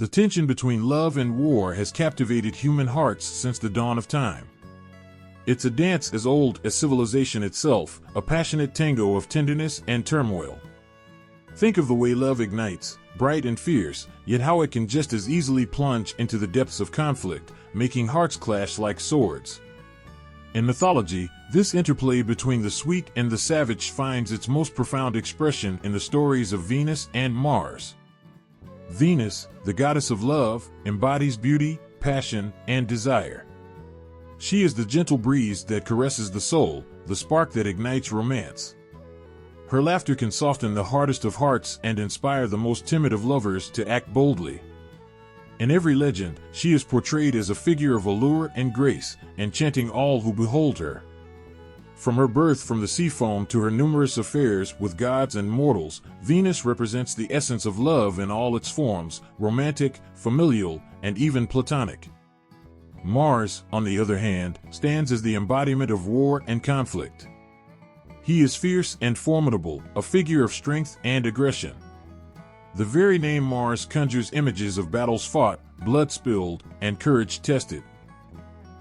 The tension between love and war has captivated human hearts since the dawn of time. It's a dance as old as civilization itself, a passionate tango of tenderness and turmoil. Think of the way love ignites, bright and fierce, yet how it can just as easily plunge into the depths of conflict, making hearts clash like swords. In mythology, this interplay between the sweet and the savage finds its most profound expression in the stories of Venus and Mars. Venus, the goddess of love, embodies beauty, passion, and desire. She is the gentle breeze that caresses the soul, the spark that ignites romance. Her laughter can soften the hardest of hearts and inspire the most timid of lovers to act boldly. In every legend, she is portrayed as a figure of allure and grace, enchanting all who behold her. From her birth from the sea foam to her numerous affairs with gods and mortals, Venus represents the essence of love in all its forms, romantic, familial, and even platonic. Mars, on the other hand, stands as the embodiment of war and conflict. He is fierce and formidable, a figure of strength and aggression. The very name Mars conjures images of battles fought, blood spilled, and courage tested.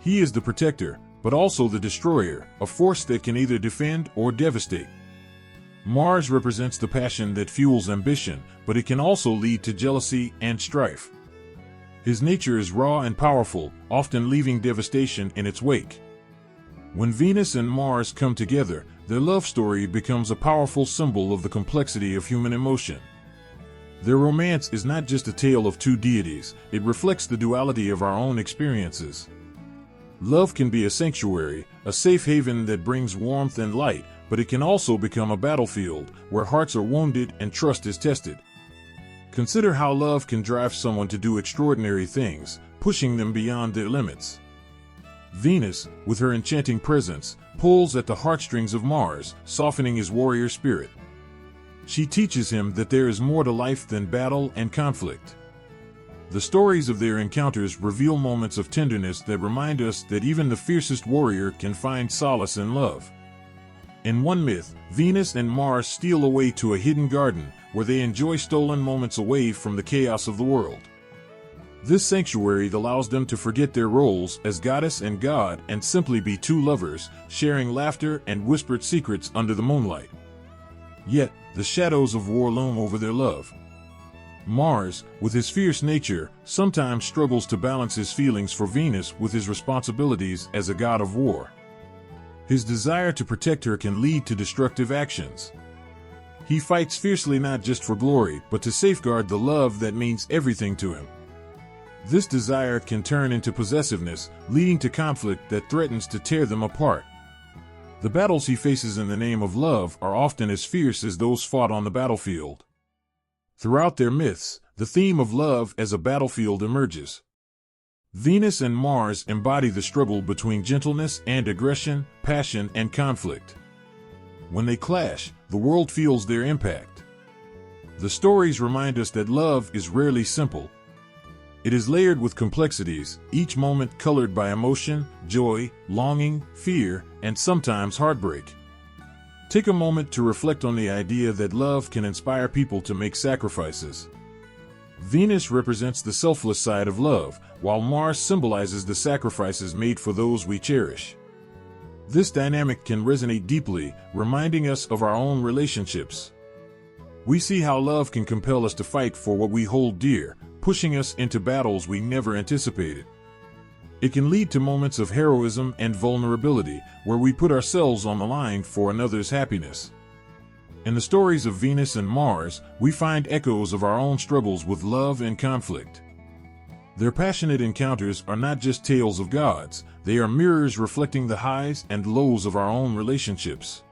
He is the protector, but also the destroyer, a force that can either defend or devastate. Mars represents the passion that fuels ambition, but it can also lead to jealousy and strife. His nature is raw and powerful, often leaving devastation in its wake. When Venus and Mars come together, their love story becomes a powerful symbol of the complexity of human emotion. Their romance is not just a tale of two deities, it reflects the duality of our own experiences. Love can be a sanctuary, a safe haven that brings warmth and light, but it can also become a battlefield where hearts are wounded and trust is tested. Consider how love can drive someone to do extraordinary things, pushing them beyond their limits. Venus, with her enchanting presence, pulls at the heartstrings of Mars, softening his warrior spirit. She teaches him that there is more to life than battle and conflict. The stories of their encounters reveal moments of tenderness that remind us that even the fiercest warrior can find solace in love. In one myth, Venus and Mars steal away to a hidden garden, where they enjoy stolen moments away from the chaos of the world. This sanctuary allows them to forget their roles as goddess and god and simply be two lovers, sharing laughter and whispered secrets under the moonlight. Yet, the shadows of war loom over their love. Mars, with his fierce nature, sometimes struggles to balance his feelings for Venus with his responsibilities as a god of war. His desire to protect her can lead to destructive actions. He fights fiercely not just for glory, but to safeguard the love that means everything to him. This desire can turn into possessiveness, leading to conflict that threatens to tear them apart. The battles he faces in the name of love are often as fierce as those fought on the battlefield. Throughout their myths, the theme of love as a battlefield emerges. Venus and Mars embody the struggle between gentleness and aggression, passion and conflict. When they clash, the world feels their impact. The stories remind us that love is rarely simple. It is layered with complexities, each moment colored by emotion, joy, longing, fear, and sometimes heartbreak. Take a moment to reflect on the idea that love can inspire people to make sacrifices. Venus represents the selfless side of love, while Mars symbolizes the sacrifices made for those we cherish. This dynamic can resonate deeply, reminding us of our own relationships. We see how love can compel us to fight for what we hold dear, pushing us into battles we never anticipated. It can lead to moments of heroism and vulnerability, where we put ourselves on the line for another's happiness. In the stories of Venus and Mars, we find echoes of our own struggles with love and conflict. Their passionate encounters are not just tales of gods, they are mirrors reflecting the highs and lows of our own relationships.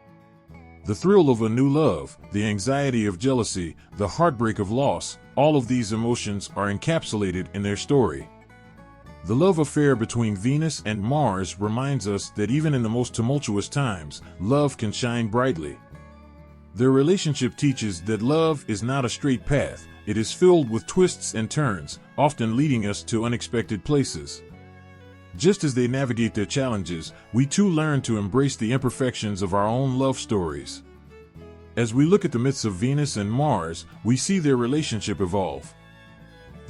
The thrill of a new love, the anxiety of jealousy, the heartbreak of loss, all of these emotions are encapsulated in their story. The love affair between Venus and Mars reminds us that even in the most tumultuous times, love can shine brightly. Their relationship teaches that love is not a straight path, it is filled with twists and turns, often leading us to unexpected places. Just as they navigate their challenges, we too learn to embrace the imperfections of our own love stories. As we look at the myths of Venus and Mars, we see their relationship evolve.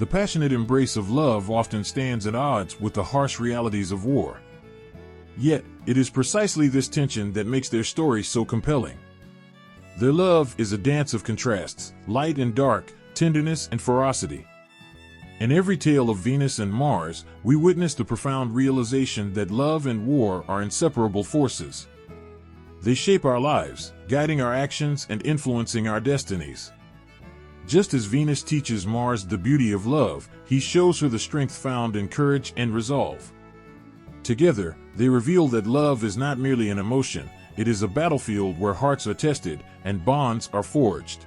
The passionate embrace of love often stands at odds with the harsh realities of war. Yet, it is precisely this tension that makes their story so compelling. Their love is a dance of contrasts, light and dark, tenderness and ferocity. In every tale of Venus and Mars, we witness the profound realization that love and war are inseparable forces. They shape our lives, guiding our actions and influencing our destinies. Just as Venus teaches Mars the beauty of love, he shows her the strength found in courage and resolve. Together, they reveal that love is not merely an emotion, it is a battlefield where hearts are tested and bonds are forged.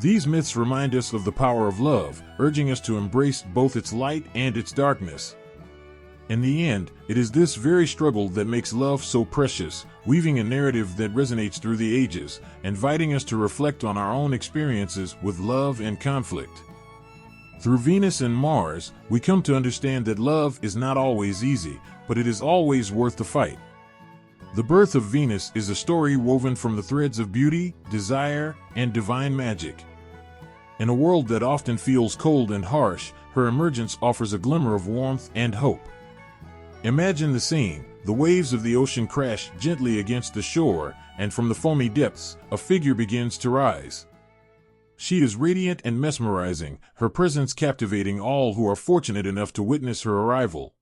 These myths remind us of the power of love, urging us to embrace both its light and its darkness. In the end, it is this very struggle that makes love so precious, weaving a narrative that resonates through the ages, inviting us to reflect on our own experiences with love and conflict. Through Venus and Mars, we come to understand that love is not always easy, but it is always worth the fight. The birth of Venus is a story woven from the threads of beauty, desire, and divine magic. In a world that often feels cold and harsh, her emergence offers a glimmer of warmth and hope. Imagine the scene: the waves of the ocean crash gently against the shore, and from the foamy depths, a figure begins to rise. She is radiant and mesmerizing, her presence captivating all who are fortunate enough to witness her arrival.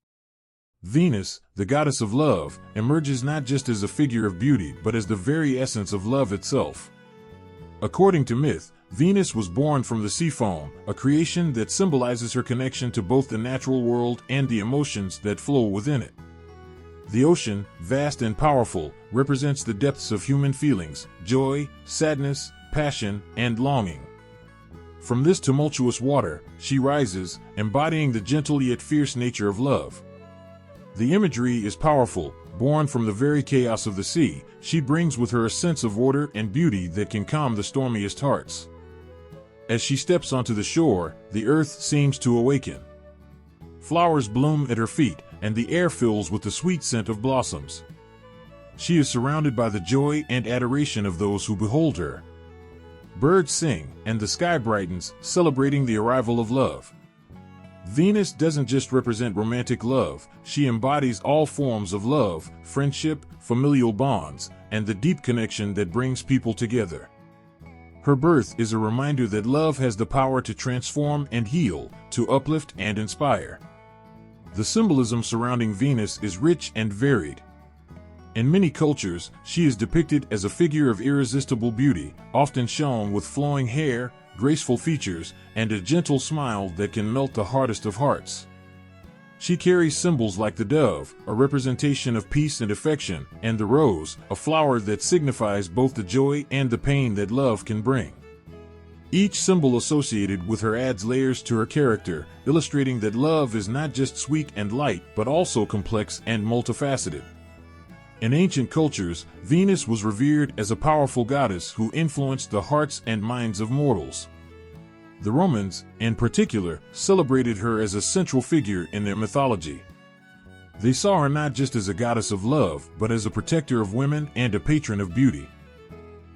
Venus, the goddess of love, emerges not just as a figure of beauty but as the very essence of love itself. According to myth, Venus was born from the sea foam, a creation that symbolizes her connection to both the natural world and the emotions that flow within it. The ocean, vast and powerful, represents the depths of human feelings: joy, sadness, passion, and longing. From this tumultuous water, she rises, embodying the gentle yet fierce nature of love. The imagery is powerful. Born from the very chaos of the sea, she brings with her a sense of order and beauty that can calm the stormiest hearts. As she steps onto the shore, the earth seems to awaken. Flowers bloom at her feet, and the air fills with the sweet scent of blossoms. She is surrounded by the joy and adoration of those who behold her. Birds sing, and the sky brightens, celebrating the arrival of love. Venus doesn't just represent romantic love, she embodies all forms of love, friendship, familial bonds, and the deep connection that brings people together. Her birth is a reminder that love has the power to transform and heal, to uplift and inspire. The symbolism surrounding Venus is rich and varied. In many cultures, she is depicted as a figure of irresistible beauty, often shown with flowing hair, graceful features, and a gentle smile that can melt the hardest of hearts. She carries symbols like the dove, a representation of peace and affection, and the rose, a flower that signifies both the joy and the pain that love can bring. Each symbol associated with her adds layers to her character, illustrating that love is not just sweet and light but also complex and multifaceted. In ancient cultures, Venus was revered as a powerful goddess who influenced the hearts and minds of mortals. The Romans, in particular, celebrated her as a central figure in their mythology. They saw her not just as a goddess of love, but as a protector of women and a patron of beauty.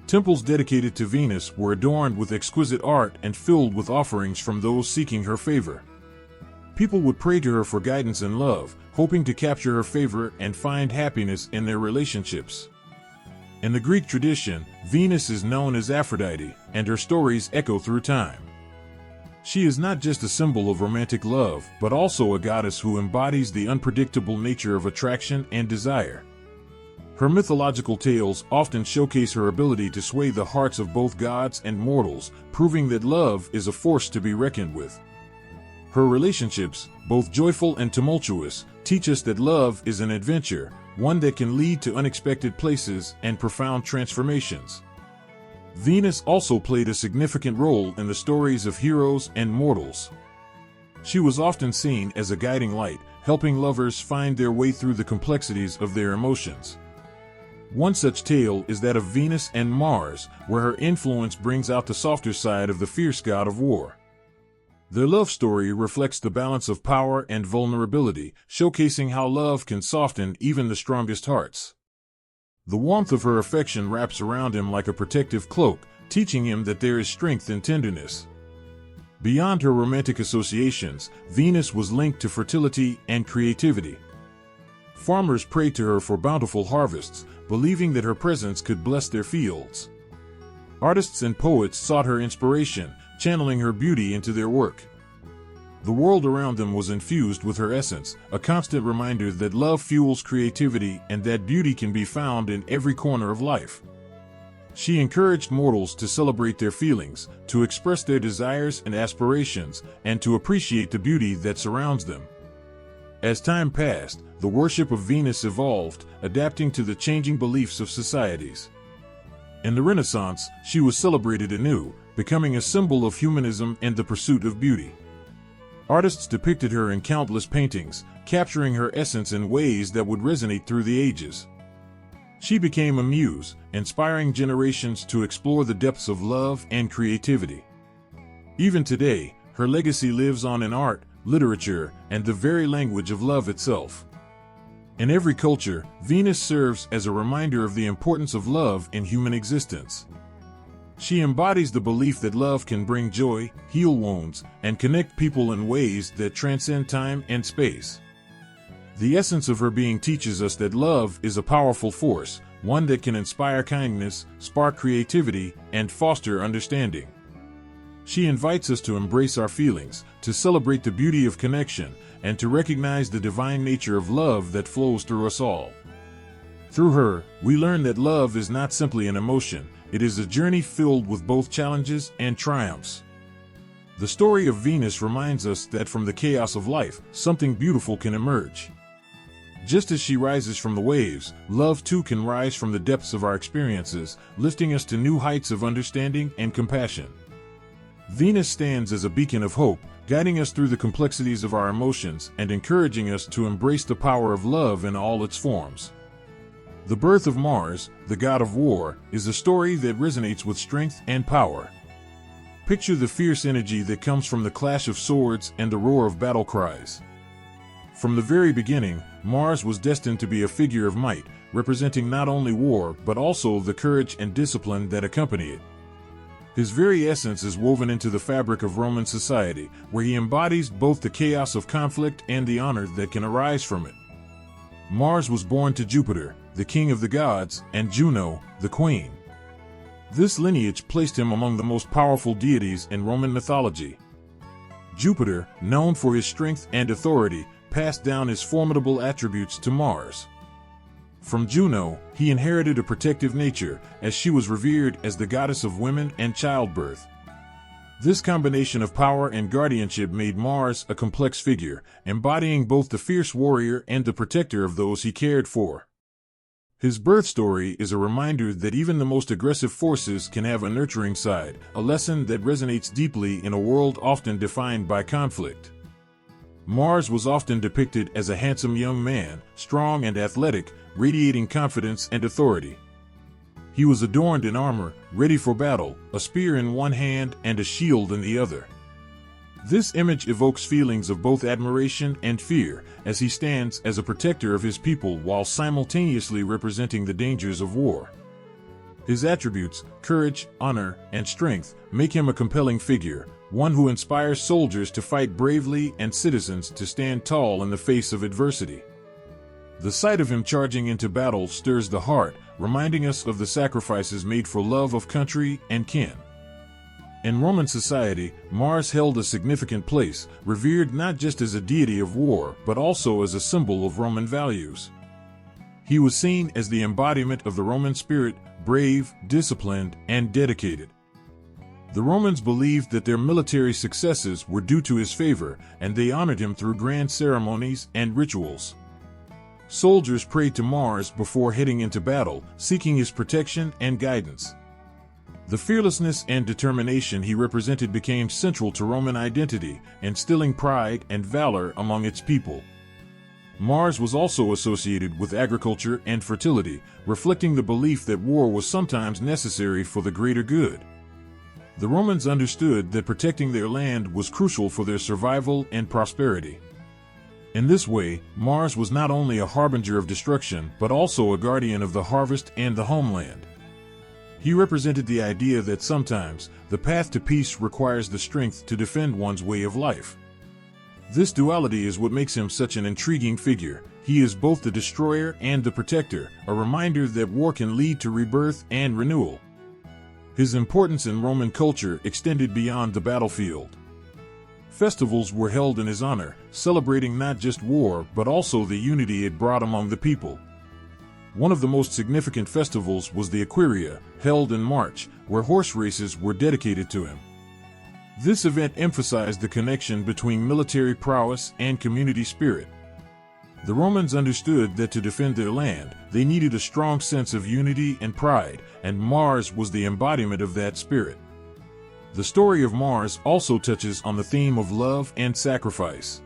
Temples dedicated to Venus were adorned with exquisite art and filled with offerings from those seeking her favor. People would pray to her for guidance and love, hoping to capture her favor and find happiness in their relationships. In the Greek tradition, Venus is known as Aphrodite, and her stories echo through time. She is not just a symbol of romantic love, but also a goddess who embodies the unpredictable nature of attraction and desire. Her mythological tales often showcase her ability to sway the hearts of both gods and mortals, proving that love is a force to be reckoned with. Her relationships, both joyful and tumultuous, teach us that love is an adventure, one that can lead to unexpected places and profound transformations. Venus also played a significant role in the stories of heroes and mortals. She was often seen as a guiding light, helping lovers find their way through the complexities of their emotions. One such tale is that of Venus and Mars, where her influence brings out the softer side of the fierce god of war. Their love story reflects the balance of power and vulnerability, showcasing how love can soften even the strongest hearts. The warmth of her affection wraps around him like a protective cloak, teaching him that there is strength in tenderness. Beyond her romantic associations, Venus was linked to fertility and creativity. Farmers prayed to her for bountiful harvests, believing that her presence could bless their fields. Artists and poets sought her inspiration, channeling her beauty into their work. The world around them was infused with her essence, a constant reminder that love fuels creativity and that beauty can be found in every corner of life. She encouraged mortals to celebrate their feelings, to express their desires and aspirations, and to appreciate the beauty that surrounds them. As time passed, the worship of Venus evolved, adapting to the changing beliefs of societies. In the Renaissance, she was celebrated anew, becoming a symbol of humanism and the pursuit of beauty. Artists depicted her in countless paintings, capturing her essence in ways that would resonate through the ages. She became a muse, inspiring generations to explore the depths of love and creativity. Even today, her legacy lives on in art, literature, and the very language of love itself. In every culture, Venus serves as a reminder of the importance of love in human existence. She embodies the belief that love can bring joy, heal wounds, and connect people in ways that transcend time and space. The essence of her being teaches us that love is a powerful force, one that can inspire kindness, spark creativity, and foster understanding. She invites us to embrace our feelings, to celebrate the beauty of connection, and to recognize the divine nature of love that flows through us all. Through her, we learn that love is not simply an emotion, it is a journey filled with both challenges and triumphs. The story of Venus reminds us that from the chaos of life, something beautiful can emerge. Just as she rises from the waves, love too can rise from the depths of our experiences, lifting us to new heights of understanding and compassion. Venus stands as a beacon of hope, guiding us through the complexities of our emotions and encouraging us to embrace the power of love in all its forms. The birth of Mars, the god of war, is a story that resonates with strength and power. Picture the fierce energy that comes from the clash of swords and the roar of battle cries. From the very beginning, Mars was destined to be a figure of might, representing not only war but also the courage and discipline that accompany it. His very essence is woven into the fabric of Roman society, where he embodies both the chaos of conflict and the honor that can arise from it. Mars was born to Jupiter, the king of the gods, and Juno, the queen. This lineage placed him among the most powerful deities in Roman mythology. Jupiter, known for his strength and authority, passed down his formidable attributes to Mars. From Juno, he inherited a protective nature, as she was revered as the goddess of women and childbirth. This combination of power and guardianship made Mars a complex figure, embodying both the fierce warrior and the protector of those he cared for. His birth story is a reminder that even the most aggressive forces can have a nurturing side, a lesson that resonates deeply in a world often defined by conflict. Mars was often depicted as a handsome young man, strong and athletic, radiating confidence and authority. He was adorned in armor, ready for battle, a spear in one hand and a shield in the other. This image evokes feelings of both admiration and fear, as he stands as a protector of his people while simultaneously representing the dangers of war. His attributes, courage, honor, and strength, make him a compelling figure, one who inspires soldiers to fight bravely and citizens to stand tall in the face of adversity. The sight of him charging into battle stirs the heart, reminding us of the sacrifices made for love of country and kin. In Roman society, Mars held a significant place, revered not just as a deity of war, but also as a symbol of Roman values. He was seen as the embodiment of the Roman spirit, brave, disciplined, and dedicated. The Romans believed that their military successes were due to his favor, and they honored him through grand ceremonies and rituals. Soldiers prayed to Mars before heading into battle, seeking his protection and guidance. The fearlessness and determination he represented became central to Roman identity, instilling pride and valor among its people. Mars was also associated with agriculture and fertility, reflecting the belief that war was sometimes necessary for the greater good. The Romans understood that protecting their land was crucial for their survival and prosperity. In this way, Mars was not only a harbinger of destruction but also a guardian of the harvest and the homeland. He represented the idea that sometimes the path to peace requires the strength to defend one's way of life. This duality is what makes him such an intriguing figure. He is both the destroyer and the protector, a reminder that war can lead to rebirth and renewal. His importance in Roman culture extended beyond the battlefield. Festivals were held in his honor, celebrating not just war but also the unity it brought among the people. One of the most significant festivals was the Equeria, held in March, where horse races were dedicated to him. This event emphasized the connection between military prowess and community spirit. The Romans understood that to defend their land, they needed a strong sense of unity and pride, and Mars was the embodiment of that spirit. The story of Mars also touches on the theme of love and sacrifice.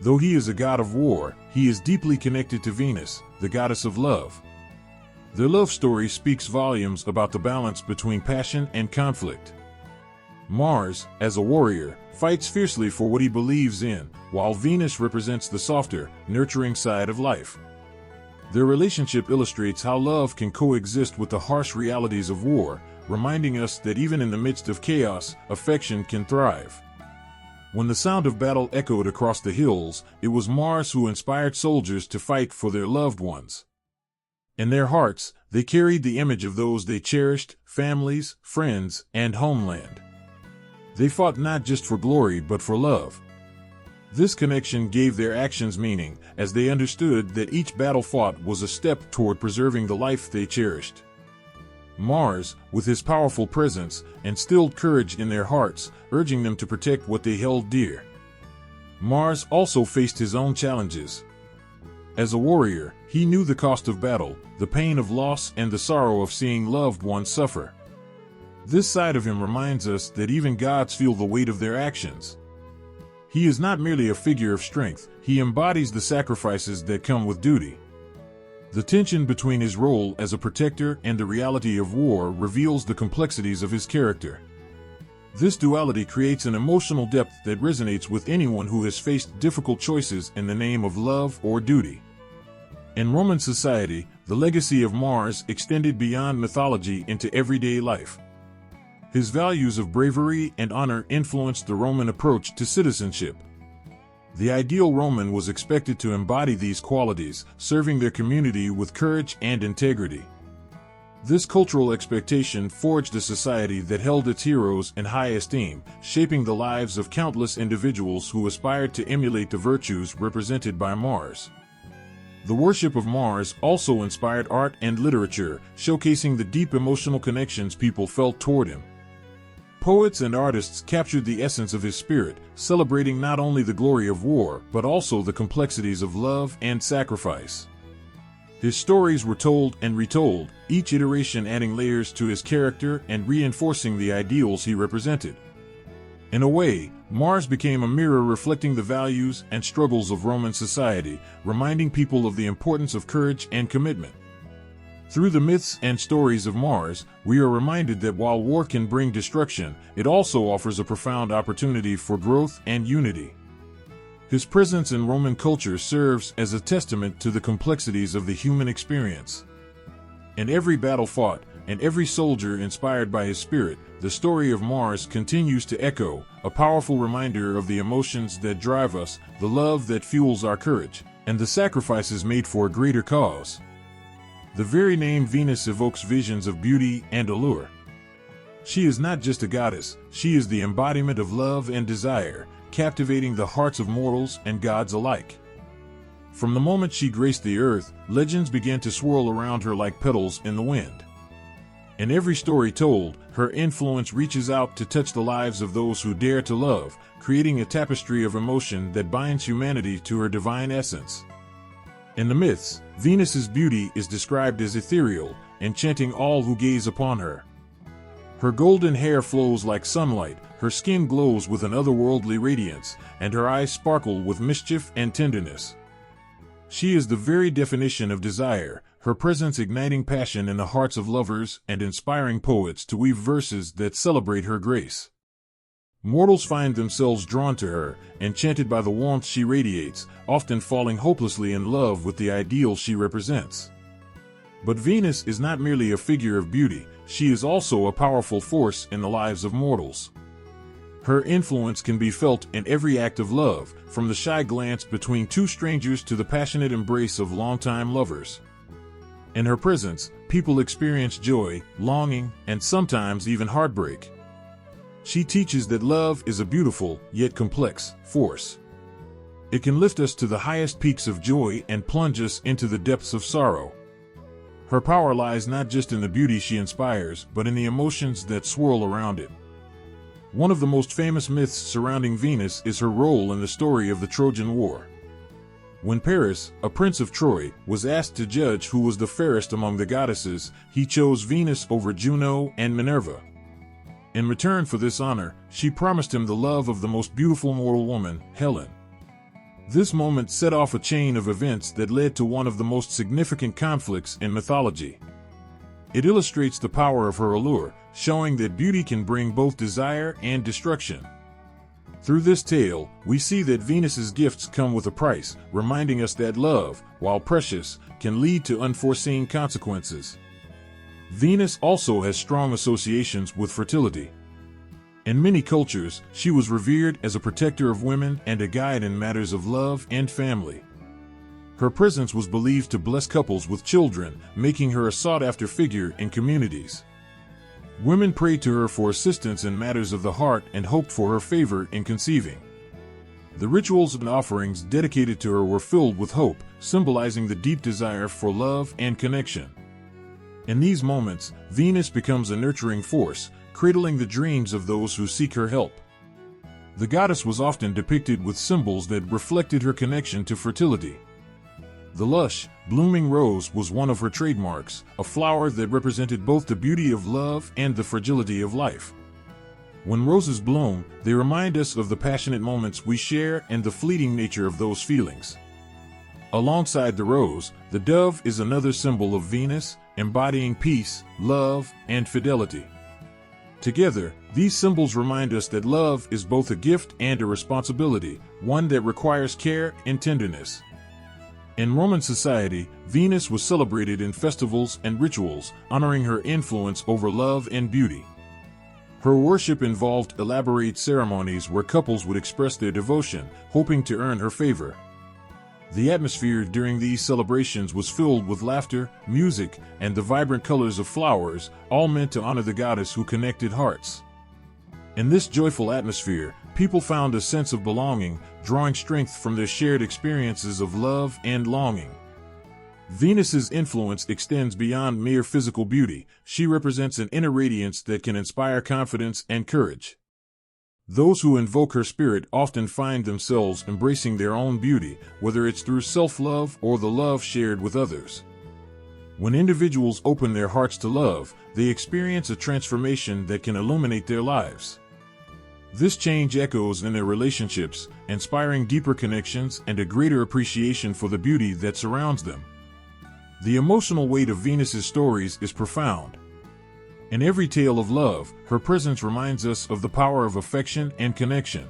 Though he is a god of war, he is deeply connected to Venus, the goddess of love. Their love story speaks volumes about the balance between passion and conflict. Mars, as a warrior, fights fiercely for what he believes in, while Venus represents the softer, nurturing side of life. Their relationship illustrates how love can coexist with the harsh realities of war, reminding us that even in the midst of chaos, affection can thrive. When the sound of battle echoed across the hills, it was Mars who inspired soldiers to fight for their loved ones. In their hearts, they carried the image of those they cherished, families, friends, and homeland. They fought not just for glory but for love. This connection gave their actions meaning, as they understood that each battle fought was a step toward preserving the life they cherished. Mars, with his powerful presence, instilled courage in their hearts, urging them to protect what they held dear. Mars also faced his own challenges. As a warrior, he knew the cost of battle, the pain of loss, and the sorrow of seeing loved ones suffer. This side of him reminds us that even gods feel the weight of their actions. He is not merely a figure of strength, he embodies the sacrifices that come with duty. The tension between his role as a protector and the reality of war reveals the complexities of his character. This duality creates an emotional depth that resonates with anyone who has faced difficult choices in the name of love or duty. In Roman society, the legacy of Mars extended beyond mythology into everyday life. His values of bravery and honor influenced the Roman approach to citizenship. The ideal Roman was expected to embody these qualities, serving their community with courage and integrity. This cultural expectation forged a society that held its heroes in high esteem, shaping the lives of countless individuals who aspired to emulate the virtues represented by Mars. The worship of Mars also inspired art and literature, showcasing the deep emotional connections people felt toward him. Poets and artists captured the essence of his spirit, celebrating not only the glory of war, but also the complexities of love and sacrifice. His stories were told and retold, each iteration adding layers to his character and reinforcing the ideals he represented. In a way, Mars became a mirror reflecting the values and struggles of Roman society, reminding people of the importance of courage and commitment. Through the myths and stories of Mars, we are reminded that while war can bring destruction, it also offers a profound opportunity for growth and unity. His presence in Roman culture serves as a testament to the complexities of the human experience. In every battle fought, and every soldier inspired by his spirit, the story of Mars continues to echo, a powerful reminder of the emotions that drive us, the love that fuels our courage, and the sacrifices made for a greater cause. The very name Venus evokes visions of beauty and allure. She is not just a goddess, she is the embodiment of love and desire, captivating the hearts of mortals and gods alike. From the moment she graced the earth, legends began to swirl around her like petals in the wind. In every story told, her influence reaches out to touch the lives of those who dare to love, creating a tapestry of emotion that binds humanity to her divine essence. In the myths, Venus's beauty is described as ethereal, enchanting all who gaze upon her. Her golden hair flows like sunlight, her skin glows with an otherworldly radiance, and her eyes sparkle with mischief and tenderness. She is the very definition of desire, her presence igniting passion in the hearts of lovers and inspiring poets to weave verses that celebrate her grace. Mortals find themselves drawn to her, enchanted by the warmth she radiates, often falling hopelessly in love with the ideal she represents. But Venus is not merely a figure of beauty, she is also a powerful force in the lives of mortals. Her influence can be felt in every act of love, from the shy glance between two strangers to the passionate embrace of longtime lovers. In her presence, people experience joy, longing, and sometimes even heartbreak. She teaches that love is a beautiful, yet complex, force. It can lift us to the highest peaks of joy and plunge us into the depths of sorrow. Her power lies not just in the beauty she inspires, but in the emotions that swirl around it. One of the most famous myths surrounding Venus is her role in the story of the Trojan War. When Paris, a prince of Troy, was asked to judge who was the fairest among the goddesses, he chose Venus over Juno and Minerva. In return for this honor, she promised him the love of the most beautiful mortal woman, Helen. This moment set off a chain of events that led to one of the most significant conflicts in mythology. It illustrates the power of her allure, showing that beauty can bring both desire and destruction. Through this tale, we see that Venus's gifts come with a price, reminding us that love, while precious, can lead to unforeseen consequences. Venus also has strong associations with fertility. In many cultures, she was revered as a protector of women and a guide in matters of love and family. Her presence was believed to bless couples with children, making her a sought-after figure in communities. Women prayed to her for assistance in matters of the heart and hoped for her favor in conceiving. The rituals and offerings dedicated to her were filled with hope, symbolizing the deep desire for love and connection. In these moments, Venus becomes a nurturing force, cradling the dreams of those who seek her help. The goddess was often depicted with symbols that reflected her connection to fertility. The lush, blooming rose was one of her trademarks, a flower that represented both the beauty of love and the fragility of life. When roses bloom, they remind us of the passionate moments we share and the fleeting nature of those feelings. Alongside the rose, the dove is another symbol of Venus, embodying peace, love, and fidelity. Together, these symbols remind us that love is both a gift and a responsibility, one that requires care and tenderness. In Roman society, Venus was celebrated in festivals and rituals, honoring her influence over love and beauty. Her worship involved elaborate ceremonies where couples would express their devotion, hoping to earn her favor. The atmosphere during these celebrations was filled with laughter, music, and the vibrant colors of flowers, all meant to honor the goddess who connected hearts. In this joyful atmosphere, people found a sense of belonging, drawing strength from their shared experiences of love and longing. Venus's influence extends beyond mere physical beauty. She represents an inner radiance that can inspire confidence and courage. Those who invoke her spirit often find themselves embracing their own beauty, whether it's through self-love or the love shared with others. When individuals open their hearts to love, they experience a transformation that can illuminate their lives. This change echoes in their relationships, inspiring deeper connections and a greater appreciation for the beauty that surrounds them. The emotional weight of Venus's stories is profound. In every tale of love, her presence reminds us of the power of affection and connection.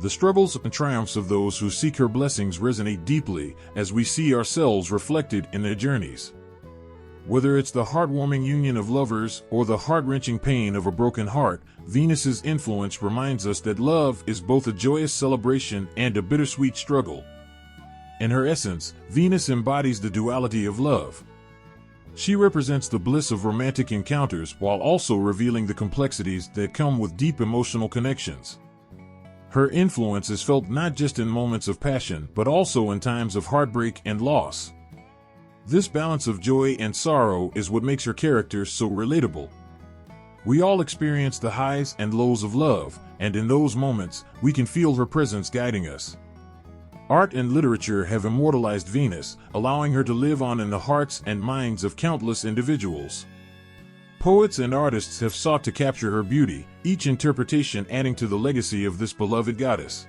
The struggles and triumphs of those who seek her blessings resonate deeply as we see ourselves reflected in their journeys. Whether it's the heartwarming union of lovers or the heart-wrenching pain of a broken heart, Venus's influence reminds us that love is both a joyous celebration and a bittersweet struggle. In her essence, Venus embodies the duality of love. She represents the bliss of romantic encounters while also revealing the complexities that come with deep emotional connections. Her influence is felt not just in moments of passion but also in times of heartbreak and loss. This balance of joy and sorrow is what makes her character so relatable. We all experience the highs and lows of love, and in those moments, we can feel her presence guiding us. Art and literature have immortalized Venus, allowing her to live on in the hearts and minds of countless individuals. Poets and artists have sought to capture her beauty, each interpretation adding to the legacy of this beloved goddess.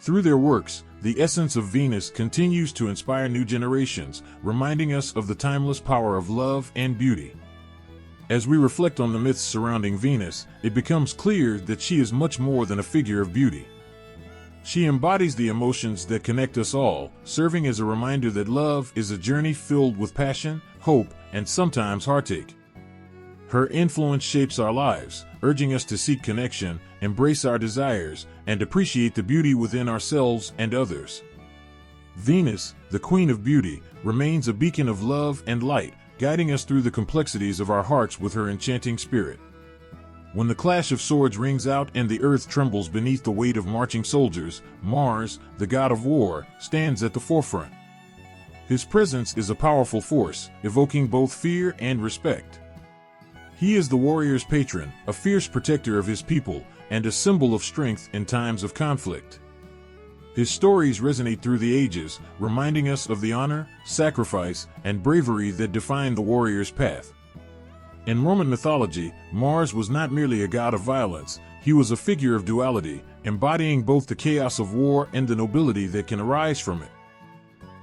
Through their works, the essence of Venus continues to inspire new generations, reminding us of the timeless power of love and beauty. As we reflect on the myths surrounding Venus, it becomes clear that she is much more than a figure of beauty. She embodies the emotions that connect us all, serving as a reminder that love is a journey filled with passion, hope, and sometimes heartache. Her influence shapes our lives, urging us to seek connection, embrace our desires, and appreciate the beauty within ourselves and others. Venus, the Queen of Beauty, remains a beacon of love and light, guiding us through the complexities of our hearts with her enchanting spirit. When the clash of swords rings out and the earth trembles beneath the weight of marching soldiers, Mars, the god of war, stands at the forefront. His presence is a powerful force, evoking both fear and respect. He is the warrior's patron, a fierce protector of his people, and a symbol of strength in times of conflict. His stories resonate through the ages, reminding us of the honor, sacrifice, and bravery that define the warrior's path. In Roman mythology, Mars was not merely a god of violence, he was a figure of duality, embodying both the chaos of war and the nobility that can arise from it.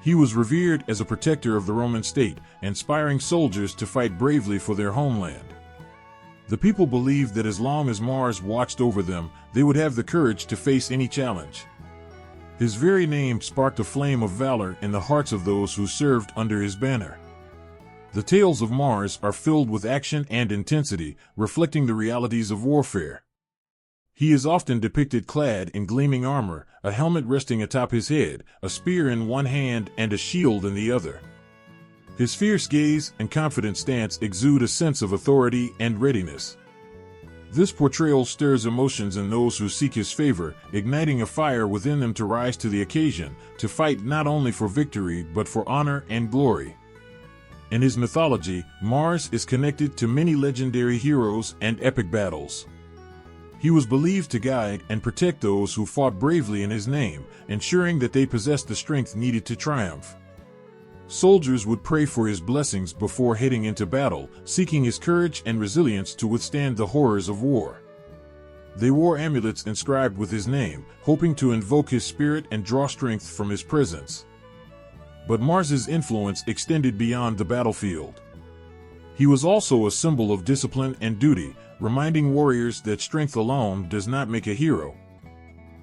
He was revered as a protector of the Roman state, inspiring soldiers to fight bravely for their homeland. The people believed that as long as Mars watched over them, they would have the courage to face any challenge. His very name sparked a flame of valor in the hearts of those who served under his banner. The tales of Mars are filled with action and intensity, reflecting the realities of warfare. He is often depicted clad in gleaming armor, a helmet resting atop his head, a spear in one hand and a shield in the other. His fierce gaze and confident stance exude a sense of authority and readiness. This portrayal stirs emotions in those who seek his favor, igniting a fire within them to rise to the occasion, to fight not only for victory but for honor and glory. In his mythology, Mars is connected to many legendary heroes and epic battles. He was believed to guide and protect those who fought bravely in his name, ensuring that they possessed the strength needed to triumph. Soldiers would pray for his blessings before heading into battle, seeking his courage and resilience to withstand the horrors of war. They wore amulets inscribed with his name, hoping to invoke his spirit and draw strength from his presence. But Mars's influence extended beyond the battlefield. He was also a symbol of discipline and duty, reminding warriors that strength alone does not make a hero.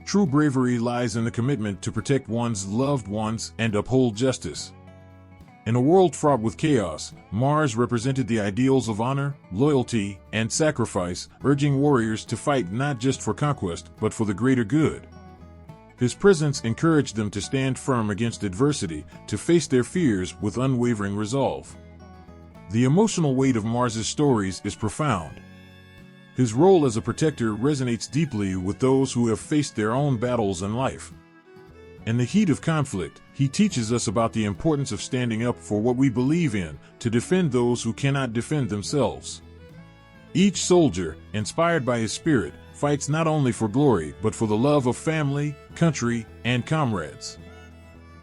True bravery lies in the commitment to protect one's loved ones and uphold justice. In a world fraught with chaos, Mars represented the ideals of honor, loyalty, and sacrifice, urging warriors to fight not just for conquest but for the greater good. His presence encouraged them to stand firm against adversity, to face their fears with unwavering resolve. The emotional weight of Mars's stories is profound. His role as a protector resonates deeply with those who have faced their own battles in life. In the heat of conflict, he teaches us about the importance of standing up for what we believe in, to defend those who cannot defend themselves. Each soldier, inspired by his spirit, fights not only for glory but for the love of family, country, and comrades.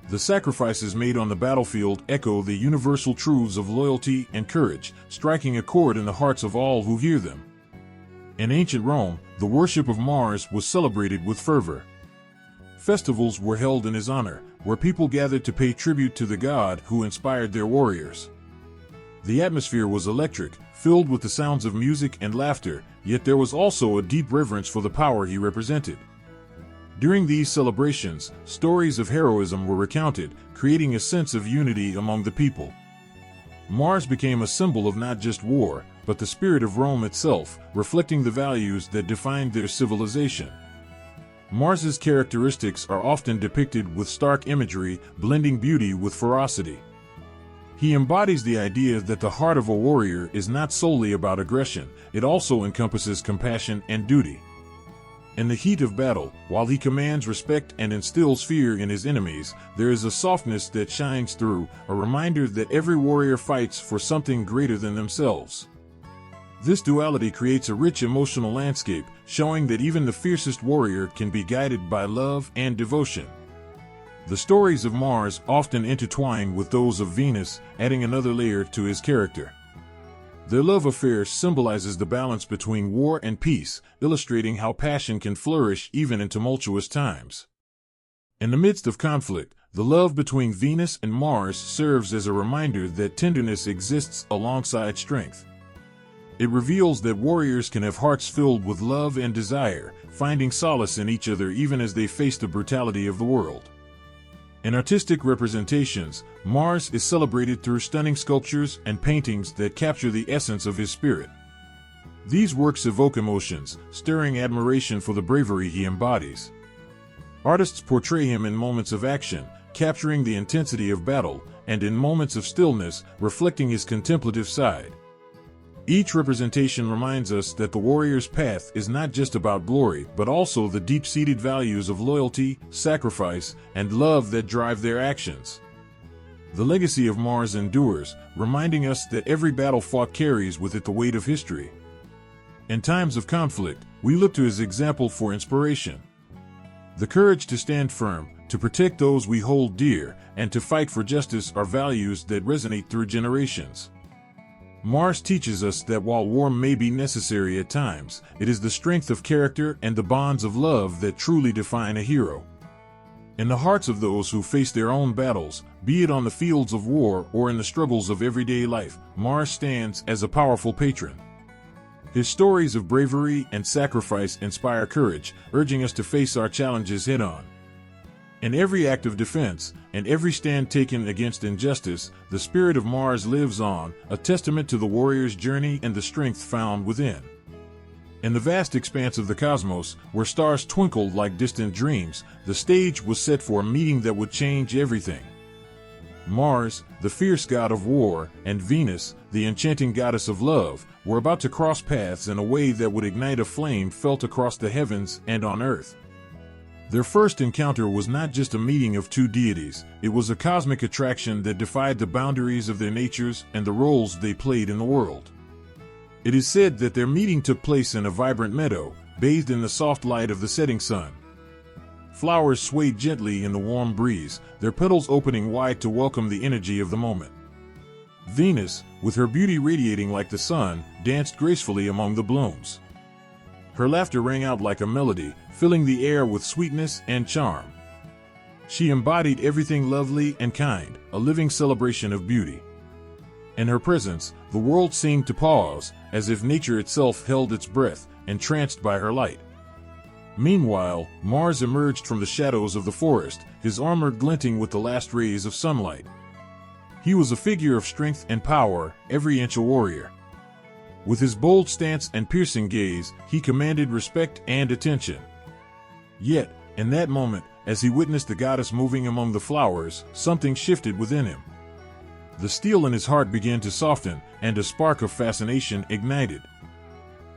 The sacrifices made on the battlefield echo the universal truths of loyalty and courage, striking a chord in the hearts of all who hear them. In ancient Rome, the worship of Mars was celebrated with fervor. Festivals were held in his honor, where people gathered to pay tribute to the god who inspired their warriors. The atmosphere was electric, filled with the sounds of music and laughter, yet there was also a deep reverence for the power he represented. During these celebrations, stories of heroism were recounted, creating a sense of unity among the people. Mars became a symbol of not just war, but the spirit of Rome itself, reflecting the values that defined their civilization. Mars's characteristics are often depicted with stark imagery, blending beauty with ferocity. He embodies the idea that the heart of a warrior is not solely about aggression, it also encompasses compassion and duty. In the heat of battle, while he commands respect and instills fear in his enemies, there is a softness that shines through, a reminder that every warrior fights for something greater than themselves. This duality creates a rich emotional landscape, showing that even the fiercest warrior can be guided by love and devotion. The stories of Mars often intertwine with those of Venus, adding another layer to his character. Their love affair symbolizes the balance between war and peace, illustrating how passion can flourish even in tumultuous times. In the midst of conflict, the love between Venus and Mars serves as a reminder that tenderness exists alongside strength. It reveals that warriors can have hearts filled with love and desire, finding solace in each other even as they face the brutality of the world. In artistic representations, Mars is celebrated through stunning sculptures and paintings that capture the essence of his spirit. These works evoke emotions, stirring admiration for the bravery he embodies. Artists portray him in moments of action, capturing the intensity of battle, and in moments of stillness, reflecting his contemplative side. Each representation reminds us that the warrior's path is not just about glory, but also the deep-seated values of loyalty, sacrifice, and love that drive their actions. The legacy of Mars endures, reminding us that every battle fought carries with it the weight of history. In times of conflict, we look to his example for inspiration. The courage to stand firm, to protect those we hold dear, and to fight for justice are values that resonate through generations. Mars teaches us that while war may be necessary at times, it is the strength of character and the bonds of love that truly define a hero. In the hearts of those who face their own battles, be it on the fields of war or in the struggles of everyday life, Mars stands as a powerful patron. His stories of bravery and sacrifice inspire courage, urging us to face our challenges head-on. In every act of defense, and every stand taken against injustice, the spirit of Mars lives on, a testament to the warrior's journey and the strength found within. In the vast expanse of the cosmos, where stars twinkled like distant dreams, the stage was set for a meeting that would change everything. Mars, the fierce god of war, and Venus, the enchanting goddess of love, were about to cross paths in a way that would ignite a flame felt across the heavens and on Earth. Their first encounter was not just a meeting of two deities, it was a cosmic attraction that defied the boundaries of their natures and the roles they played in the world. It is said that their meeting took place in a vibrant meadow, bathed in the soft light of the setting sun. Flowers swayed gently in the warm breeze, their petals opening wide to welcome the energy of the moment. Venus, with her beauty radiating like the sun, danced gracefully among the blooms. Her laughter rang out like a melody, filling the air with sweetness and charm. She embodied everything lovely and kind, a living celebration of beauty. In her presence, the world seemed to pause, as if nature itself held its breath, entranced by her light. Meanwhile, Mars emerged from the shadows of the forest, his armor glinting with the last rays of sunlight. He was a figure of strength and power, every inch a warrior. With his bold stance and piercing gaze, he commanded respect and attention. Yet, in that moment, as he witnessed the goddess moving among the flowers, something shifted within him. The steel in his heart began to soften, and a spark of fascination ignited.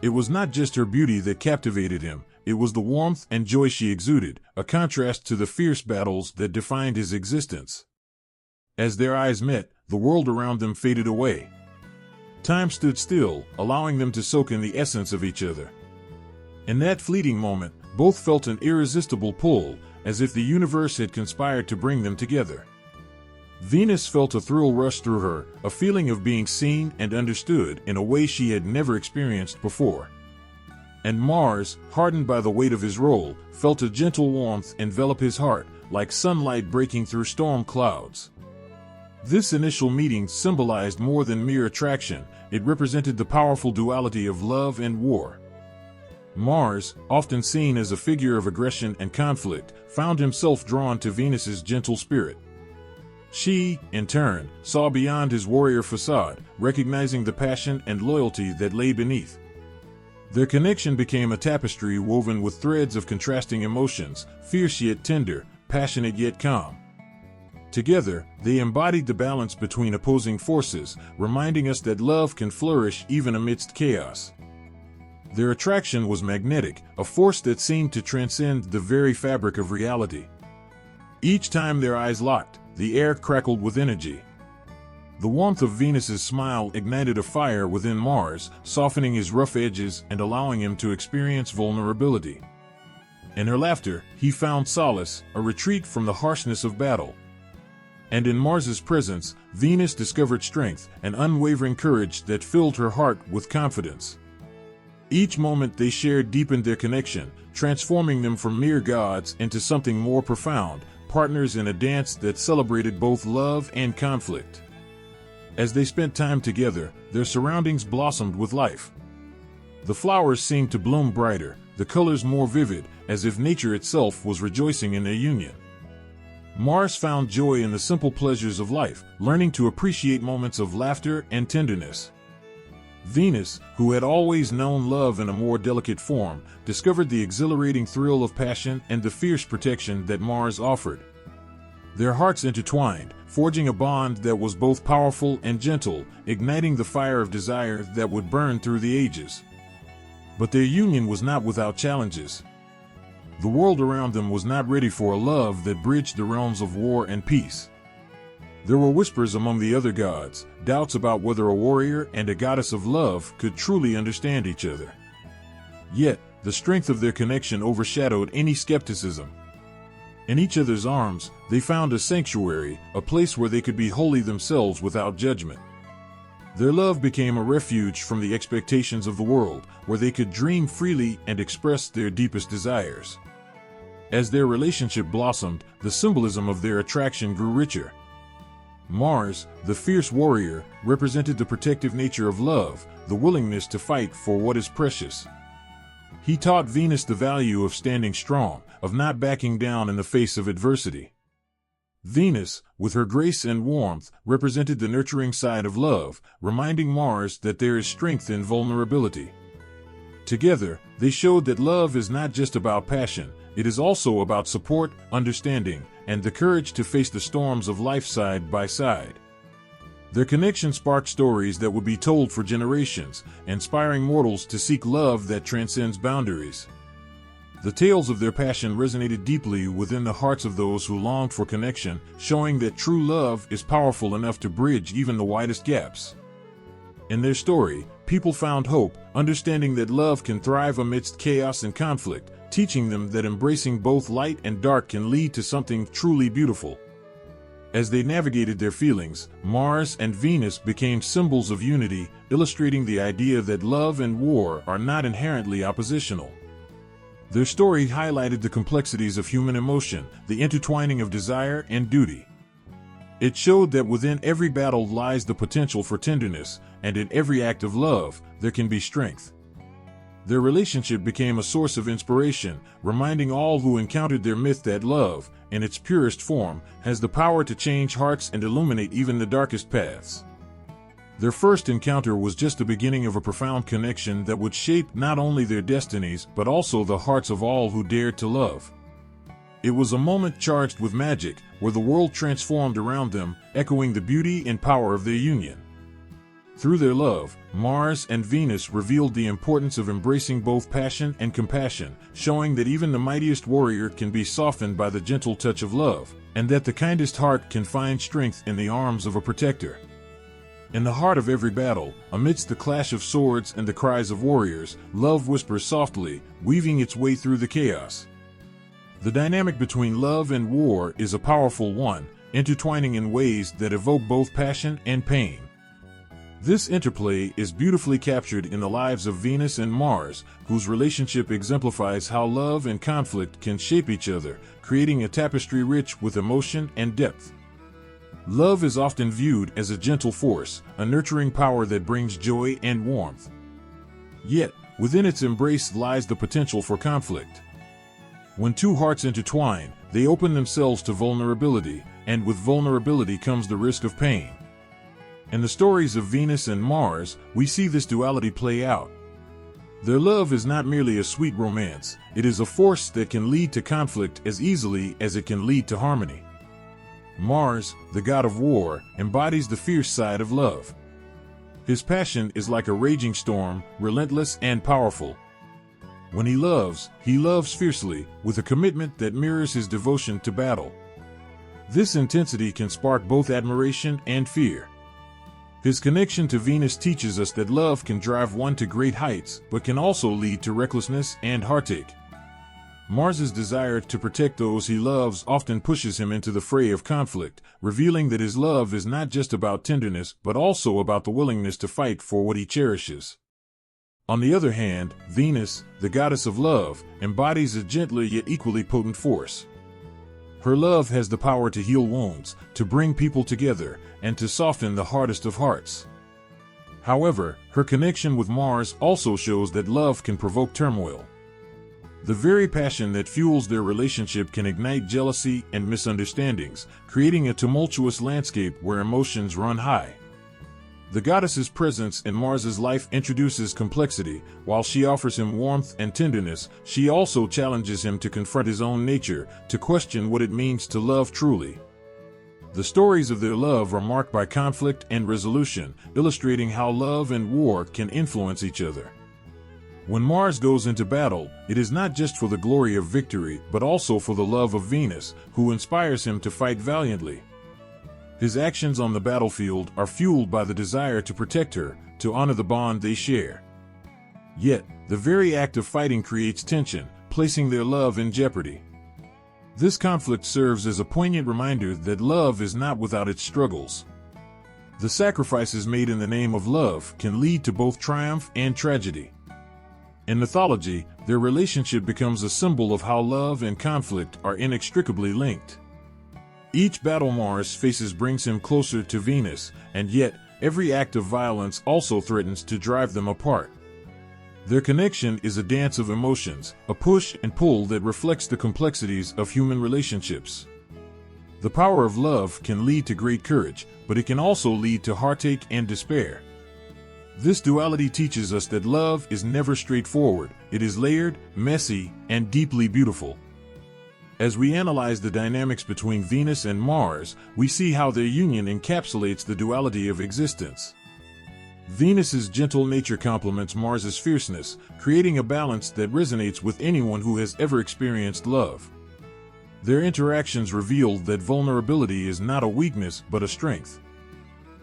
It was not just her beauty that captivated him, it was the warmth and joy she exuded, a contrast to the fierce battles that defined his existence. As their eyes met, the world around them faded away. Time stood still, allowing them to soak in the essence of each other. In that fleeting moment, both felt an irresistible pull, as if the universe had conspired to bring them together. Venus felt a thrill rush through her, a feeling of being seen and understood in a way she had never experienced before. And Mars, hardened by the weight of his role, felt a gentle warmth envelop his heart, like sunlight breaking through storm clouds. This initial meeting symbolized more than mere attraction, it represented the powerful duality of love and war. Mars, often seen as a figure of aggression and conflict, found himself drawn to Venus's gentle spirit. She, in turn, saw beyond his warrior facade, recognizing the passion and loyalty that lay beneath. Their connection became a tapestry woven with threads of contrasting emotions, fierce yet tender, passionate yet calm. Together, they embodied the balance between opposing forces, reminding us that love can flourish even amidst chaos. Their attraction was magnetic, a force that seemed to transcend the very fabric of reality. Each time their eyes locked, the air crackled with energy. The warmth of Venus's smile ignited a fire within Mars, softening his rough edges and allowing him to experience vulnerability. In her laughter, he found solace, a retreat from the harshness of battle. And in Mars's presence, Venus discovered strength, an unwavering courage that filled her heart with confidence. Each moment they shared deepened their connection, transforming them from mere gods into something more profound, partners in a dance that celebrated both love and conflict. As they spent time together, their surroundings blossomed with life. The flowers seemed to bloom brighter, the colors more vivid, as if nature itself was rejoicing in their union. Mars found joy in the simple pleasures of life, learning to appreciate moments of laughter and tenderness. Venus, who had always known love in a more delicate form, discovered the exhilarating thrill of passion and the fierce protection that Mars offered. Their hearts intertwined, forging a bond that was both powerful and gentle, igniting the fire of desire that would burn through the ages. But their union was not without challenges. The world around them was not ready for a love that bridged the realms of war and peace. There were whispers among the other gods, doubts about whether a warrior and a goddess of love could truly understand each other. Yet, the strength of their connection overshadowed any skepticism. In each other's arms, they found a sanctuary, a place where they could be wholly themselves without judgment. Their love became a refuge from the expectations of the world, where they could dream freely and express their deepest desires. As their relationship blossomed, the symbolism of their attraction grew richer. Mars, the fierce warrior, represented the protective nature of love, the willingness to fight for what is precious. He taught Venus the value of standing strong, of not backing down in the face of adversity. Venus, with her grace and warmth, represented the nurturing side of love, reminding Mars that there is strength in vulnerability. Together, they showed that love is not just about passion, it is also about support, understanding, and the courage to face the storms of life side by side. Their connection sparked stories that would be told for generations, inspiring mortals to seek love that transcends boundaries. The tales of their passion resonated deeply within the hearts of those who longed for connection, showing that true love is powerful enough to bridge even the widest gaps. In their story, people found hope, understanding that love can thrive amidst chaos and conflict, teaching them that embracing both light and dark can lead to something truly beautiful. As they navigated their feelings, Mars and Venus became symbols of unity, illustrating the idea that love and war are not inherently oppositional. Their story highlighted the complexities of human emotion, the intertwining of desire and duty. It showed that within every battle lies the potential for tenderness, and in every act of love, there can be strength. Their relationship became a source of inspiration, reminding all who encountered their myth that love, in its purest form, has the power to change hearts and illuminate even the darkest paths. Their first encounter was just the beginning of a profound connection that would shape not only their destinies but also the hearts of all who dared to love. It was a moment charged with magic, where the world transformed around them, echoing the beauty and power of their union. Through their love, Mars and Venus revealed the importance of embracing both passion and compassion, showing that even the mightiest warrior can be softened by the gentle touch of love, and that the kindest heart can find strength in the arms of a protector. In the heart of every battle, amidst the clash of swords and the cries of warriors, love whispers softly, weaving its way through the chaos. The dynamic between love and war is a powerful one, intertwining in ways that evoke both passion and pain. This interplay is beautifully captured in the lives of Venus and Mars, whose relationship exemplifies how love and conflict can shape each other, creating a tapestry rich with emotion and depth. Love is often viewed as a gentle force, a nurturing power that brings joy and warmth. Yet, within its embrace lies the potential for conflict. When two hearts intertwine, they open themselves to vulnerability, and with vulnerability comes the risk of pain. In the stories of Venus and Mars, we see this duality play out. Their love is not merely a sweet romance, it is a force that can lead to conflict as easily as it can lead to harmony. Mars, the god of war, embodies the fierce side of love. His passion is like a raging storm, relentless and powerful. When he loves fiercely, with a commitment that mirrors his devotion to battle. This intensity can spark both admiration and fear. His connection to Venus teaches us that love can drive one to great heights, but can also lead to recklessness and heartache. Mars's desire to protect those he loves often pushes him into the fray of conflict, revealing that his love is not just about tenderness, but also about the willingness to fight for what he cherishes. On the other hand, Venus, the goddess of love, embodies a gentler yet equally potent force. Her love has the power to heal wounds, to bring people together, and to soften the hardest of hearts. However, her connection with Mars also shows that love can provoke turmoil. The very passion that fuels their relationship can ignite jealousy and misunderstandings, creating a tumultuous landscape where emotions run high. The goddess's presence in Mars's life introduces complexity. While she offers him warmth and tenderness, she also challenges him to confront his own nature, to question what it means to love truly. The stories of their love are marked by conflict and resolution, illustrating how love and war can influence each other. When Mars goes into battle, it is not just for the glory of victory, but also for the love of Venus, who inspires him to fight valiantly. His actions on the battlefield are fueled by the desire to protect her, to honor the bond they share. Yet, the very act of fighting creates tension, placing their love in jeopardy. This conflict serves as a poignant reminder that love is not without its struggles. The sacrifices made in the name of love can lead to both triumph and tragedy. In mythology, their relationship becomes a symbol of how love and conflict are inextricably linked. Each battle Mars faces brings him closer to Venus, and yet, every act of violence also threatens to drive them apart. Their connection is a dance of emotions, a push and pull that reflects the complexities of human relationships. The power of love can lead to great courage, but it can also lead to heartache and despair. This duality teaches us that love is never straightforward. It is layered, messy, and deeply beautiful. As we analyze the dynamics between Venus and Mars, we see how their union encapsulates the duality of existence. Venus's gentle nature complements Mars's fierceness, creating a balance that resonates with anyone who has ever experienced love. Their interactions reveal that vulnerability is not a weakness but a strength.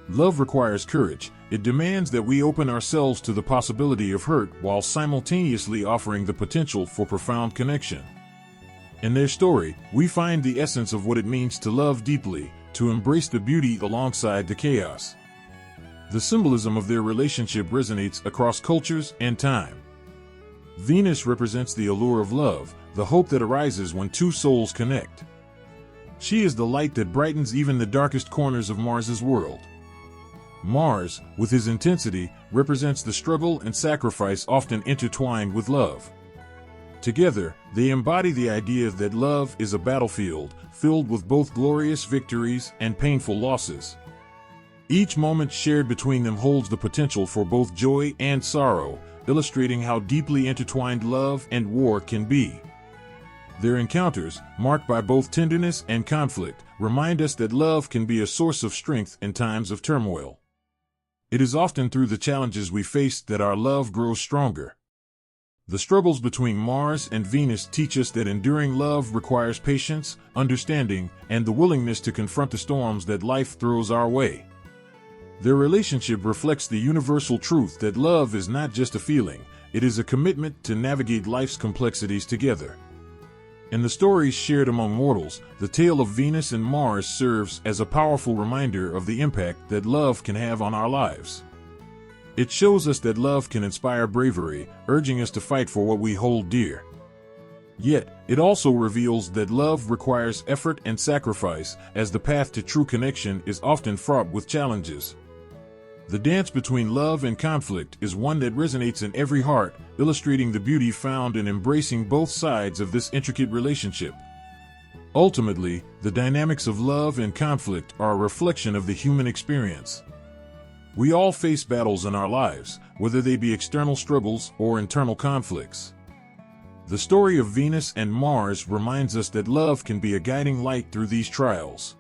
Love requires courage. It demands that we open ourselves to the possibility of hurt while simultaneously offering the potential for profound connection. In their story, we find the essence of what it means to love deeply, to embrace the beauty alongside the chaos. The symbolism of their relationship resonates across cultures and time. Venus represents the allure of love, the hope that arises when two souls connect. She is the light that brightens even the darkest corners of Mars's world. Mars, with his intensity, represents the struggle and sacrifice often intertwined with love. Together, they embody the idea that love is a battlefield, filled with both glorious victories and painful losses. Each moment shared between them holds the potential for both joy and sorrow, illustrating how deeply intertwined love and war can be. Their encounters, marked by both tenderness and conflict, remind us that love can be a source of strength in times of turmoil. It is often through the challenges we face that our love grows stronger. The struggles between Mars and Venus teach us that enduring love requires patience, understanding, and the willingness to confront the storms that life throws our way. Their relationship reflects the universal truth that love is not just a feeling, it is a commitment to navigate life's complexities together. In the stories shared among mortals, the tale of Venus and Mars serves as a powerful reminder of the impact that love can have on our lives. It shows us that love can inspire bravery, urging us to fight for what we hold dear. Yet, it also reveals that love requires effort and sacrifice, as the path to true connection is often fraught with challenges. The dance between love and conflict is one that resonates in every heart, illustrating the beauty found in embracing both sides of this intricate relationship. Ultimately, the dynamics of love and conflict are a reflection of the human experience. We all face battles in our lives, whether they be external struggles or internal conflicts. The story of Venus and Mars reminds us that love can be a guiding light through these trials.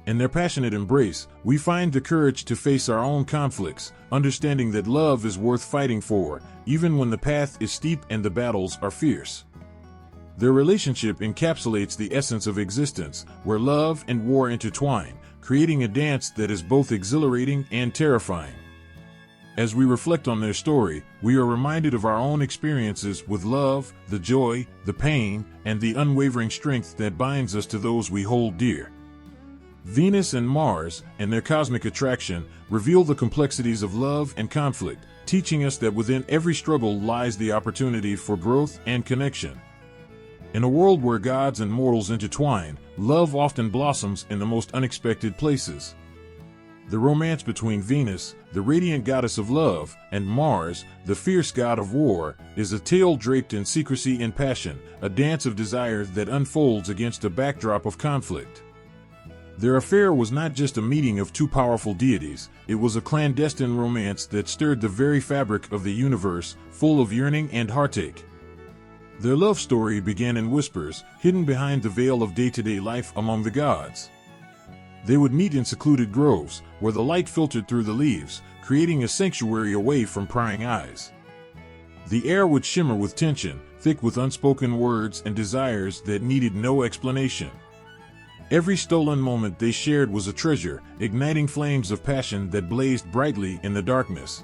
In their passionate embrace, we find the courage to face our own conflicts, understanding that love is worth fighting for, even when the path is steep and the battles are fierce. Their relationship encapsulates the essence of existence, where love and war intertwine, creating a dance that is both exhilarating and terrifying. As we reflect on their story, we are reminded of our own experiences with love, the joy, the pain, and the unwavering strength that binds us to those we hold dear. Venus and Mars, and their cosmic attraction, reveal the complexities of love and conflict, teaching us that within every struggle lies the opportunity for growth and connection. In a world where gods and mortals intertwine, love often blossoms in the most unexpected places. The romance between Venus, the radiant goddess of love, and Mars, the fierce god of war, is a tale draped in secrecy and passion, a dance of desire that unfolds against a backdrop of conflict. Their affair was not just a meeting of two powerful deities, it was a clandestine romance that stirred the very fabric of the universe, full of yearning and heartache. Their love story began in whispers, hidden behind the veil of day-to-day life among the gods. They would meet in secluded groves, where the light filtered through the leaves, creating a sanctuary away from prying eyes. The air would shimmer with tension, thick with unspoken words and desires that needed no explanation. Every stolen moment they shared was a treasure, igniting flames of passion that blazed brightly in the darkness.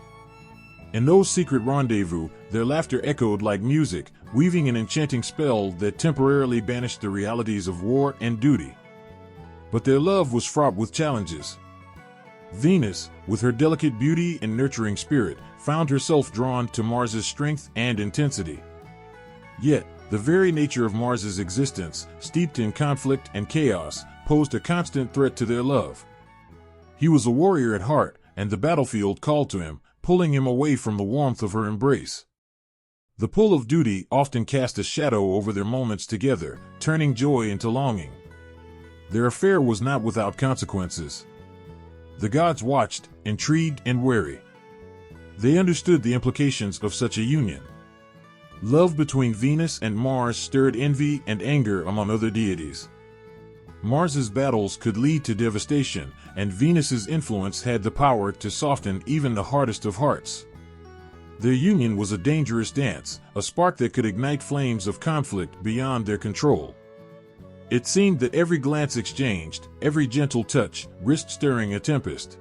In those secret rendezvous, their laughter echoed like music, weaving an enchanting spell that temporarily banished the realities of war and duty. But their love was fraught with challenges. Venus, with her delicate beauty and nurturing spirit, found herself drawn to Mars's strength and intensity. Yet, the very nature of Mars's existence, steeped in conflict and chaos, posed a constant threat to their love. He was a warrior at heart, and the battlefield called to him, pulling him away from the warmth of her embrace. The pull of duty often cast a shadow over their moments together, turning joy into longing. Their affair was not without consequences. The gods watched, intrigued and wary. They understood the implications of such a union. Love between Venus and Mars stirred envy and anger among other deities. Mars's battles could lead to devastation, and Venus's influence had the power to soften even the hardest of hearts. Their union was a dangerous dance, a spark that could ignite flames of conflict beyond their control. It seemed that every glance exchanged, every gentle touch, risked stirring a tempest.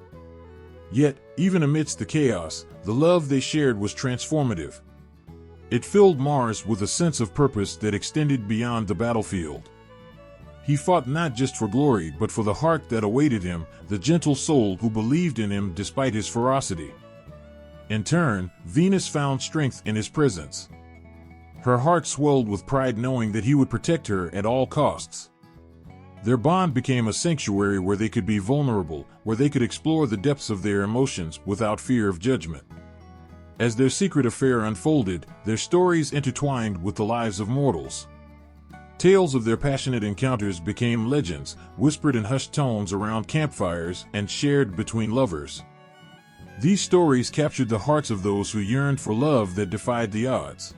Yet, even amidst the chaos, the love they shared was transformative. It filled Mars with a sense of purpose that extended beyond the battlefield. He fought not just for glory but for the heart that awaited him, the gentle soul who believed in him despite his ferocity. In turn, Venus found strength in his presence. Her heart swelled with pride knowing that he would protect her at all costs. Their bond became a sanctuary where they could be vulnerable, where they could explore the depths of their emotions without fear of judgment. As their secret affair unfolded, their stories intertwined with the lives of mortals. Tales of their passionate encounters became legends, whispered in hushed tones around campfires and shared between lovers. These stories captured the hearts of those who yearned for love that defied the odds.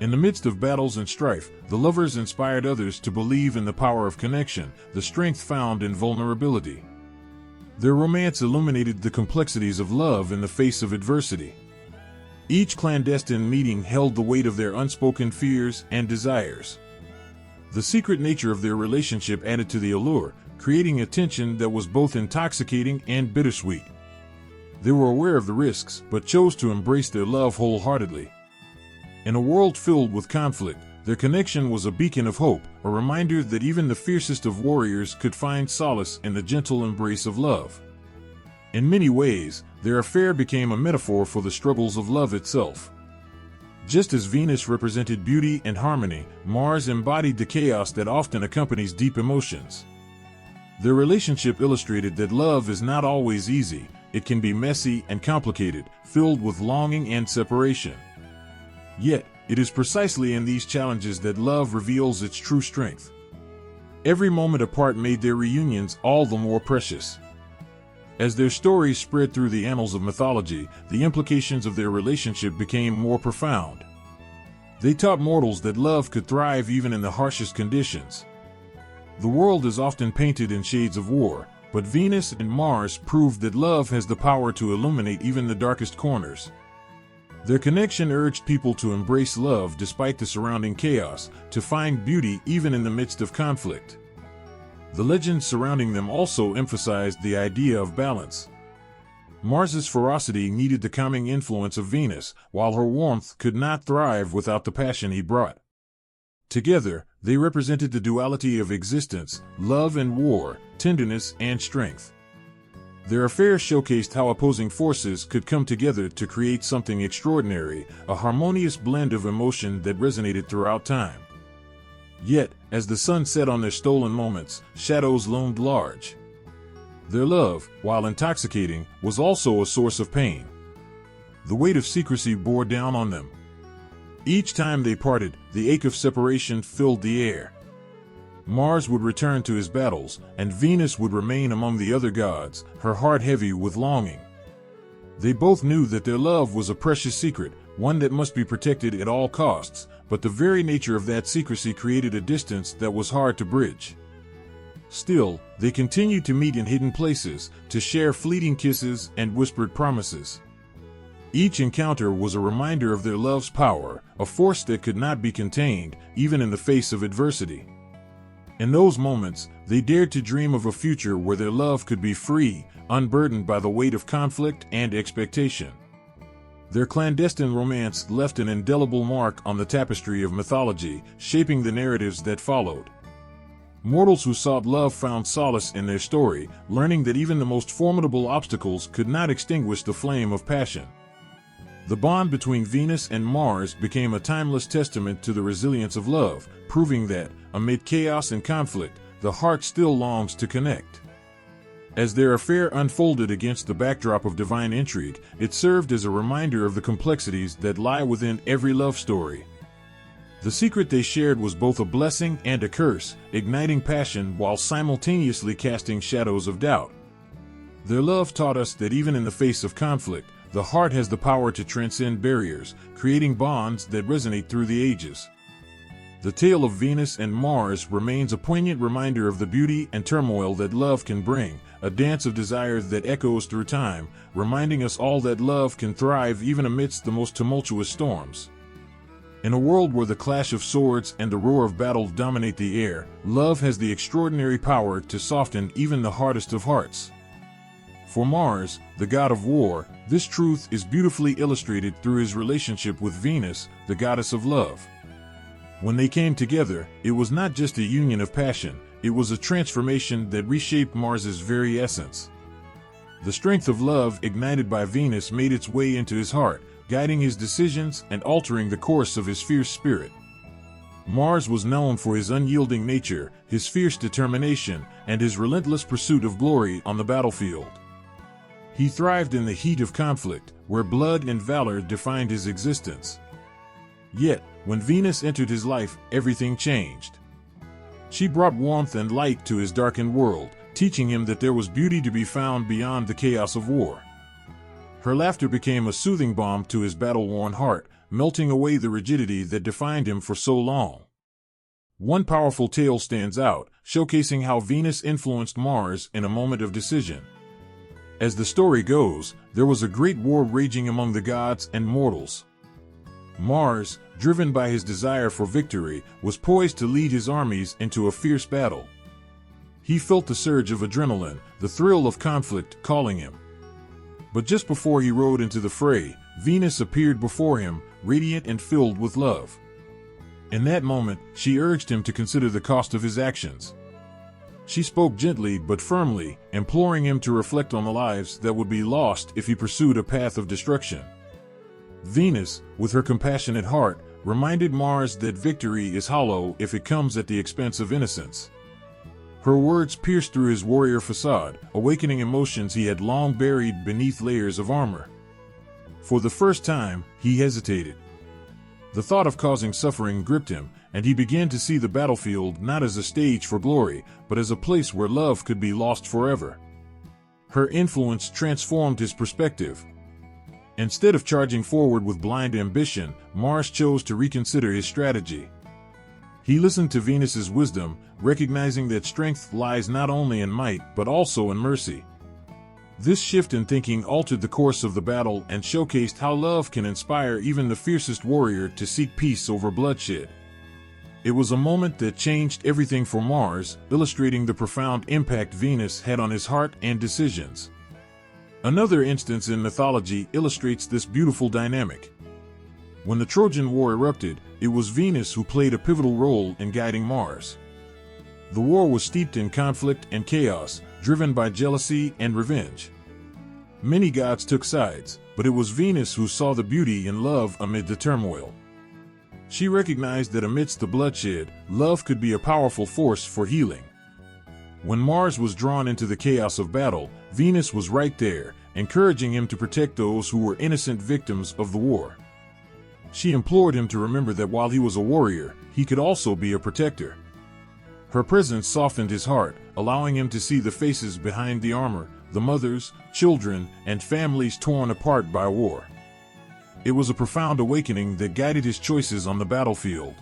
In the midst of battles and strife, the lovers inspired others to believe in the power of connection, the strength found in vulnerability. Their romance illuminated the complexities of love in the face of adversity. Each clandestine meeting held the weight of their unspoken fears and desires. The secret nature of their relationship added to the allure, creating a tension that was both intoxicating and bittersweet. They were aware of the risks, but chose to embrace their love wholeheartedly. In a world filled with conflict, their connection was a beacon of hope, a reminder that even the fiercest of warriors could find solace in the gentle embrace of love. In many ways, their affair became a metaphor for the struggles of love itself. Just as Venus represented beauty and harmony, Mars embodied the chaos that often accompanies deep emotions. Their relationship illustrated that love is not always easy, it can be messy and complicated, filled with longing and separation. Yet, it is precisely in these challenges that love reveals its true strength. Every moment apart made their reunions all the more precious. As their stories spread through the annals of mythology, the implications of their relationship became more profound. They taught mortals that love could thrive even in the harshest conditions. The world is often painted in shades of war, but Venus and Mars proved that love has the power to illuminate even the darkest corners. Their connection urged people to embrace love despite the surrounding chaos, to find beauty even in the midst of conflict. The legends surrounding them also emphasized the idea of balance. Mars's ferocity needed the calming influence of Venus, while her warmth could not thrive without the passion he brought. Together, they represented the duality of existence, love and war, tenderness and strength. Their affair showcased how opposing forces could come together to create something extraordinary, a harmonious blend of emotion that resonated throughout time. Yet, as the sun set on their stolen moments, shadows loomed large. Their love, while intoxicating, was also a source of pain. The weight of secrecy bore down on them. Each time they parted, the ache of separation filled the air. Mars would return to his battles, and Venus would remain among the other gods, her heart heavy with longing. They both knew that their love was a precious secret, one that must be protected at all costs, but the very nature of that secrecy created a distance that was hard to bridge. Still, they continued to meet in hidden places, to share fleeting kisses and whispered promises. Each encounter was a reminder of their love's power, a force that could not be contained, even in the face of adversity. In those moments, they dared to dream of a future where their love could be free, unburdened by the weight of conflict and expectation. Their clandestine romance left an indelible mark on the tapestry of mythology, shaping the narratives that followed. Mortals who sought love found solace in their story, learning that even the most formidable obstacles could not extinguish the flame of passion. The bond between Venus and Mars became a timeless testament to the resilience of love, proving that, amid chaos and conflict, the heart still longs to connect. As their affair unfolded against the backdrop of divine intrigue, it served as a reminder of the complexities that lie within every love story. The secret they shared was both a blessing and a curse, igniting passion while simultaneously casting shadows of doubt. Their love taught us that even in the face of conflict, the heart has the power to transcend barriers, creating bonds that resonate through the ages. The tale of Venus and Mars remains a poignant reminder of the beauty and turmoil that love can bring, a dance of desire that echoes through time, reminding us all that love can thrive even amidst the most tumultuous storms. In a world where the clash of swords and the roar of battle dominate the air, love has the extraordinary power to soften even the hardest of hearts. For Mars, the god of war, this truth is beautifully illustrated through his relationship with Venus, the goddess of love. When they came together, it was not just a union of passion, it was a transformation that reshaped Mars's very essence. The strength of love ignited by Venus made its way into his heart, guiding his decisions and altering the course of his fierce spirit. Mars was known for his unyielding nature, his fierce determination, and his relentless pursuit of glory on the battlefield. He thrived in the heat of conflict, where blood and valor defined his existence. Yet, when Venus entered his life, everything changed. She brought warmth and light to his darkened world, teaching him that there was beauty to be found beyond the chaos of war. Her laughter became a soothing balm to his battle-worn heart, melting away the rigidity that defined him for so long. One powerful tale stands out, showcasing how Venus influenced Mars in a moment of decision. As the story goes, there was a great war raging among the gods and mortals. Mars, driven by his desire for victory, was poised to lead his armies into a fierce battle. He felt the surge of adrenaline, the thrill of conflict calling him. But just before he rode into the fray, Venus appeared before him, radiant and filled with love. In that moment, she urged him to consider the cost of his actions. She spoke gently but firmly, imploring him to reflect on the lives that would be lost if he pursued a path of destruction. Venus, with her compassionate heart, reminded Mars that victory is hollow if it comes at the expense of innocence. Her words pierced through his warrior facade, awakening emotions he had long buried beneath layers of armor. For the first time, he hesitated. The thought of causing suffering gripped him, and he began to see the battlefield not as a stage for glory, but as a place where love could be lost forever. Her influence transformed his perspective. Instead of charging forward with blind ambition, Mars chose to reconsider his strategy. He listened to Venus's wisdom, recognizing that strength lies not only in might but also in mercy. This shift in thinking altered the course of the battle and showcased how love can inspire even the fiercest warrior to seek peace over bloodshed. It was a moment that changed everything for Mars, illustrating the profound impact Venus had on his heart and decisions. Another instance in mythology illustrates this beautiful dynamic. When the Trojan War erupted, it was Venus who played a pivotal role in guiding Mars. The war was steeped in conflict and chaos, driven by jealousy and revenge. Many gods took sides, but it was Venus who saw the beauty in love amid the turmoil. She recognized that amidst the bloodshed, love could be a powerful force for healing. When Mars was drawn into the chaos of battle, Venus was right there, encouraging him to protect those who were innocent victims of the war. She implored him to remember that while he was a warrior, he could also be a protector. Her presence softened his heart, allowing him to see the faces behind the armor, the mothers, children, and families torn apart by war. It was a profound awakening that guided his choices on the battlefield.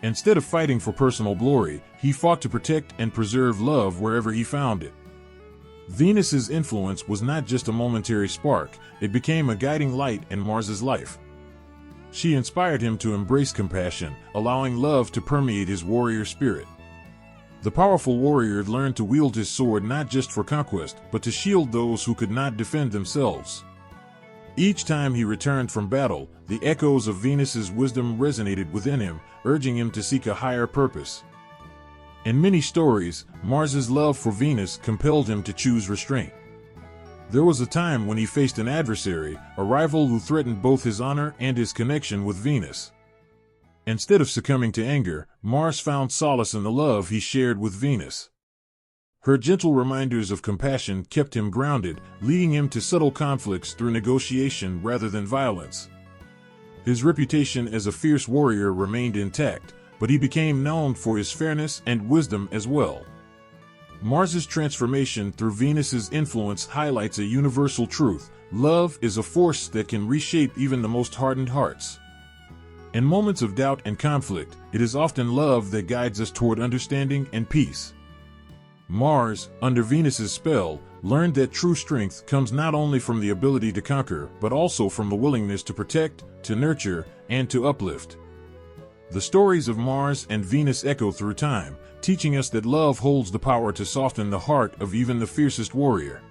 Instead of fighting for personal glory, he fought to protect and preserve love wherever he found it. Venus's influence was not just a momentary spark, it became a guiding light in Mars's life. She inspired him to embrace compassion, allowing love to permeate his warrior spirit. The powerful warrior learned to wield his sword not just for conquest, but to shield those who could not defend themselves. Each time he returned from battle, the echoes of Venus's wisdom resonated within him, urging him to seek a higher purpose. In many stories, Mars's love for Venus compelled him to choose restraint. There was a time when he faced an adversary, a rival who threatened both his honor and his connection with Venus. Instead of succumbing to anger, Mars found solace in the love he shared with Venus. Her gentle reminders of compassion kept him grounded, leading him to settle conflicts through negotiation rather than violence. His reputation as a fierce warrior remained intact, but he became known for his fairness and wisdom as well. Mars's transformation through Venus's influence highlights a universal truth: love is a force that can reshape even the most hardened hearts. In moments of doubt and conflict, it is often love that guides us toward understanding and peace. Mars, under Venus's spell, learned that true strength comes not only from the ability to conquer, but also from the willingness to protect, to nurture, and to uplift. The stories of Mars and Venus echo through time, teaching us that love holds the power to soften the heart of even the fiercest warrior.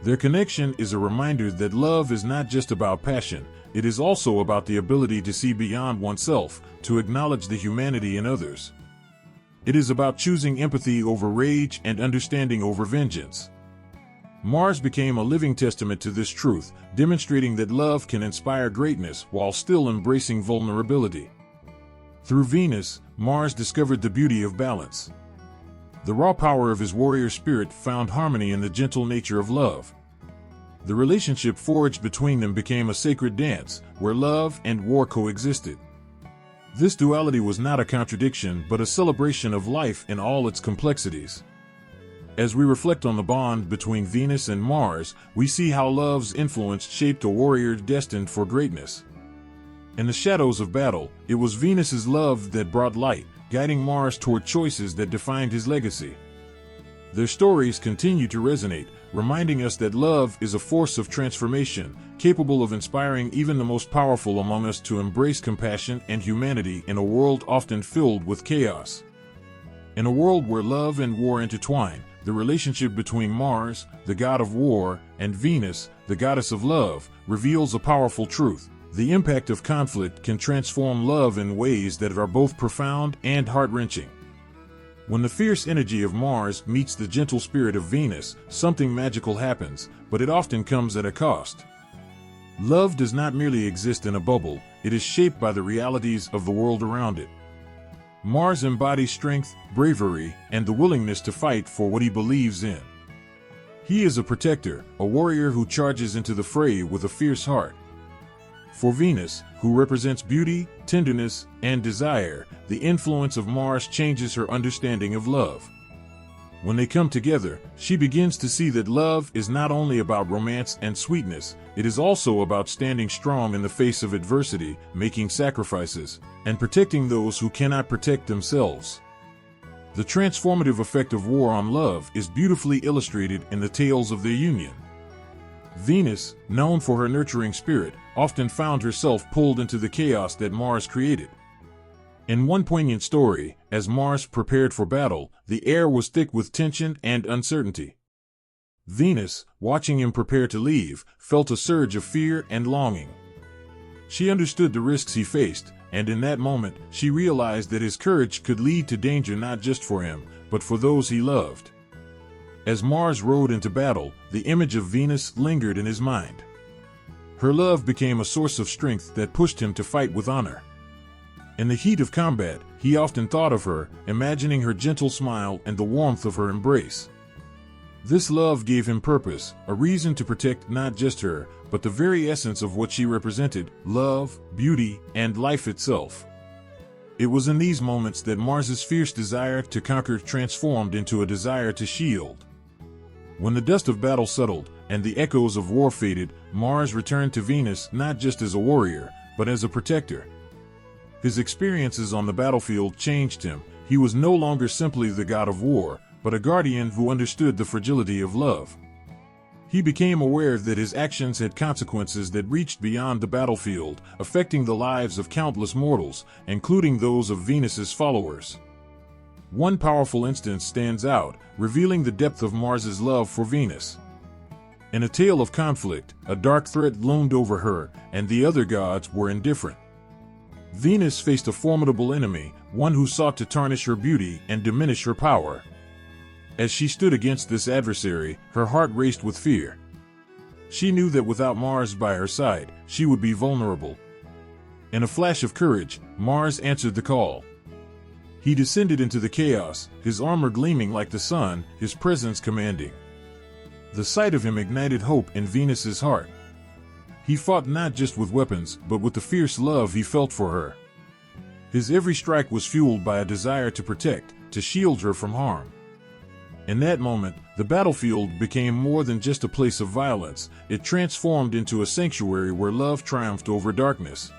Their connection is a reminder that love is not just about passion, it is also about the ability to see beyond oneself, to acknowledge the humanity in others. It is about choosing empathy over rage and understanding over vengeance. Mars became a living testament to this truth, demonstrating that love can inspire greatness while still embracing vulnerability. Through Venus, Mars discovered the beauty of balance. The raw power of his warrior spirit found harmony in the gentle nature of love. The relationship forged between them became a sacred dance, where love and war coexisted. This duality was not a contradiction but a celebration of life in all its complexities. As we reflect on the bond between Venus and Mars, we see how love's influence shaped a warrior destined for greatness. In the shadows of battle, it was Venus's love that brought light, guiding Mars toward choices that defined his legacy. Their stories continue to resonate, reminding us that love is a force of transformation, capable of inspiring even the most powerful among us to embrace compassion and humanity in a world often filled with chaos. In a world where love and war intertwine, the relationship between Mars, the god of war, and Venus, the goddess of love, reveals a powerful truth. The impact of conflict can transform love in ways that are both profound and heart-wrenching. When the fierce energy of Mars meets the gentle spirit of Venus, something magical happens, but it often comes at a cost. Love does not merely exist in a bubble, it is shaped by the realities of the world around it. Mars embodies strength, bravery, and the willingness to fight for what he believes in. He is a protector, a warrior who charges into the fray with a fierce heart. For Venus, who represents beauty, tenderness, and desire, the influence of Mars changes her understanding of love. When they come together, she begins to see that love is not only about romance and sweetness, it is also about standing strong in the face of adversity, making sacrifices, and protecting those who cannot protect themselves. The transformative effect of war on love is beautifully illustrated in the tales of their union. Venus, known for her nurturing spirit, often found herself pulled into the chaos that Mars created. In one poignant story, as Mars prepared for battle, the air was thick with tension and uncertainty. Venus, watching him prepare to leave, felt a surge of fear and longing. She understood the risks he faced, and in that moment, she realized that his courage could lead to danger not just for him, but for those he loved. As Mars rode into battle, the image of Venus lingered in his mind. Her love became a source of strength that pushed him to fight with honor. In the heat of combat, he often thought of her, imagining her gentle smile and the warmth of her embrace. This love gave him purpose, a reason to protect not just her, but the very essence of what she represented: love, beauty, and life itself. It was in these moments that Mars's fierce desire to conquer transformed into a desire to shield. When the dust of battle settled, and the echoes of war faded, Mars returned to Venus not just as a warrior, but as a protector. His experiences on the battlefield changed him. He was no longer simply the god of war, but a guardian who understood the fragility of love. He became aware that his actions had consequences that reached beyond the battlefield, affecting the lives of countless mortals, including those of Venus's followers. One powerful instance stands out, revealing the depth of Mars's love for Venus. In a tale of conflict, a dark threat loomed over her, and the other gods were indifferent. Venus faced a formidable enemy, one who sought to tarnish her beauty and diminish her power. As she stood against this adversary, her heart raced with fear. She knew that without Mars by her side, she would be vulnerable. In a flash of courage, Mars answered the call. He descended into the chaos, his armor gleaming like the sun, his presence commanding. The sight of him ignited hope in Venus's heart. He fought not just with weapons, but with the fierce love he felt for her. His every strike was fueled by a desire to protect, to shield her from harm. In that moment, the battlefield became more than just a place of violence. It transformed into a sanctuary where love triumphed over darkness.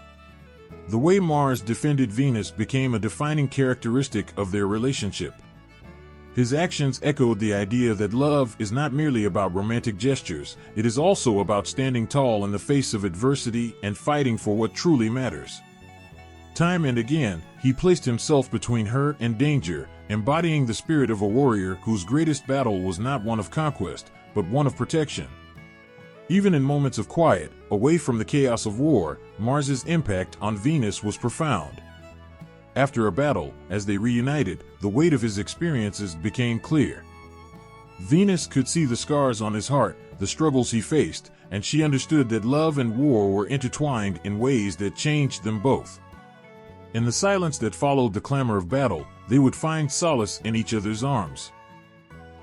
The way Mars defended Venus became a defining characteristic of their relationship. His actions echoed the idea that love is not merely about romantic gestures, it is also about standing tall in the face of adversity and fighting for what truly matters. Time and again, he placed himself between her and danger, embodying the spirit of a warrior whose greatest battle was not one of conquest, but one of protection. Even in moments of quiet, away from the chaos of war, Mars's impact on Venus was profound. After a battle, as they reunited, the weight of his experiences became clear. Venus could see the scars on his heart, the struggles he faced, and she understood that love and war were intertwined in ways that changed them both. In the silence that followed the clamor of battle, they would find solace in each other's arms.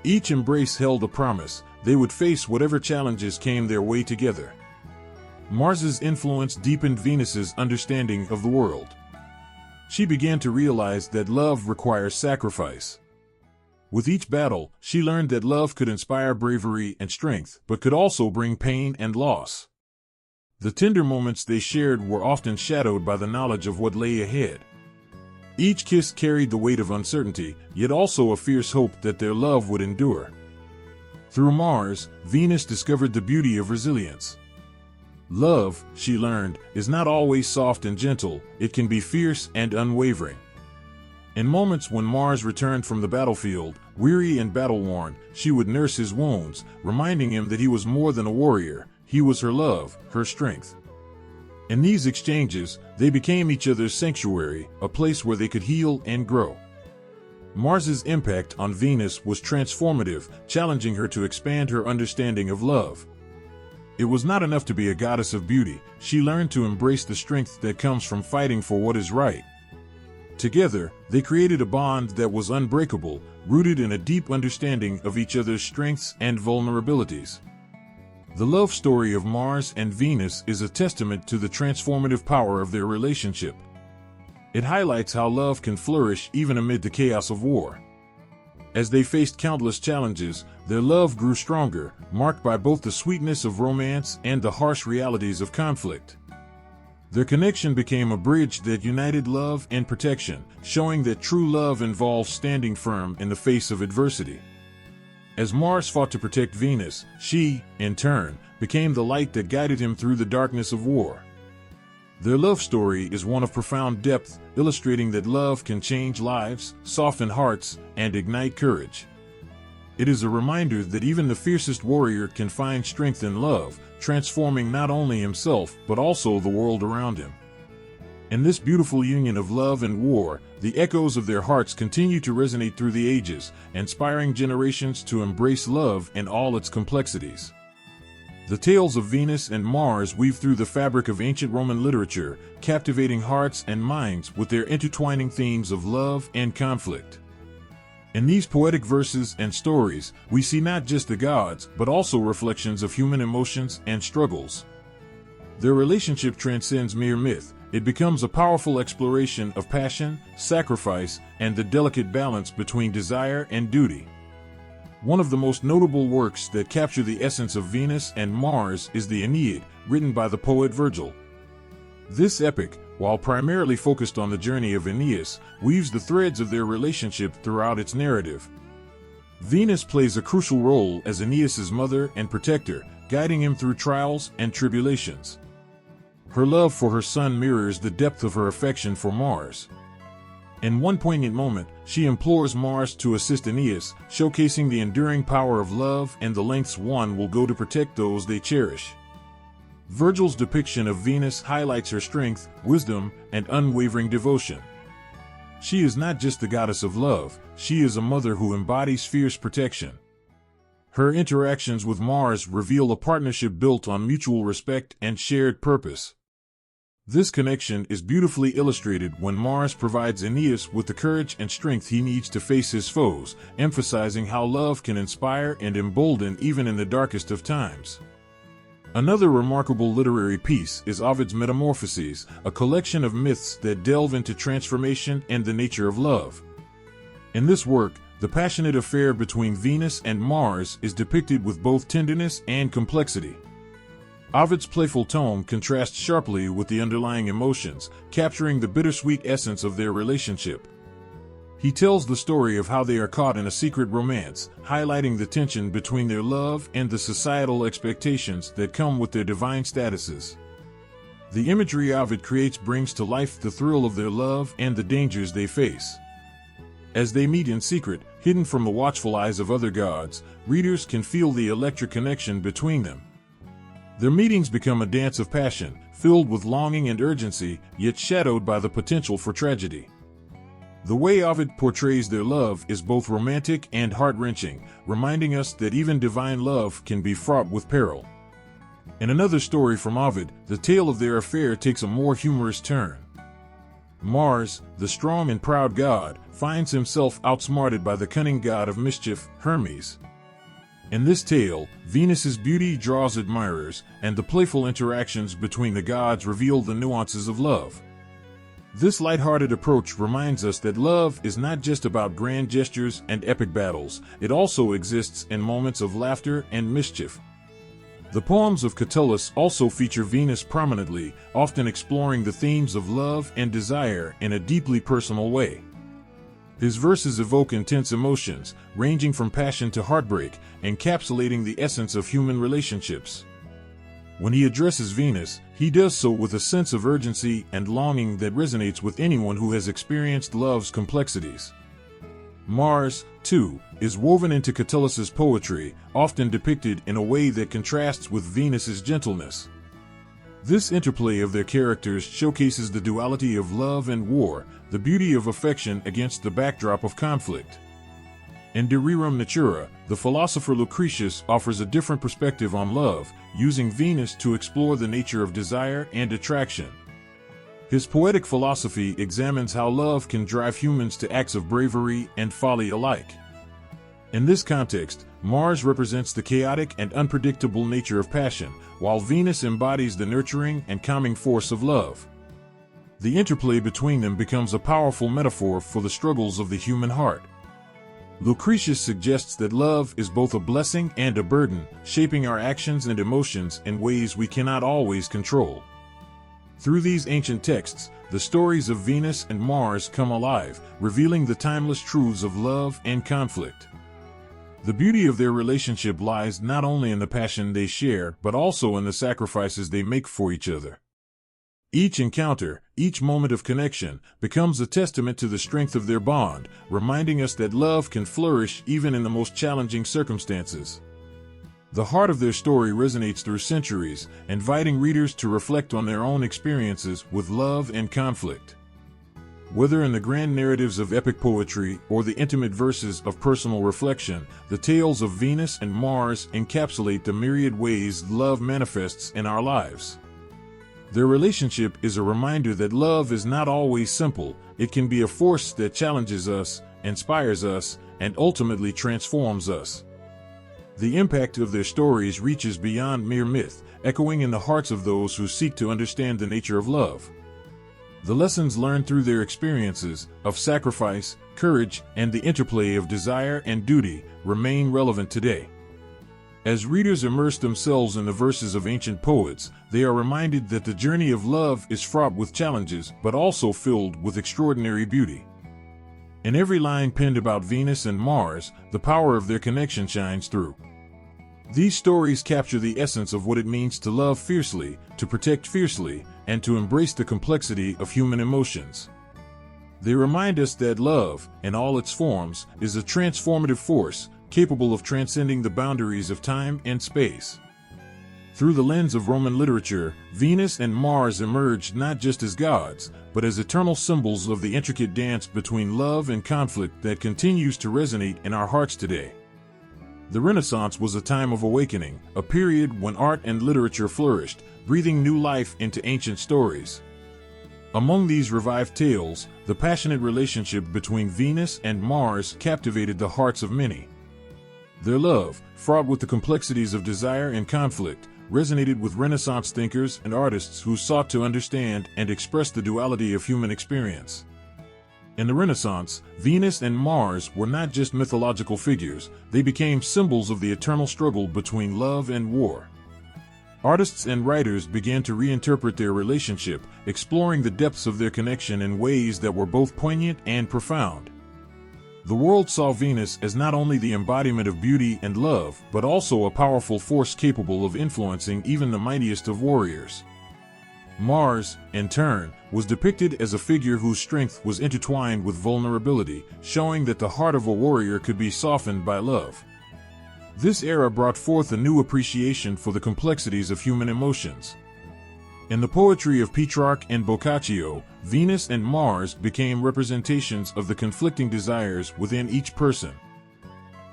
Each embrace held a promise: they would face whatever challenges came their way together. Mars's influence deepened Venus's understanding of the world. She began to realize that love requires sacrifice. With each battle, she learned that love could inspire bravery and strength, but could also bring pain and loss. The tender moments they shared were often shadowed by the knowledge of what lay ahead. Each kiss carried the weight of uncertainty, yet also a fierce hope that their love would endure. Through Mars, Venus discovered the beauty of resilience. Love, she learned, is not always soft and gentle, it can be fierce and unwavering. In moments when Mars returned from the battlefield, weary and battle-worn, she would nurse his wounds, reminding him that he was more than a warrior. He was her love, her strength. In these exchanges, they became each other's sanctuary, a place where they could heal and grow. Mars's impact on Venus was transformative, challenging her to expand her understanding of love. It was not enough to be a goddess of beauty, she learned to embrace the strength that comes from fighting for what is right. Together, they created a bond that was unbreakable, rooted in a deep understanding of each other's strengths and vulnerabilities. The love story of Mars and Venus is a testament to the transformative power of their relationship. It highlights how love can flourish even amid the chaos of war. As they faced countless challenges, their love grew stronger, marked by both the sweetness of romance and the harsh realities of conflict. Their connection became a bridge that united love and protection, showing that true love involves standing firm in the face of adversity. As Mars fought to protect Venus, she, in turn, became the light that guided him through the darkness of war. Their love story is one of profound depth, illustrating that love can change lives, soften hearts, and ignite courage. It is a reminder that even the fiercest warrior can find strength in love, transforming not only himself but also the world around him. In this beautiful union of love and war, the echoes of their hearts continue to resonate through the ages, inspiring generations to embrace love in all its complexities. The tales of Venus and Mars weave through the fabric of ancient Roman literature, captivating hearts and minds with their intertwining themes of love and conflict. In these poetic verses and stories, we see not just the gods, but also reflections of human emotions and struggles. Their relationship transcends mere myth, It becomes a powerful exploration of passion, sacrifice, and the delicate balance between desire and duty. One of the most notable works that capture the essence of Venus and Mars is the Aeneid, written by the poet Virgil. This epic, while primarily focused on the journey of Aeneas, weaves the threads of their relationship throughout its narrative. Venus plays a crucial role as Aeneas's mother and protector, guiding him through trials and tribulations. Her love for her son mirrors the depth of her affection for Mars. In one poignant moment, she implores Mars to assist Aeneas, showcasing the enduring power of love and the lengths one will go to protect those they cherish. Virgil's depiction of Venus highlights her strength, wisdom, and unwavering devotion. She is not just the goddess of love, she is a mother who embodies fierce protection. Her interactions with Mars reveal a partnership built on mutual respect and shared purpose. This connection is beautifully illustrated when Mars provides Aeneas with the courage and strength he needs to face his foes, emphasizing how love can inspire and embolden even in the darkest of times. Another remarkable literary piece is Ovid's Metamorphoses, a collection of myths that delve into transformation and the nature of love. In this work, the passionate affair between Venus and Mars is depicted with both tenderness and complexity. Ovid's playful tone contrasts sharply with the underlying emotions, capturing the bittersweet essence of their relationship. He tells the story of how they are caught in a secret romance, highlighting the tension between their love and the societal expectations that come with their divine statuses. The imagery Ovid creates brings to life the thrill of their love and the dangers they face. As they meet in secret, hidden from the watchful eyes of other gods, readers can feel the electric connection between them. Their meetings become a dance of passion, filled with longing and urgency, yet shadowed by the potential for tragedy. The way Ovid portrays their love is both romantic and heart-wrenching, reminding us that even divine love can be fraught with peril. In another story from Ovid, the tale of their affair takes a more humorous turn. Mars, the strong and proud god, finds himself outsmarted by the cunning god of mischief, Hermes. In this tale, Venus's beauty draws admirers, and the playful interactions between the gods reveal the nuances of love. This lighthearted approach reminds us that love is not just about grand gestures and epic battles, it also exists in moments of laughter and mischief. The poems of Catullus also feature Venus prominently, often exploring the themes of love and desire in a deeply personal way. His verses evoke intense emotions, ranging from passion to heartbreak, encapsulating the essence of human relationships. When he addresses Venus, he does so with a sense of urgency and longing that resonates with anyone who has experienced love's complexities. Mars, too, is woven into Catullus's poetry, often depicted in a way that contrasts with Venus's gentleness. This interplay of their characters showcases the duality of love and war, the beauty of affection against the backdrop of conflict. In De Rerum Natura, the philosopher Lucretius offers a different perspective on love, using Venus to explore the nature of desire and attraction. His poetic philosophy examines how love can drive humans to acts of bravery and folly alike. In this context, Mars represents the chaotic and unpredictable nature of passion, while Venus embodies the nurturing and calming force of love. The interplay between them becomes a powerful metaphor for the struggles of the human heart. Lucretius suggests that love is both a blessing and a burden, shaping our actions and emotions in ways we cannot always control. Through these ancient texts, the stories of Venus and Mars come alive, revealing the timeless truths of love and conflict. The beauty of their relationship lies not only in the passion they share, but also in the sacrifices they make for each other. Each encounter, each moment of connection, becomes a testament to the strength of their bond, reminding us that love can flourish even in the most challenging circumstances. The heart of their story resonates through centuries, inviting readers to reflect on their own experiences with love and conflict. Whether in the grand narratives of epic poetry or the intimate verses of personal reflection, the tales of Venus and Mars encapsulate the myriad ways love manifests in our lives. Their relationship is a reminder that love is not always simple. It can be a force that challenges us, inspires us, and ultimately transforms us. The impact of their stories reaches beyond mere myth, echoing in the hearts of those who seek to understand the nature of love. The lessons learned through their experiences of sacrifice, courage, and the interplay of desire and duty remain relevant today. As readers immerse themselves in the verses of ancient poets, they are reminded that the journey of love is fraught with challenges but also filled with extraordinary beauty. In every line penned about Venus and Mars, the power of their connection shines through. These stories capture the essence of what it means to love fiercely, to protect fiercely, and to embrace the complexity of human emotions. They remind us that love, in all its forms, is a transformative force, capable of transcending the boundaries of time and space. Through the lens of Roman literature, Venus and Mars emerged not just as gods, but as eternal symbols of the intricate dance between love and conflict that continues to resonate in our hearts today. The Renaissance was a time of awakening, a period when art and literature flourished, breathing new life into ancient stories. Among these revived tales, the passionate relationship between Venus and Mars captivated the hearts of many. Their love, fraught with the complexities of desire and conflict, resonated with Renaissance thinkers and artists who sought to understand and express the duality of human experience. In the Renaissance, Venus and Mars were not just mythological figures, they became symbols of the eternal struggle between love and war. Artists and writers began to reinterpret their relationship, exploring the depths of their connection in ways that were both poignant and profound. The world saw Venus as not only the embodiment of beauty and love, but also a powerful force capable of influencing even the mightiest of warriors. Mars, in turn, was depicted as a figure whose strength was intertwined with vulnerability, showing that the heart of a warrior could be softened by love. This era brought forth a new appreciation for the complexities of human emotions. In the poetry of Petrarch and Boccaccio, Venus and Mars became representations of the conflicting desires within each person.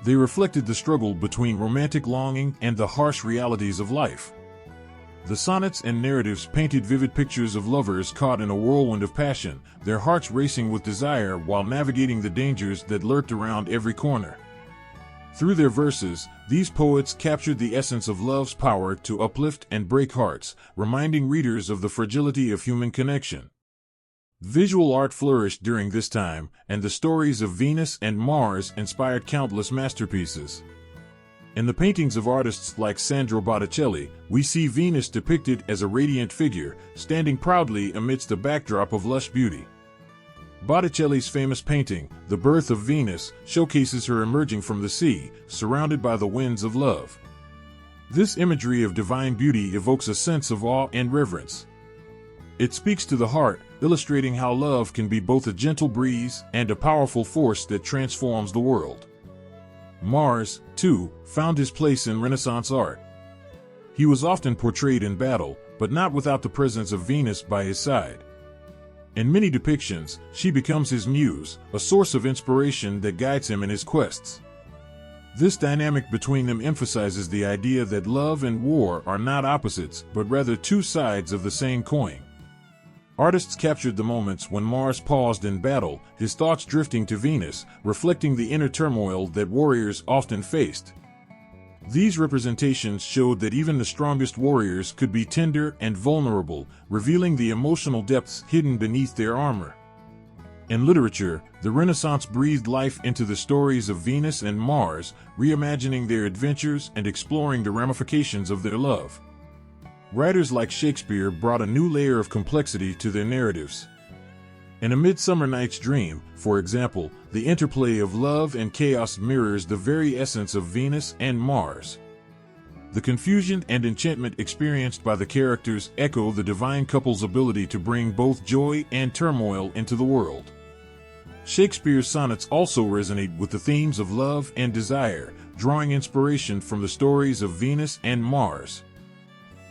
They reflected the struggle between romantic longing and the harsh realities of life. The sonnets and narratives painted vivid pictures of lovers caught in a whirlwind of passion, their hearts racing with desire while navigating the dangers that lurked around every corner. Through their verses, these poets captured the essence of love's power to uplift and break hearts, reminding readers of the fragility of human connection. Visual art flourished during this time, and the stories of Venus and Mars inspired countless masterpieces. In the paintings of artists like Sandro Botticelli, we see Venus depicted as a radiant figure, standing proudly amidst a backdrop of lush beauty. Botticelli's famous painting, The Birth of Venus, showcases her emerging from the sea, surrounded by the winds of love. This imagery of divine beauty evokes a sense of awe and reverence. It speaks to the heart, illustrating how love can be both a gentle breeze and a powerful force that transforms the world. Mars, too, found his place in Renaissance art. He was often portrayed in battle, but not without the presence of Venus by his side. In many depictions, she becomes his muse, a source of inspiration that guides him in his quests. This dynamic between them emphasizes the idea that love and war are not opposites, but rather two sides of the same coin. Artists captured the moments when Mars paused in battle, his thoughts drifting to Venus, reflecting the inner turmoil that warriors often faced. These representations showed that even the strongest warriors could be tender and vulnerable, revealing the emotional depths hidden beneath their armor. In literature, the Renaissance breathed life into the stories of Venus and Mars, reimagining their adventures and exploring the ramifications of their love. Writers like Shakespeare brought a new layer of complexity to their narratives. In A Midsummer Night's Dream, for example, the interplay of love and chaos mirrors the very essence of Venus and Mars. The confusion and enchantment experienced by the characters echo the divine couple's ability to bring both joy and turmoil into the world. Shakespeare's sonnets also resonate with the themes of love and desire, drawing inspiration from the stories of Venus and Mars.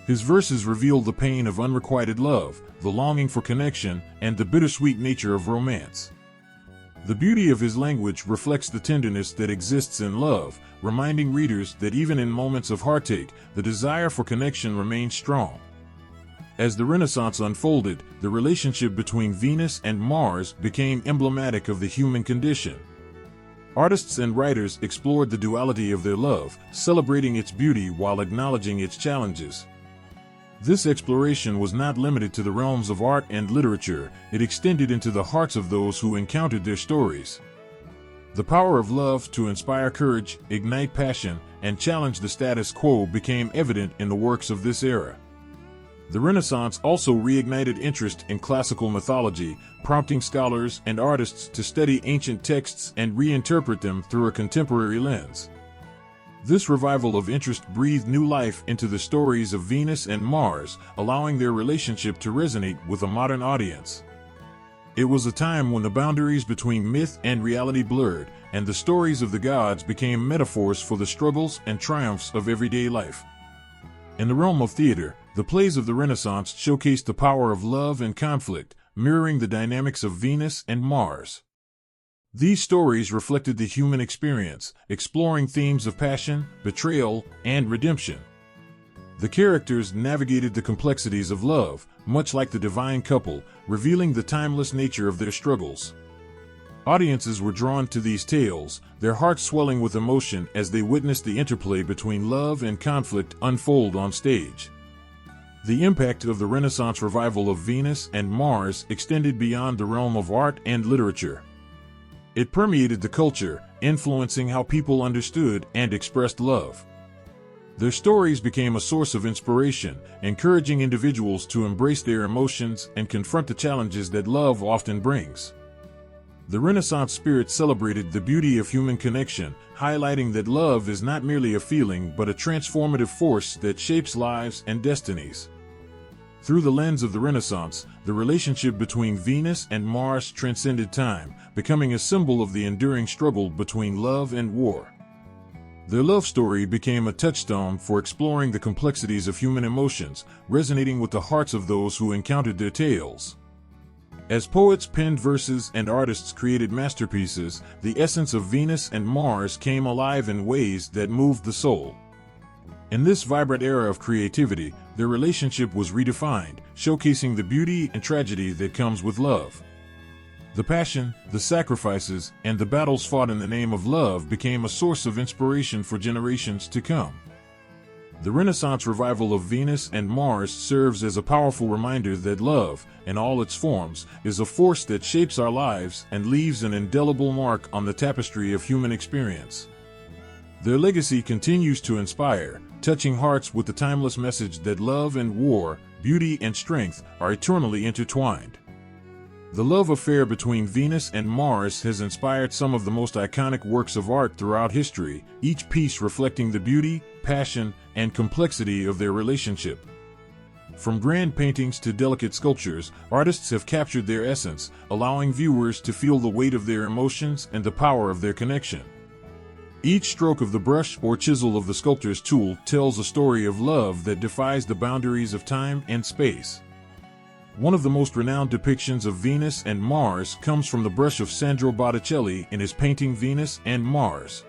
His verses reveal the pain of unrequited love, the longing for connection, and the bittersweet nature of romance. The beauty of his language reflects the tenderness that exists in love, reminding readers that even in moments of heartache, the desire for connection remains strong. As the Renaissance unfolded, the relationship between Venus and Mars became emblematic of the human condition. Artists and writers explored the duality of their love, celebrating its beauty while acknowledging its challenges. This exploration was not limited to the realms of art and literature, it extended into the hearts of those who encountered their stories. The power of love to inspire courage, ignite passion, and challenge the status quo became evident in the works of this era. The Renaissance also reignited interest in classical mythology, prompting scholars and artists to study ancient texts and reinterpret them through a contemporary lens. This revival of interest breathed new life into the stories of Venus and Mars, allowing their relationship to resonate with a modern audience. It was a time when the boundaries between myth and reality blurred, and the stories of the gods became metaphors for the struggles and triumphs of everyday life. In the realm of theater, the plays of the Renaissance showcased the power of love and conflict, mirroring the dynamics of Venus and Mars. These stories reflected the human experience, exploring themes of passion, betrayal, and redemption. The characters navigated the complexities of love, much like the divine couple, revealing the timeless nature of their struggles. Audiences were drawn to these tales, their hearts swelling with emotion as they witnessed the interplay between love and conflict unfold on stage. The impact of the Renaissance revival of Venus and Mars extended beyond the realm of art and literature. It permeated the culture, influencing how people understood and expressed love. Their stories became a source of inspiration, encouraging individuals to embrace their emotions and confront the challenges that love often brings. The Renaissance spirit celebrated the beauty of human connection, highlighting that love is not merely a feeling but a transformative force that shapes lives and destinies. Through the lens of the Renaissance, the relationship between Venus and Mars transcended time, becoming a symbol of the enduring struggle between love and war. Their love story became a touchstone for exploring the complexities of human emotions, resonating with the hearts of those who encountered their tales. As poets penned verses and artists created masterpieces, the essence of Venus and Mars came alive in ways that moved the soul. In this vibrant era of creativity, their relationship was redefined, showcasing the beauty and tragedy that comes with love. The passion, the sacrifices, and the battles fought in the name of love became a source of inspiration for generations to come. The Renaissance revival of Venus and Mars serves as a powerful reminder that love, in all its forms, is a force that shapes our lives and leaves an indelible mark on the tapestry of human experience. Their legacy continues to inspire, touching hearts with the timeless message that love and war, beauty and strength, are eternally intertwined. The love affair between Venus and Mars has inspired some of the most iconic works of art throughout history, each piece reflecting the beauty, passion, and complexity of their relationship. From grand paintings to delicate sculptures, artists have captured their essence, allowing viewers to feel the weight of their emotions and the power of their connection. Each stroke of the brush or chisel of the sculptor's tool tells a story of love that defies the boundaries of time and space. One of the most renowned depictions of Venus and Mars comes from the brush of Sandro Botticelli in his painting Venus and Mars.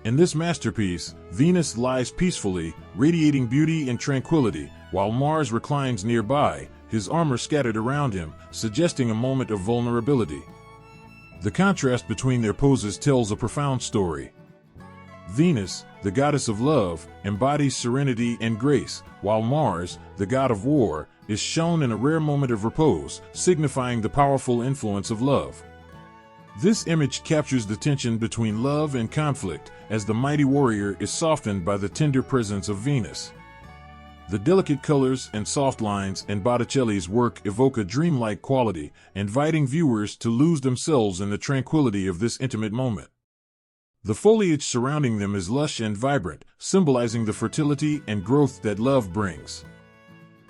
In this masterpiece, Venus lies peacefully, radiating beauty and tranquility, while Mars reclines nearby, his armor scattered around him, suggesting a moment of vulnerability. The contrast between their poses tells a profound story. Venus, the goddess of love, embodies serenity and grace, while Mars, the god of war, is shown in a rare moment of repose, signifying the powerful influence of love. This image captures the tension between love and conflict, as the mighty warrior is softened by the tender presence of Venus. The delicate colors and soft lines in Botticelli's work evoke a dreamlike quality, inviting viewers to lose themselves in the tranquility of this intimate moment. The foliage surrounding them is lush and vibrant, symbolizing the fertility and growth that love brings.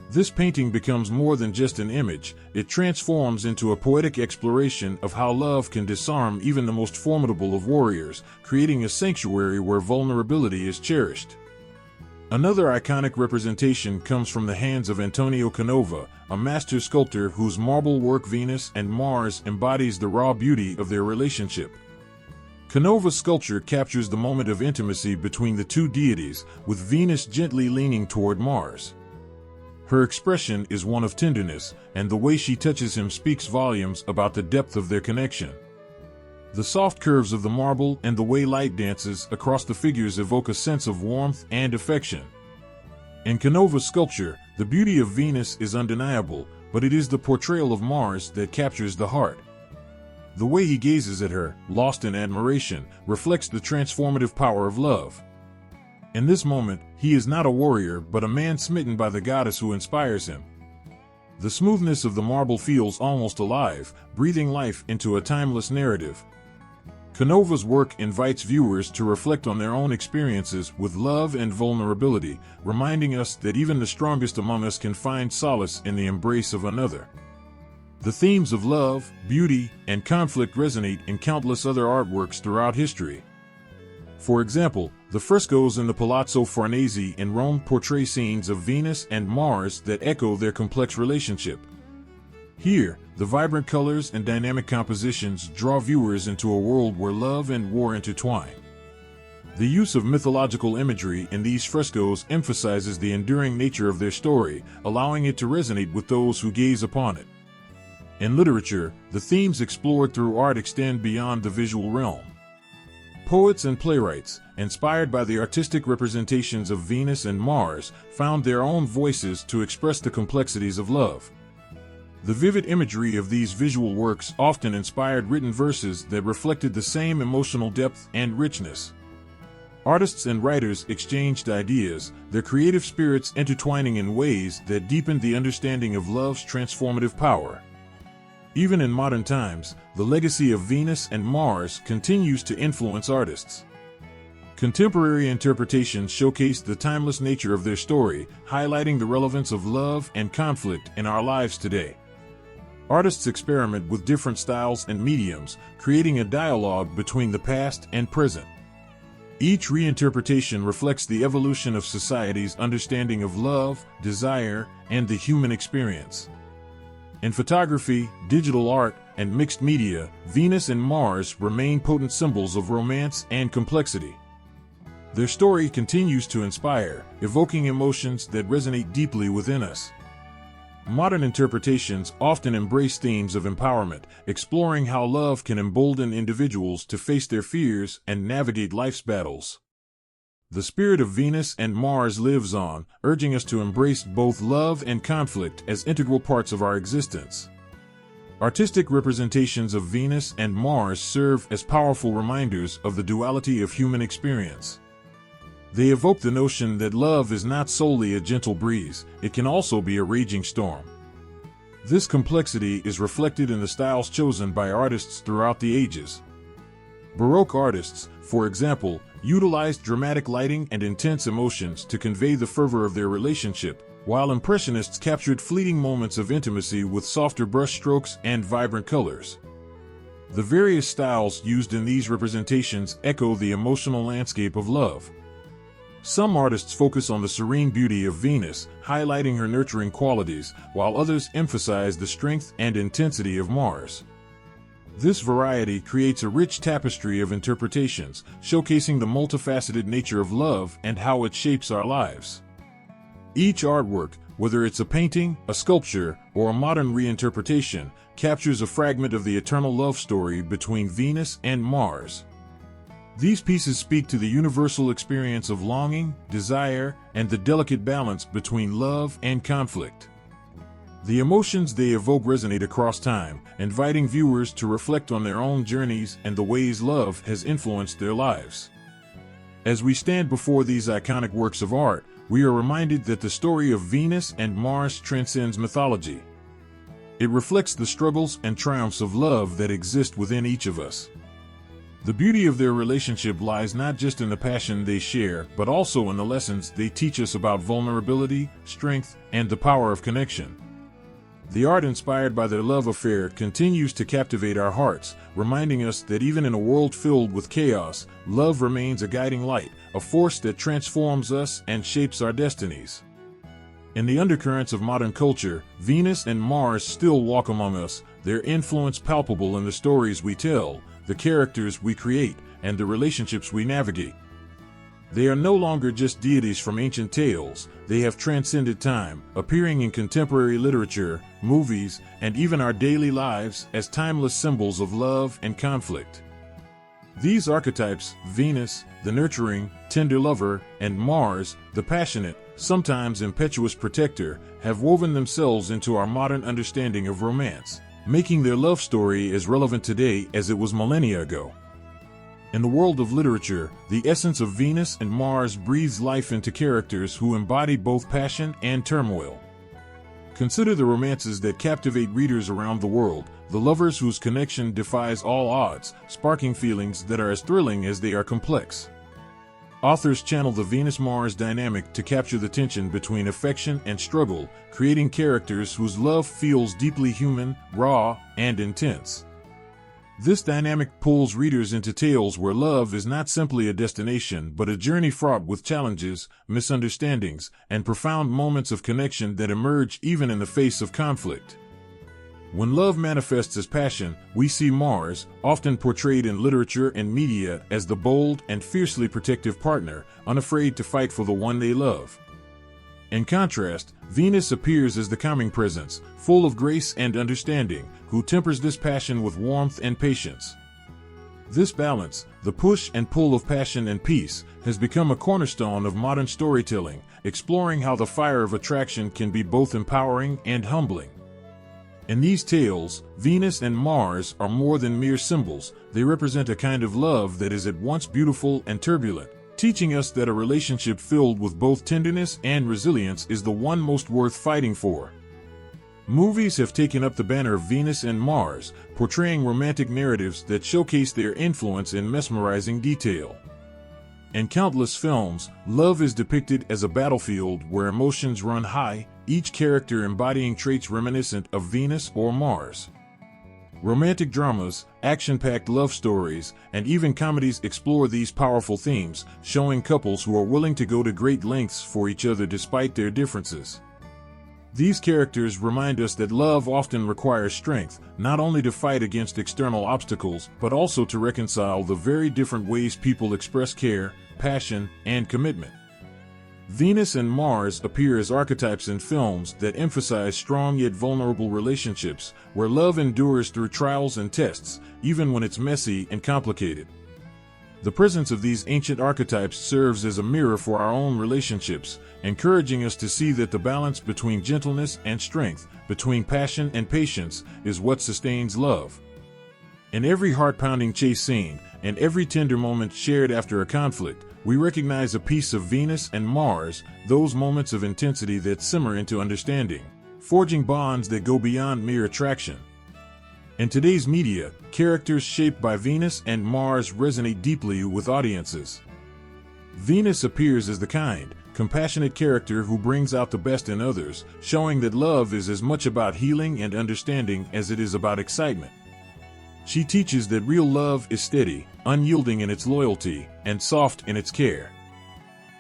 This painting becomes more than just an image, it transforms into a poetic exploration of how love can disarm even the most formidable of warriors, creating a sanctuary where vulnerability is cherished. Another iconic representation comes from the hands of Antonio Canova, a master sculptor whose marble work Venus and Mars embodies the raw beauty of their relationship. Canova's sculpture captures the moment of intimacy between the two deities, with Venus gently leaning toward Mars. Her expression is one of tenderness, and the way she touches him speaks volumes about the depth of their connection. The soft curves of the marble and the way light dances across the figures evoke a sense of warmth and affection. In Canova's sculpture, the beauty of Venus is undeniable, but it is the portrayal of Mars that captures the heart. The way he gazes at her, lost in admiration, reflects the transformative power of love. In this moment, he is not a warrior but a man smitten by the goddess who inspires him. The smoothness of the marble feels almost alive, breathing life into a timeless narrative. Canova's work invites viewers to reflect on their own experiences with love and vulnerability, reminding us that even the strongest among us can find solace in the embrace of another. The themes of love, beauty, and conflict resonate in countless other artworks throughout history. For example, the frescoes in the Palazzo Farnese in Rome portray scenes of Venus and Mars that echo their complex relationship. Here, the vibrant colors and dynamic compositions draw viewers into a world where love and war intertwine. The use of mythological imagery in these frescoes emphasizes the enduring nature of their story, allowing it to resonate with those who gaze upon it. In literature, the themes explored through art extend beyond the visual realm. Poets and playwrights, inspired by the artistic representations of Venus and Mars, found their own voices to express the complexities of love. The vivid imagery of these visual works often inspired written verses that reflected the same emotional depth and richness. Artists and writers exchanged ideas, their creative spirits intertwining in ways that deepened the understanding of love's transformative power. Even in modern times, the legacy of Venus and Mars continues to influence artists. Contemporary interpretations showcase the timeless nature of their story, highlighting the relevance of love and conflict in our lives today. Artists experiment with different styles and mediums, creating a dialogue between the past and present. Each reinterpretation reflects the evolution of society's understanding of love, desire, and the human experience. In photography, digital art, and mixed media, Venus and Mars remain potent symbols of romance and complexity. Their story continues to inspire, evoking emotions that resonate deeply within us. Modern interpretations often embrace themes of empowerment, exploring how love can embolden individuals to face their fears and navigate life's battles. The spirit of Venus and Mars lives on, urging us to embrace both love and conflict as integral parts of our existence. Artistic representations of Venus and Mars serve as powerful reminders of the duality of human experience. They evoke the notion that love is not solely a gentle breeze, it can also be a raging storm. This complexity is reflected in the styles chosen by artists throughout the ages. Baroque artists, for example, utilized dramatic lighting and intense emotions to convey the fervor of their relationship, while Impressionists captured fleeting moments of intimacy with softer brushstrokes and vibrant colors. The various styles used in these representations echo the emotional landscape of love. Some artists focus on the serene beauty of Venus, highlighting her nurturing qualities, while others emphasize the strength and intensity of Mars. This variety creates a rich tapestry of interpretations, showcasing the multifaceted nature of love and how it shapes our lives. Each artwork, whether it's a painting, a sculpture, or a modern reinterpretation, captures a fragment of the eternal love story between Venus and Mars. These pieces speak to the universal experience of longing, desire, and the delicate balance between love and conflict. The emotions they evoke resonate across time, inviting viewers to reflect on their own journeys and the ways love has influenced their lives. As we stand before these iconic works of art, we are reminded that the story of Venus and Mars transcends mythology. It reflects the struggles and triumphs of love that exist within each of us. The beauty of their relationship lies not just in the passion they share, but also in the lessons they teach us about vulnerability, strength, and the power of connection. The art inspired by their love affair continues to captivate our hearts, reminding us that even in a world filled with chaos, love remains a guiding light, a force that transforms us and shapes our destinies. In the undercurrents of modern culture, Venus and Mars still walk among us, their influence palpable in the stories we tell, the characters we create, and the relationships we navigate. They are no longer just deities from ancient tales, they have transcended time, appearing in contemporary literature, movies, and even our daily lives as timeless symbols of love and conflict. These archetypes, Venus, the nurturing, tender lover, and Mars, the passionate, sometimes impetuous protector, have woven themselves into our modern understanding of romance, making their love story as relevant today as it was millennia ago. In the world of literature, the essence of Venus and Mars breathes life into characters who embody both passion and turmoil. Consider the romances that captivate readers around the world, the lovers whose connection defies all odds, sparking feelings that are as thrilling as they are complex. Authors channel the Venus-Mars dynamic to capture the tension between affection and struggle, creating characters whose love feels deeply human, raw, and intense. This dynamic pulls readers into tales where love is not simply a destination but a journey fraught with challenges, misunderstandings, and profound moments of connection that emerge even in the face of conflict. When love manifests as passion, we see Mars, often portrayed in literature and media as the bold and fiercely protective partner, unafraid to fight for the one they love. In contrast, Venus appears as the calming presence, full of grace and understanding, who tempers this passion with warmth and patience. This balance, the push and pull of passion and peace, has become a cornerstone of modern storytelling, exploring how the fire of attraction can be both empowering and humbling. In these tales, Venus and Mars are more than mere symbols. They represent a kind of love that is at once beautiful and turbulent, teaching us that a relationship filled with both tenderness and resilience is the one most worth fighting for. Movies have taken up the banner of Venus and Mars, portraying romantic narratives that showcase their influence in mesmerizing detail. In countless films, love is depicted as a battlefield where emotions run high, each character embodying traits reminiscent of Venus or Mars. Romantic dramas, action-packed love stories, and even comedies explore these powerful themes, showing couples who are willing to go to great lengths for each other despite their differences. These characters remind us that love often requires strength, not only to fight against external obstacles, but also to reconcile the very different ways people express care, passion, and commitment. Venus and Mars appear as archetypes in films that emphasize strong yet vulnerable relationships, where love endures through trials and tests, even when it's messy and complicated. The presence of these ancient archetypes serves as a mirror for our own relationships, encouraging us to see that the balance between gentleness and strength, between passion and patience, is what sustains love. In every heart-pounding chase scene, and every tender moment shared after a conflict, we recognize a piece of Venus and Mars, those moments of intensity that simmer into understanding, forging bonds that go beyond mere attraction. In today's media, characters shaped by Venus and Mars resonate deeply with audiences. Venus appears as the kind, compassionate character who brings out the best in others, showing that love is as much about healing and understanding as it is about excitement. She teaches that real love is steady, unyielding in its loyalty, and soft in its care.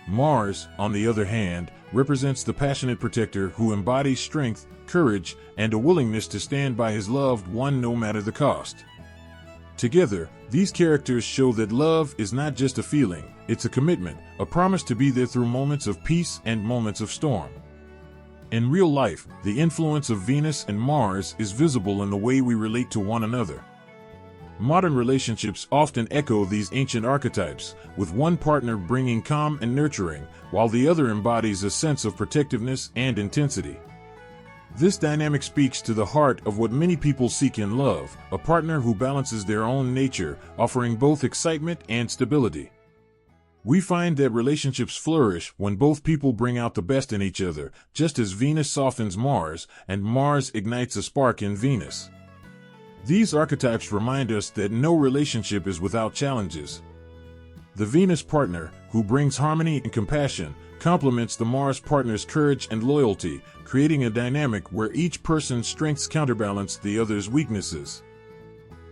Mars, on the other hand, represents the passionate protector who embodies strength, courage, and a willingness to stand by his loved one no matter the cost. Together, these characters show that love is not just a feeling, it's a commitment, a promise to be there through moments of peace and moments of storm. In real life, the influence of Venus and Mars is visible in the way we relate to one another. Modern relationships often echo these ancient archetypes, with one partner bringing calm and nurturing, while the other embodies a sense of protectiveness and intensity. This dynamic speaks to the heart of what many people seek in love, a partner who balances their own nature, offering both excitement and stability. We find that relationships flourish when both people bring out the best in each other, just as Venus softens Mars and Mars ignites a spark in Venus. These archetypes remind us that no relationship is without challenges. The Venus partner, who brings harmony and compassion, complements the Mars partner's courage and loyalty, creating a dynamic where each person's strengths counterbalance the other's weaknesses.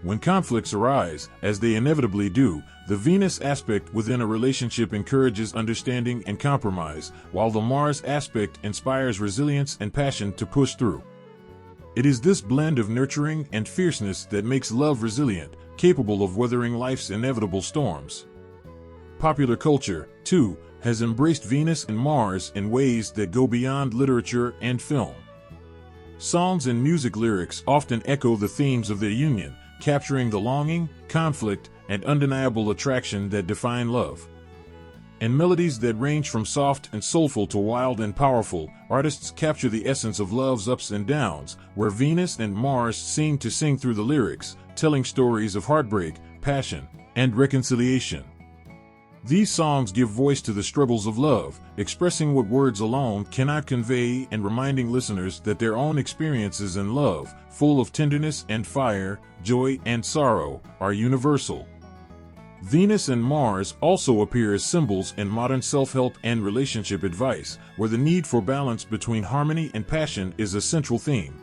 When conflicts arise, as they inevitably do, the Venus aspect within a relationship encourages understanding and compromise, while the Mars aspect inspires resilience and passion to push through. It is this blend of nurturing and fierceness that makes love resilient, capable of weathering life's inevitable storms. Popular culture, too, has embraced Venus and Mars in ways that go beyond literature and film. Songs and music lyrics often echo the themes of their union, capturing the longing, conflict, and undeniable attraction that define love. In melodies that range from soft and soulful to wild and powerful, artists capture the essence of love's ups and downs, where Venus and Mars seem to sing through the lyrics, telling stories of heartbreak, passion, and reconciliation. These songs give voice to the struggles of love, expressing what words alone cannot convey and reminding listeners that their own experiences in love, full of tenderness and fire, joy and sorrow, are universal. Venus and Mars also appear as symbols in modern self-help and relationship advice, where the need for balance between harmony and passion is a central theme.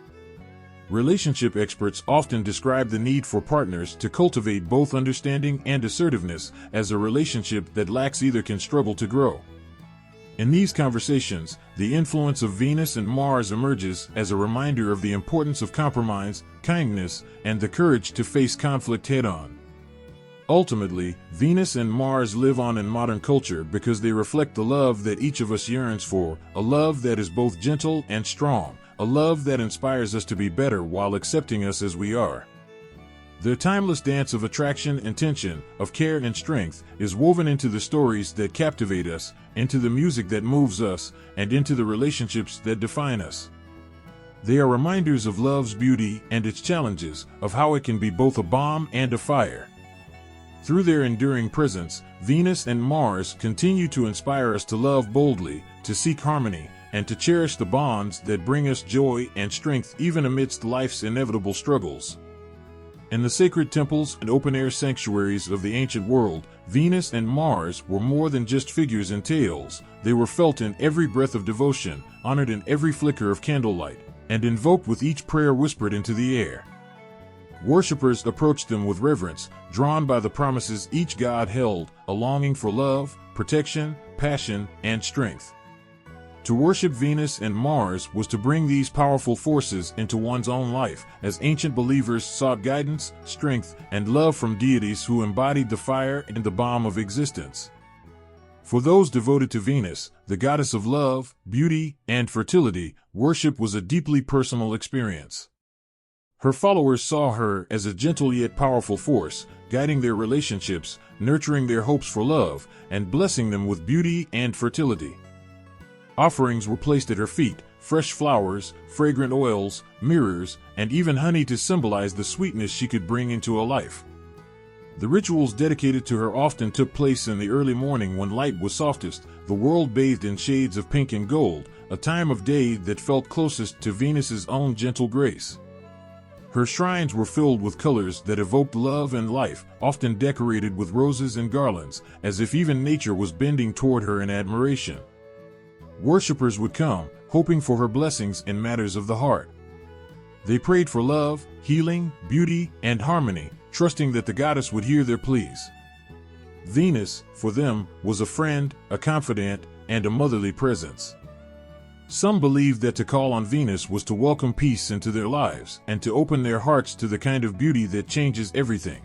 Relationship experts often describe the need for partners to cultivate both understanding and assertiveness, as a relationship that lacks either can struggle to grow. In these conversations, the influence of Venus and Mars emerges as a reminder of the importance of compromise, kindness, and the courage to face conflict head-on. Ultimately, Venus and Mars live on in modern culture because they reflect the love that each of us yearns for, a love that is both gentle and strong, a love that inspires us to be better while accepting us as we are. Their timeless dance of attraction and tension, of care and strength, is woven into the stories that captivate us, into the music that moves us, and into the relationships that define us. They are reminders of love's beauty and its challenges, of how it can be both a bomb and a fire. Through their enduring presence, Venus and Mars continue to inspire us to love boldly, to seek harmony, and to cherish the bonds that bring us joy and strength even amidst life's inevitable struggles. In the sacred temples and open-air sanctuaries of the ancient world, Venus and Mars were more than just figures in tales. They were felt in every breath of devotion, honored in every flicker of candlelight, and invoked with each prayer whispered into the air. Worshippers approached them with reverence, drawn by the promises each god held, a longing for love, protection, passion, and strength. To worship Venus and Mars was to bring these powerful forces into one's own life, as ancient believers sought guidance, strength, and love from deities who embodied the fire and the bomb of existence. For those devoted to Venus, the goddess of love, beauty, and fertility, worship was a deeply personal experience. Her followers saw her as a gentle yet powerful force, guiding their relationships, nurturing their hopes for love, and blessing them with beauty and fertility. Offerings were placed at her feet, fresh flowers, fragrant oils, mirrors, and even honey to symbolize the sweetness she could bring into a life. The rituals dedicated to her often took place in the early morning when light was softest, the world bathed in shades of pink and gold, a time of day that felt closest to Venus's own gentle grace. Her shrines were filled with colors that evoked love and life, often decorated with roses and garlands, as if even nature was bending toward her in admiration. Worshippers would come, hoping for her blessings in matters of the heart. They prayed for love, healing, beauty, and harmony, trusting that the goddess would hear their pleas. Venus, for them, was a friend, a confidant, and a motherly presence. Some believed that to call on Venus was to welcome peace into their lives and to open their hearts to the kind of beauty that changes everything.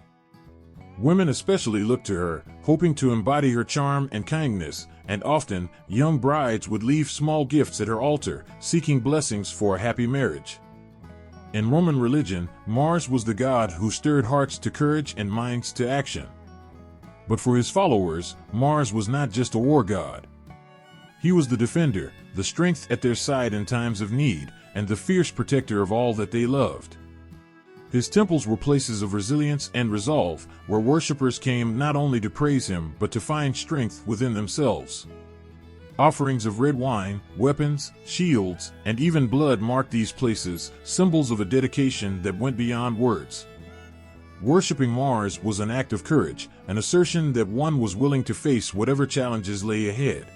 Women especially looked to her, hoping to embody her charm and kindness, and often, young brides would leave small gifts at her altar, seeking blessings for a happy marriage. In Roman religion, Mars was the god who stirred hearts to courage and minds to action. But for his followers, Mars was not just a war god. He was the defender, the strength at their side in times of need, and the fierce protector of all that they loved. His temples were places of resilience and resolve, where worshippers came not only to praise him but to find strength within themselves. Offerings of red wine, weapons, shields, and even blood marked these places, symbols of a dedication that went beyond words. Worshipping Mars was an act of courage, an assertion that one was willing to face whatever challenges lay ahead.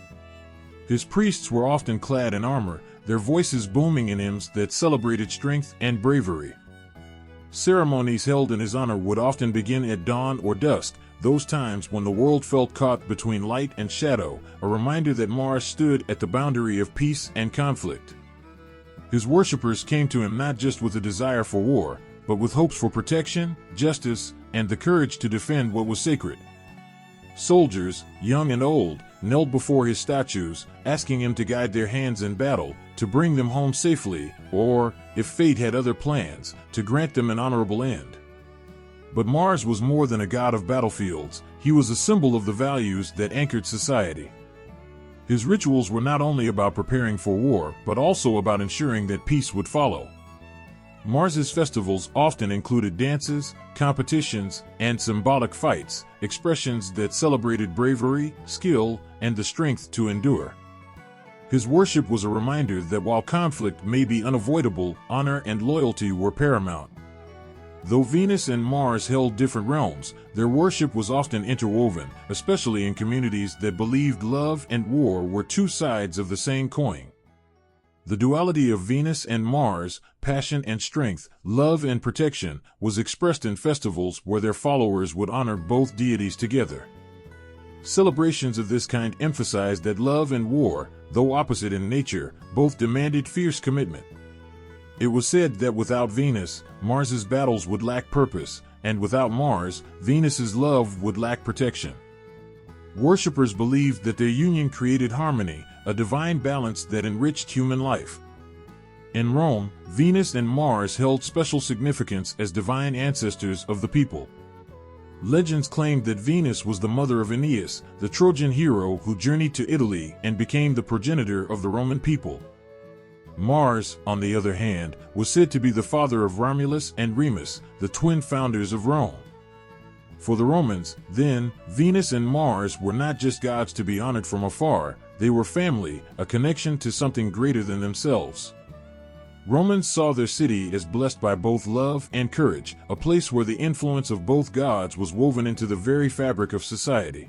His priests were often clad in armor, their voices booming in hymns that celebrated strength and bravery. Ceremonies held in his honor would often begin at dawn or dusk, those times when the world felt caught between light and shadow, a reminder that Mars stood at the boundary of peace and conflict. His worshippers came to him not just with a desire for war, but with hopes for protection, justice, and the courage to defend what was sacred. Soldiers, young and old, knelt before his statues, asking him to guide their hands in battle, to bring them home safely, or, if fate had other plans, to grant them an honorable end. But Mars was more than a god of battlefields. He was a symbol of the values that anchored society. His rituals were not only about preparing for war, but also about ensuring that peace would follow. Mars's festivals often included dances, competitions, and symbolic fights, expressions that celebrated bravery, skill, and the strength to endure. His worship was a reminder that while conflict may be unavoidable, honor and loyalty were paramount. Though Venus and Mars held different realms, their worship was often interwoven, especially in communities that believed love and war were two sides of the same coin. The duality of Venus and Mars, passion and strength, love and protection, was expressed in festivals where their followers would honor both deities together. Celebrations of this kind emphasized that love and war, though opposite in nature, both demanded fierce commitment. It was said that without Venus, Mars's battles would lack purpose, and without Mars, Venus's love would lack protection. Worshippers believed that their union created harmony, a divine balance that enriched human life. In Rome, Venus and Mars held special significance as divine ancestors of the people. Legends claimed that Venus was the mother of Aeneas, the Trojan hero who journeyed to Italy and became the progenitor of the Roman people. Mars, on the other hand, was said to be the father of Romulus and Remus, the twin founders of Rome. For the Romans, then, Venus and Mars were not just gods to be honored from afar, they were family, a connection to something greater than themselves. Romans saw their city as blessed by both love and courage, a place where the influence of both gods was woven into the very fabric of society.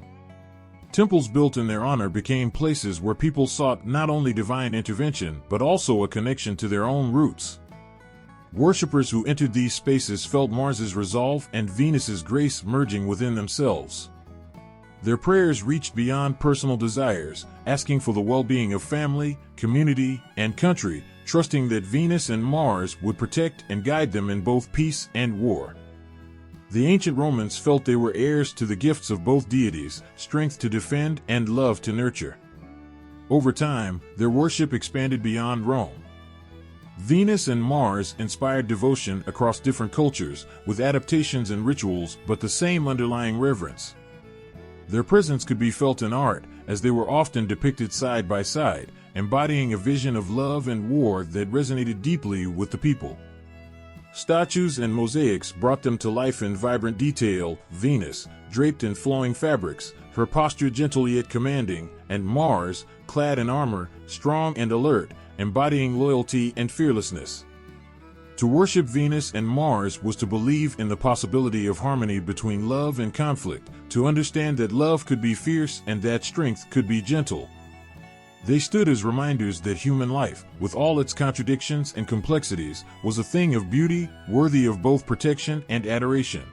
Temples built in their honor became places where people sought not only divine intervention but also a connection to their own roots. Worshippers who entered these spaces felt Mars's resolve and Venus's grace merging within themselves. Their prayers reached beyond personal desires, asking for the well-being of family, community, and country, trusting that Venus and Mars would protect and guide them in both peace and war. The ancient Romans felt they were heirs to the gifts of both deities, strength to defend and love to nurture. Over time, their worship expanded beyond Rome. Venus and Mars inspired devotion across different cultures, with adaptations and rituals but the same underlying reverence. Their presence could be felt in art, as they were often depicted side by side, embodying a vision of love and war that resonated deeply with the people. Statues and mosaics brought them to life in vibrant detail: Venus, draped in flowing fabrics, her posture gentle yet commanding, and Mars, clad in armor, strong and alert, embodying loyalty and fearlessness. To worship Venus and Mars was to believe in the possibility of harmony between love and conflict, to understand that love could be fierce and that strength could be gentle. They stood as reminders that human life, with all its contradictions and complexities, was a thing of beauty, worthy of both protection and adoration.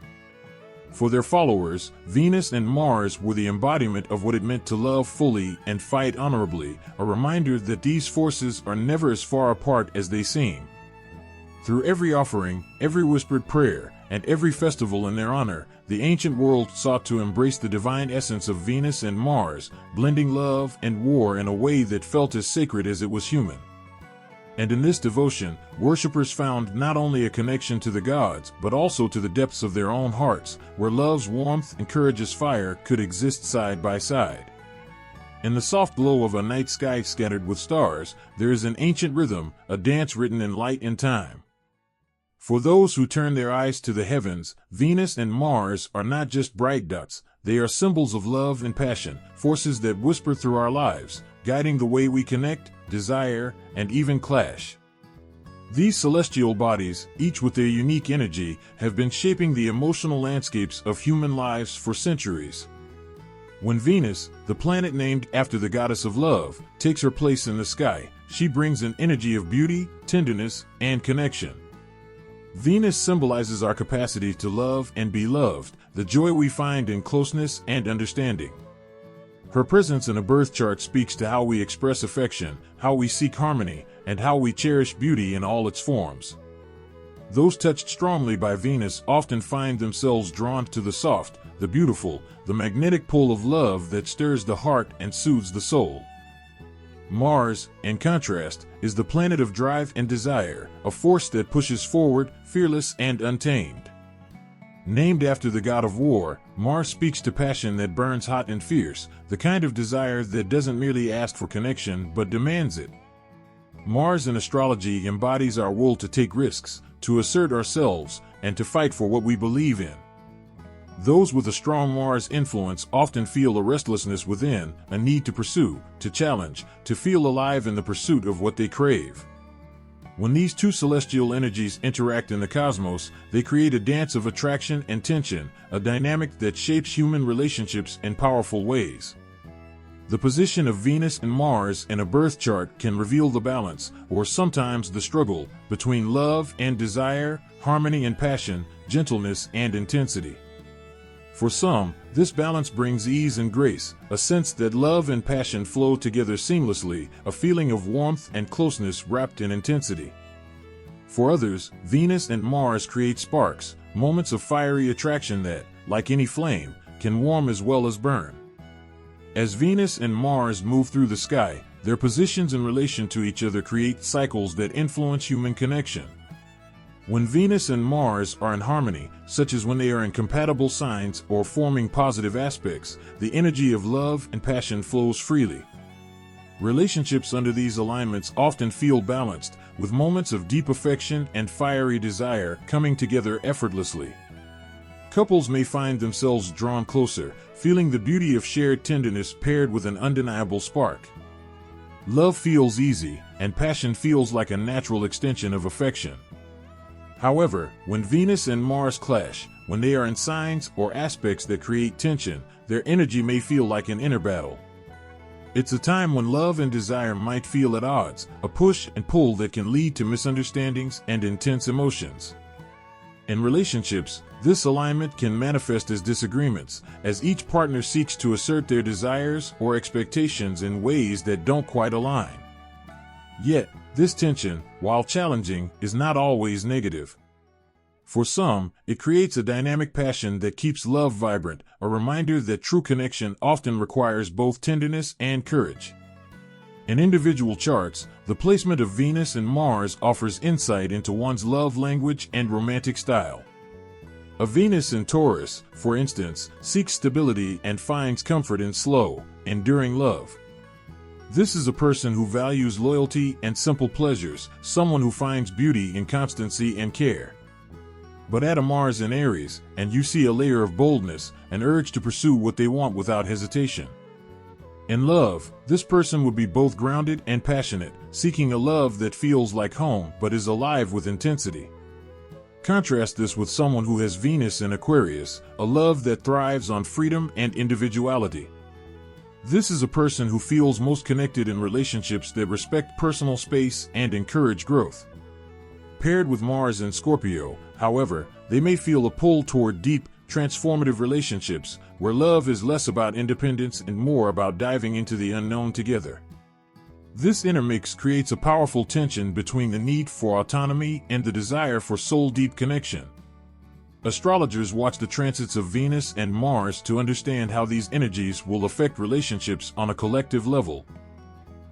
For their followers, Venus and Mars were the embodiment of what it meant to love fully and fight honorably, a reminder that these forces are never as far apart as they seem. Through every offering, every whispered prayer, and every festival in their honor, the ancient world sought to embrace the divine essence of Venus and Mars, blending love and war in a way that felt as sacred as it was human. And in this devotion, worshippers found not only a connection to the gods, but also to the depths of their own hearts, where love's warmth and courage's fire could exist side by side. In the soft glow of a night sky scattered with stars, there is an ancient rhythm, a dance written in light and time. For those who turn their eyes to the heavens, Venus and Mars are not just bright dots, they are symbols of love and passion, forces that whisper through our lives, guiding the way we connect, desire, and even clash. These celestial bodies, each with their unique energy, have been shaping the emotional landscapes of human lives for centuries. When Venus, the planet named after the goddess of love, takes her place in the sky, she brings an energy of beauty, tenderness, and connection. Venus symbolizes our capacity to love and be loved, the joy we find in closeness and understanding. Her presence in a birth chart speaks to how we express affection, how we seek harmony, and how we cherish beauty in all its forms. Those touched strongly by Venus often find themselves drawn to the soft, the beautiful, the magnetic pull of love that stirs the heart and soothes the soul. Mars, in contrast, is the planet of drive and desire, a force that pushes forward, fearless and untamed. Named after the god of war, Mars speaks to passion that burns hot and fierce, the kind of desire that doesn't merely ask for connection but demands it. Mars in astrology embodies our will to take risks, to assert ourselves, and to fight for what we believe in. Those with a strong Mars influence often feel a restlessness within, a need to pursue, to challenge, to feel alive in the pursuit of what they crave. When these two celestial energies interact in the cosmos, they create a dance of attraction and tension, a dynamic that shapes human relationships in powerful ways. The position of Venus and Mars in a birth chart can reveal the balance, or sometimes the struggle, between love and desire, harmony and passion, gentleness and intensity. For some, this balance brings ease and grace, a sense that love and passion flow together seamlessly, a feeling of warmth and closeness wrapped in intensity. For others, Venus and Mars create sparks, moments of fiery attraction that, like any flame, can warm as well as burn. As Venus and Mars move through the sky, their positions in relation to each other create cycles that influence human connection. When Venus and Mars are in harmony, such as when they are in compatible signs or forming positive aspects, the energy of love and passion flows freely. Relationships under these alignments often feel balanced, with moments of deep affection and fiery desire coming together effortlessly. Couples may find themselves drawn closer, feeling the beauty of shared tenderness paired with an undeniable spark. Love feels easy, and passion feels like a natural extension of affection. However, when Venus and Mars clash, when they are in signs or aspects that create tension, their energy may feel like an inner battle. It's a time when love and desire might feel at odds, a push and pull that can lead to misunderstandings and intense emotions. In relationships, this alignment can manifest as disagreements, as each partner seeks to assert their desires or expectations in ways that don't quite align. Yet, this tension, while challenging, is not always negative. For some, it creates a dynamic passion that keeps love vibrant, a reminder that true connection often requires both tenderness and courage. In individual charts, the placement of Venus and Mars offers insight into one's love language and romantic style. A Venus in Taurus, for instance, seeks stability and finds comfort in slow, enduring love. This is a person who values loyalty and simple pleasures, someone who finds beauty in constancy and care. But add a Mars in Aries, and you see a layer of boldness, an urge to pursue what they want without hesitation. In love, this person would be both grounded and passionate, seeking a love that feels like home but is alive with intensity. Contrast this with someone who has Venus in Aquarius, a love that thrives on freedom and individuality. This is a person who feels most connected in relationships that respect personal space and encourage growth. Paired with Mars in Scorpio, however, they may feel a pull toward deep, transformative relationships, where love is less about independence and more about diving into the unknown together. This intermix creates a powerful tension between the need for autonomy and the desire for soul-deep connection. Astrologers watch the transits of Venus and Mars to understand how these energies will affect relationships on a collective level.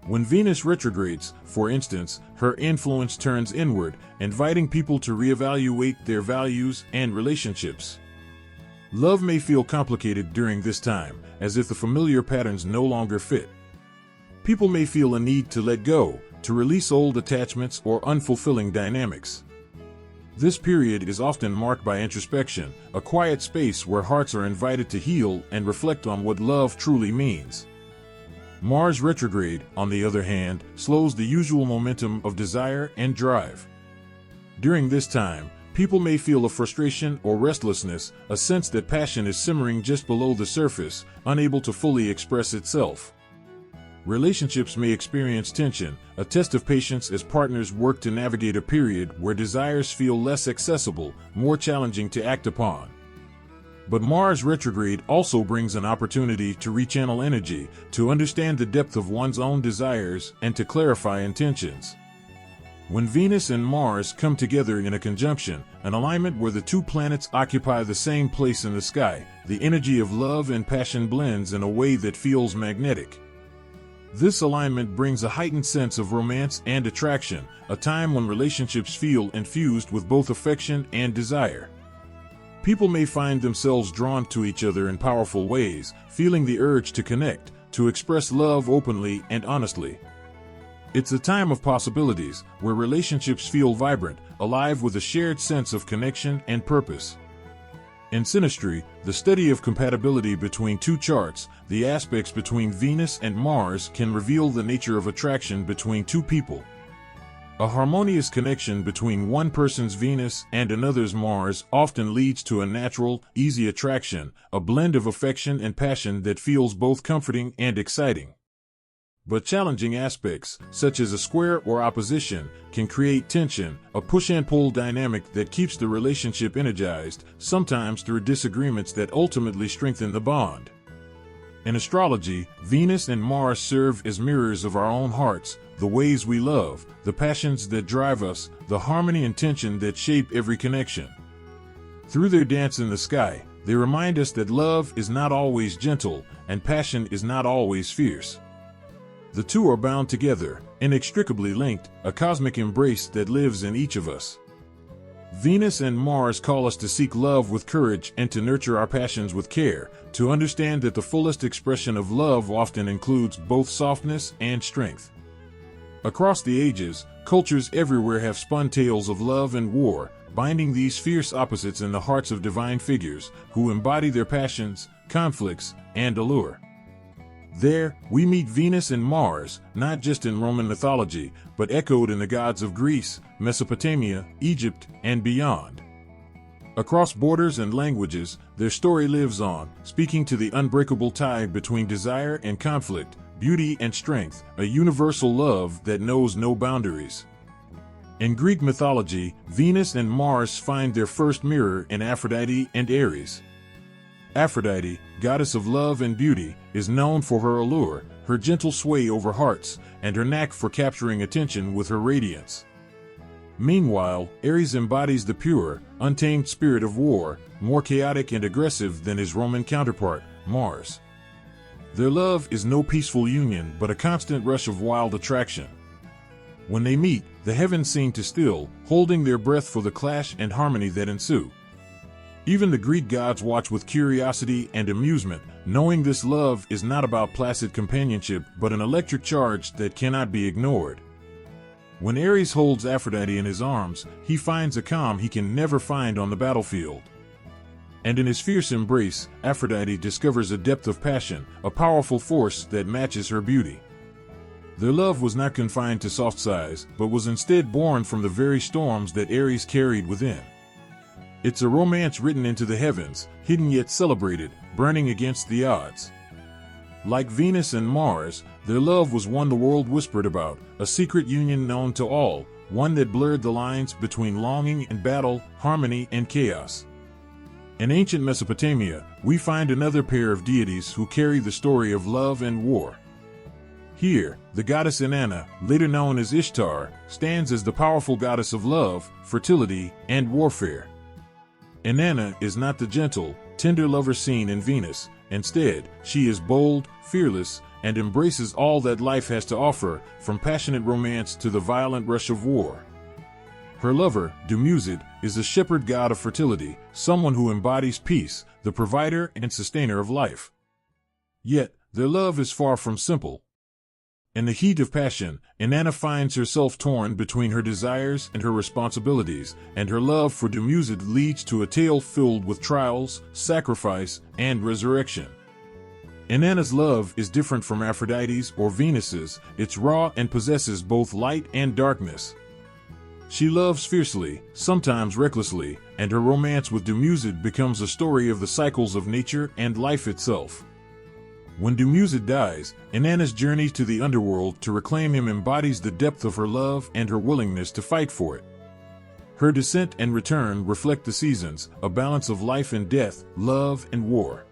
When Venus retrogrades, for instance, her influence turns inward, inviting people to reevaluate their values and relationships. Love may feel complicated during this time, as if the familiar patterns no longer fit. People may feel a need to let go, to release old attachments or unfulfilling dynamics. This period is often marked by introspection, a quiet space where hearts are invited to heal and reflect on what love truly means. Mars retrograde, on the other hand, slows the usual momentum of desire and drive. During this time, people may feel a frustration or restlessness, a sense that passion is simmering just below the surface, unable to fully express itself. Relationships may experience tension, a test of patience as partners work to navigate a period where desires feel less accessible, more challenging to act upon. But Mars retrograde also brings an opportunity to rechannel energy, to understand the depth of one's own desires, and to clarify intentions. When Venus and Mars come together in a conjunction, an alignment where the two planets occupy the same place in the sky, the energy of love and passion blends in a way that feels magnetic. This alignment brings a heightened sense of romance and attraction, a time when relationships feel infused with both affection and desire. People may find themselves drawn to each other in powerful ways, feeling the urge to connect, to express love openly and honestly. It's a time of possibilities, where relationships feel vibrant, alive with a shared sense of connection and purpose. In synastry, the study of compatibility between two charts, the aspects between Venus and Mars can reveal the nature of attraction between two people. A harmonious connection between one person's Venus and another's Mars often leads to a natural, easy attraction, a blend of affection and passion that feels both comforting and exciting. But challenging aspects, such as a square or opposition, can create tension, a push and pull dynamic that keeps the relationship energized, sometimes through disagreements that ultimately strengthen the bond. In astrology, Venus and Mars serve as mirrors of our own hearts, the ways we love, the passions that drive us, the harmony and tension that shape every connection. Through their dance in the sky, they remind us that love is not always gentle, and passion is not always fierce. The two are bound together, inextricably linked, a cosmic embrace that lives in each of us. Venus and Mars call us to seek love with courage and to nurture our passions with care, to understand that the fullest expression of love often includes both softness and strength. Across the ages, cultures everywhere have spun tales of love and war, binding these fierce opposites in the hearts of divine figures who embody their passions, conflicts, and allure. There, we meet Venus and Mars, not just in Roman mythology, but echoed in the gods of Greece, Mesopotamia, Egypt, and beyond. Across borders and languages, their story lives on, speaking to the unbreakable tie between desire and conflict, beauty and strength, a universal love that knows no boundaries. In Greek mythology, Venus and Mars find their first mirror in Aphrodite and Ares. Aphrodite, goddess of love and beauty, is known for her allure, her gentle sway over hearts, and her knack for capturing attention with her radiance. Meanwhile, Ares embodies the pure, untamed spirit of war, more chaotic and aggressive than his Roman counterpart, Mars. Their love is no peaceful union but a constant rush of wild attraction. When they meet, the heavens seem to still, holding their breath for the clash and harmony that ensue. Even the Greek gods watch with curiosity and amusement, knowing this love is not about placid companionship but an electric charge that cannot be ignored. When Ares holds Aphrodite in his arms, he finds a calm he can never find on the battlefield. And in his fierce embrace, Aphrodite discovers a depth of passion, a powerful force that matches her beauty. Their love was not confined to soft sighs, but was instead born from the very storms that Ares carried within. It's a romance written into the heavens, hidden yet celebrated, burning against the odds. Like Venus and Mars, their love was one the world whispered about, a secret union known to all, one that blurred the lines between longing and battle, harmony and chaos. In ancient Mesopotamia, we find another pair of deities who carry the story of love and war. Here, the goddess Inanna, later known as Ishtar, stands as the powerful goddess of love, fertility, and warfare. Inanna is not the gentle, tender lover seen in Venus. Instead, she is bold, fearless, and embraces all that life has to offer, from passionate romance to the violent rush of war. Her lover, Dumusid, is a shepherd god of fertility, someone who embodies peace, the provider and sustainer of life. Yet, their love is far from simple. In the heat of passion, Inanna finds herself torn between her desires and her responsibilities, and her love for Dumusid leads to a tale filled with trials, sacrifice, and resurrection. Inanna's love is different from Aphrodite's or Venus's. It's raw and possesses both light and darkness. She loves fiercely, sometimes recklessly, and her romance with Dumusid becomes a story of the cycles of nature and life itself. When Dumusid dies, Inanna's journey to the underworld to reclaim him embodies the depth of her love and her willingness to fight for it. Her descent and return reflect the seasons, a balance of life and death, love and war.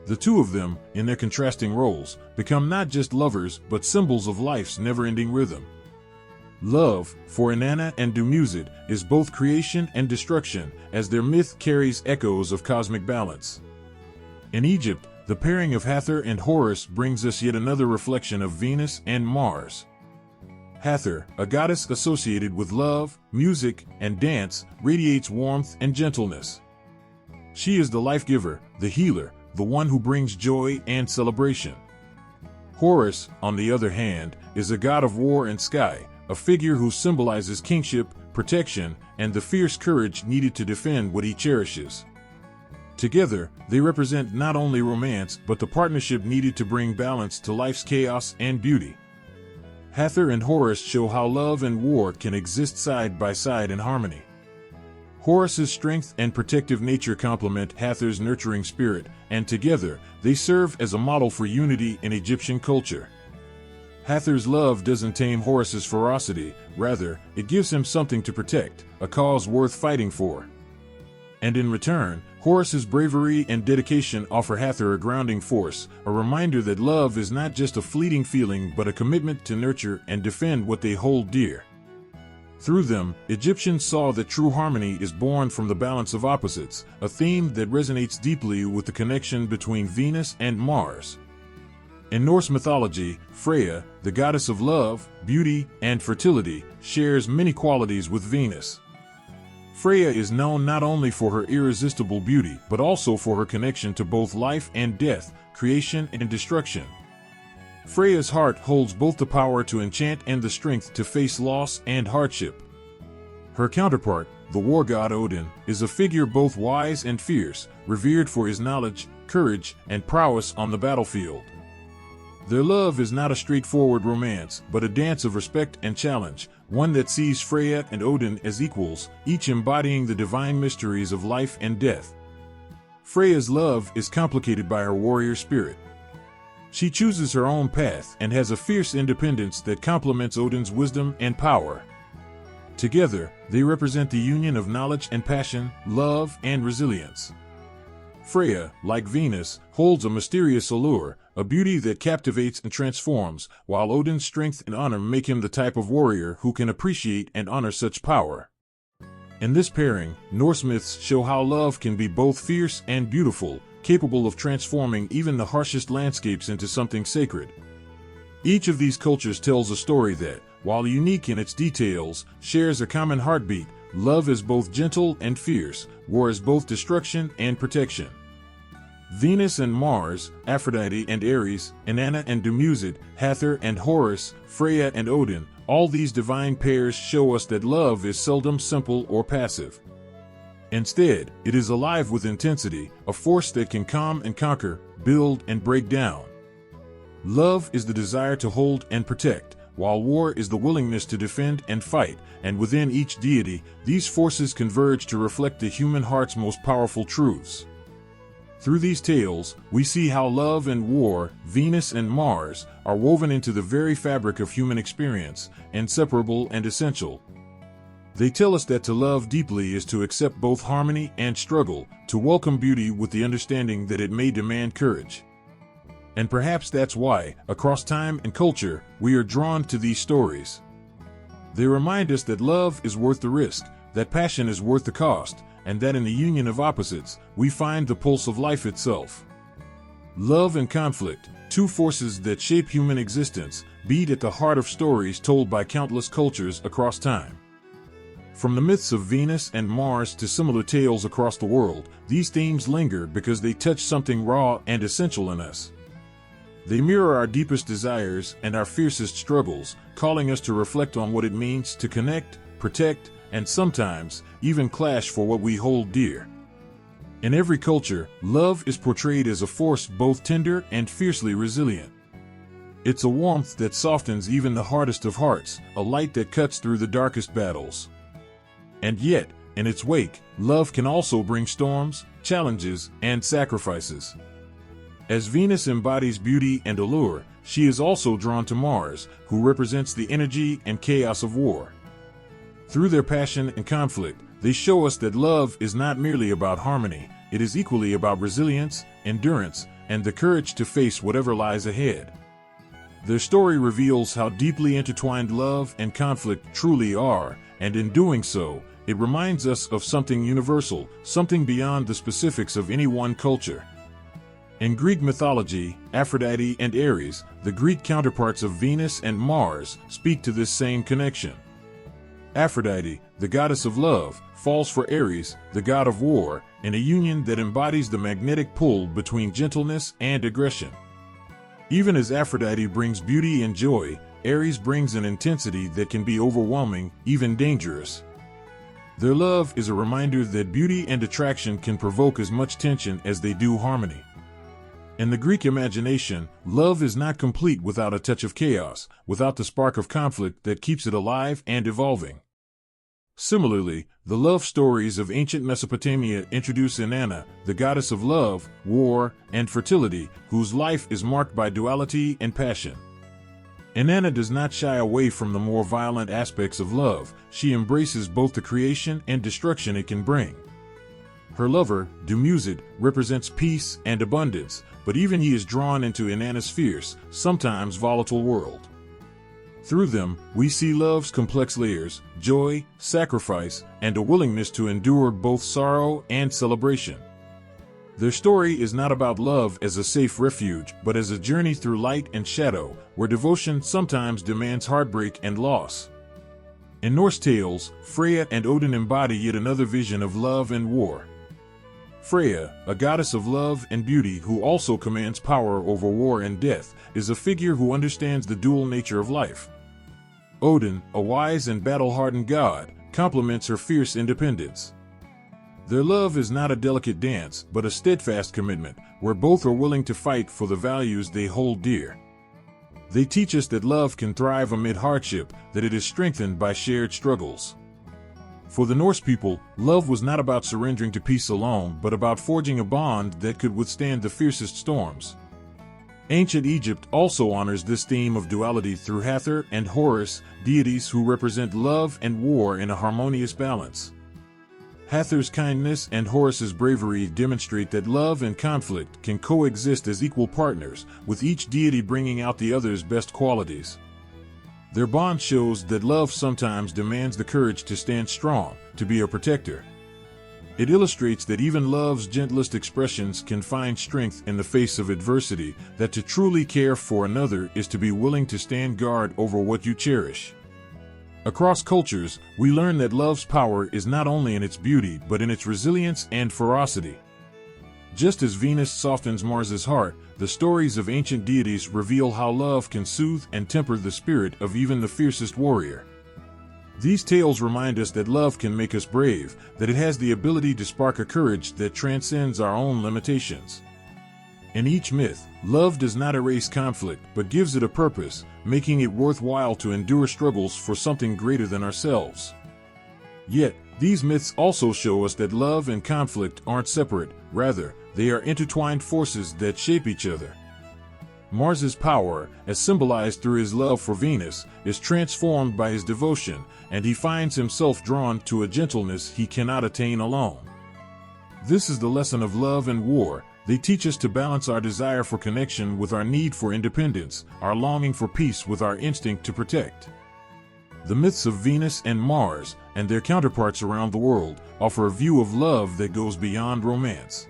The two of them, in their contrasting roles, become not just lovers but symbols of life's never-ending rhythm. Love, for Inanna and Dumusid, is both creation and destruction, as their myth carries echoes of cosmic balance. In Egypt, the pairing of Hathor and Horus brings us yet another reflection of Venus and Mars. Hathor, a goddess associated with love, music, and dance, radiates warmth and gentleness. She is the life-giver, the healer, the one who brings joy and celebration. Horus, on the other hand, is a god of war and sky, a figure who symbolizes kingship, protection, and the fierce courage needed to defend what he cherishes. Together, they represent not only romance but the partnership needed to bring balance to life's chaos and beauty. Hathor and Horus show how love and war can exist side by side in harmony. Horus's strength and protective nature complement Hathor's nurturing spirit, and together, they serve as a model for unity in Egyptian culture. Hathor's love doesn't tame Horus's ferocity, rather, it gives him something to protect, a cause worth fighting for. And in return, Horus's bravery and dedication offer Hathor a grounding force, a reminder that love is not just a fleeting feeling but a commitment to nurture and defend what they hold dear. Through them, Egyptians saw that true harmony is born from the balance of opposites, a theme that resonates deeply with the connection between Venus and Mars. In Norse mythology, Freya, the goddess of love, beauty, and fertility, shares many qualities with Venus. Freya is known not only for her irresistible beauty but also for her connection to both life and death, creation and destruction. Freya's heart holds both the power to enchant and the strength to face loss and hardship. Her counterpart, the war god Odin, is a figure both wise and fierce, revered for his knowledge, courage, and prowess on the battlefield. Their love is not a straightforward romance, but a dance of respect and challenge, one that sees Freya and Odin as equals, each embodying the divine mysteries of life and death. Freya's love is complicated by her warrior spirit. She chooses her own path and has a fierce independence that complements Odin's wisdom and power. Together, they represent the union of knowledge and passion, love and resilience. Freya, like Venus, holds a mysterious allure, a beauty that captivates and transforms, while Odin's strength and honor make him the type of warrior who can appreciate and honor such power. In this pairing, Norse myths show how love can be both fierce and beautiful, capable of transforming even the harshest landscapes into something sacred. Each of these cultures tells a story that, while unique in its details, shares a common heartbeat. Love is both gentle and fierce, war is both destruction and protection. Venus and Mars, Aphrodite and Ares, Inanna and Dumuzi, Hathor and Horus, Freya and Odin, all these divine pairs show us that love is seldom simple or passive. Instead, it is alive with intensity, a force that can calm and conquer, build and break down. Love is the desire to hold and protect, while war is the willingness to defend and fight, and within each deity, these forces converge to reflect the human heart's most powerful truths. Through these tales, we see how love and war, Venus and Mars, are woven into the very fabric of human experience, inseparable and essential. They tell us that to love deeply is to accept both harmony and struggle, to welcome beauty with the understanding that it may demand courage. And perhaps that's why, across time and culture, we are drawn to these stories. They remind us that love is worth the risk, that passion is worth the cost, and that in the union of opposites, we find the pulse of life itself. Love and conflict, two forces that shape human existence, beat at the heart of stories told by countless cultures across time. From the myths of Venus and Mars to similar tales across the world, these themes linger because they touch something raw and essential in us. They mirror our deepest desires and our fiercest struggles, calling us to reflect on what it means to connect, protect, and sometimes even clash for what we hold dear. In every culture, love is portrayed as a force both tender and fiercely resilient. It's a warmth that softens even the hardest of hearts, a light that cuts through the darkest battles. And yet, in its wake, love can also bring storms, challenges, and sacrifices. As Venus embodies beauty and allure, she is also drawn to Mars, who represents the energy and chaos of war. Through their passion and conflict, they show us that love is not merely about harmony, it is equally about resilience, endurance, and the courage to face whatever lies ahead. Their story reveals how deeply intertwined love and conflict truly are, and in doing so, it reminds us of something universal, something beyond the specifics of any one culture. In Greek mythology, Aphrodite and Ares, the Greek counterparts of Venus and Mars, speak to this same connection. Aphrodite, the goddess of love, falls for Aries, the god of war, in a union that embodies the magnetic pull between gentleness and aggression. Even as Aphrodite brings beauty and joy, Aries brings an intensity that can be overwhelming, even dangerous. Their love is a reminder that beauty and attraction can provoke as much tension as they do harmony. In the Greek imagination, love is not complete without a touch of chaos, without the spark of conflict that keeps it alive and evolving. Similarly, the love stories of ancient Mesopotamia introduce Inanna, the goddess of love, war, and fertility, whose life is marked by duality and passion. Inanna does not shy away from the more violent aspects of love. She embraces both the creation and destruction it can bring. Her lover, Dumuzi, represents peace and abundance, but even he is drawn into Inanna's fierce, sometimes volatile world. Through them, we see love's complex layers, joy, sacrifice, and a willingness to endure both sorrow and celebration. Their story is not about love as a safe refuge, but as a journey through light and shadow, where devotion sometimes demands heartbreak and loss. In Norse tales, Freya and Odin embody yet another vision of love and war. Freya, a goddess of love and beauty who also commands power over war and death, is a figure who understands the dual nature of life. Odin, a wise and battle-hardened god, complements her fierce independence. Their love is not a delicate dance, but a steadfast commitment, where both are willing to fight for the values they hold dear. They teach us that love can thrive amid hardship, that it is strengthened by shared struggles. For the Norse people, love was not about surrendering to peace alone, but about forging a bond that could withstand the fiercest storms. Ancient Egypt also honors this theme of duality through Hathor and Horus, deities who represent love and war in a harmonious balance. Hathor's kindness and Horus's bravery demonstrate that love and conflict can coexist as equal partners, with each deity bringing out the other's best qualities. Their bond shows that love sometimes demands the courage to stand strong, to be a protector. It illustrates that even love's gentlest expressions can find strength in the face of adversity, that to truly care for another is to be willing to stand guard over what you cherish. Across cultures, we learn that love's power is not only in its beauty but in its resilience and ferocity. Just as Venus softens Mars's heart, the stories of ancient deities reveal how love can soothe and temper the spirit of even the fiercest warrior. These tales remind us that love can make us brave, that it has the ability to spark a courage that transcends our own limitations. In each myth, love does not erase conflict but gives it a purpose, making it worthwhile to endure struggles for something greater than ourselves. Yet, these myths also show us that love and conflict aren't separate, rather, they are intertwined forces that shape each other. Mars's power, as symbolized through his love for Venus, is transformed by his devotion, and he finds himself drawn to a gentleness he cannot attain alone. This is the lesson of love and war. They teach us to balance our desire for connection with our need for independence, our longing for peace with our instinct to protect. The myths of Venus and Mars, and their counterparts around the world, offer a view of love that goes beyond romance.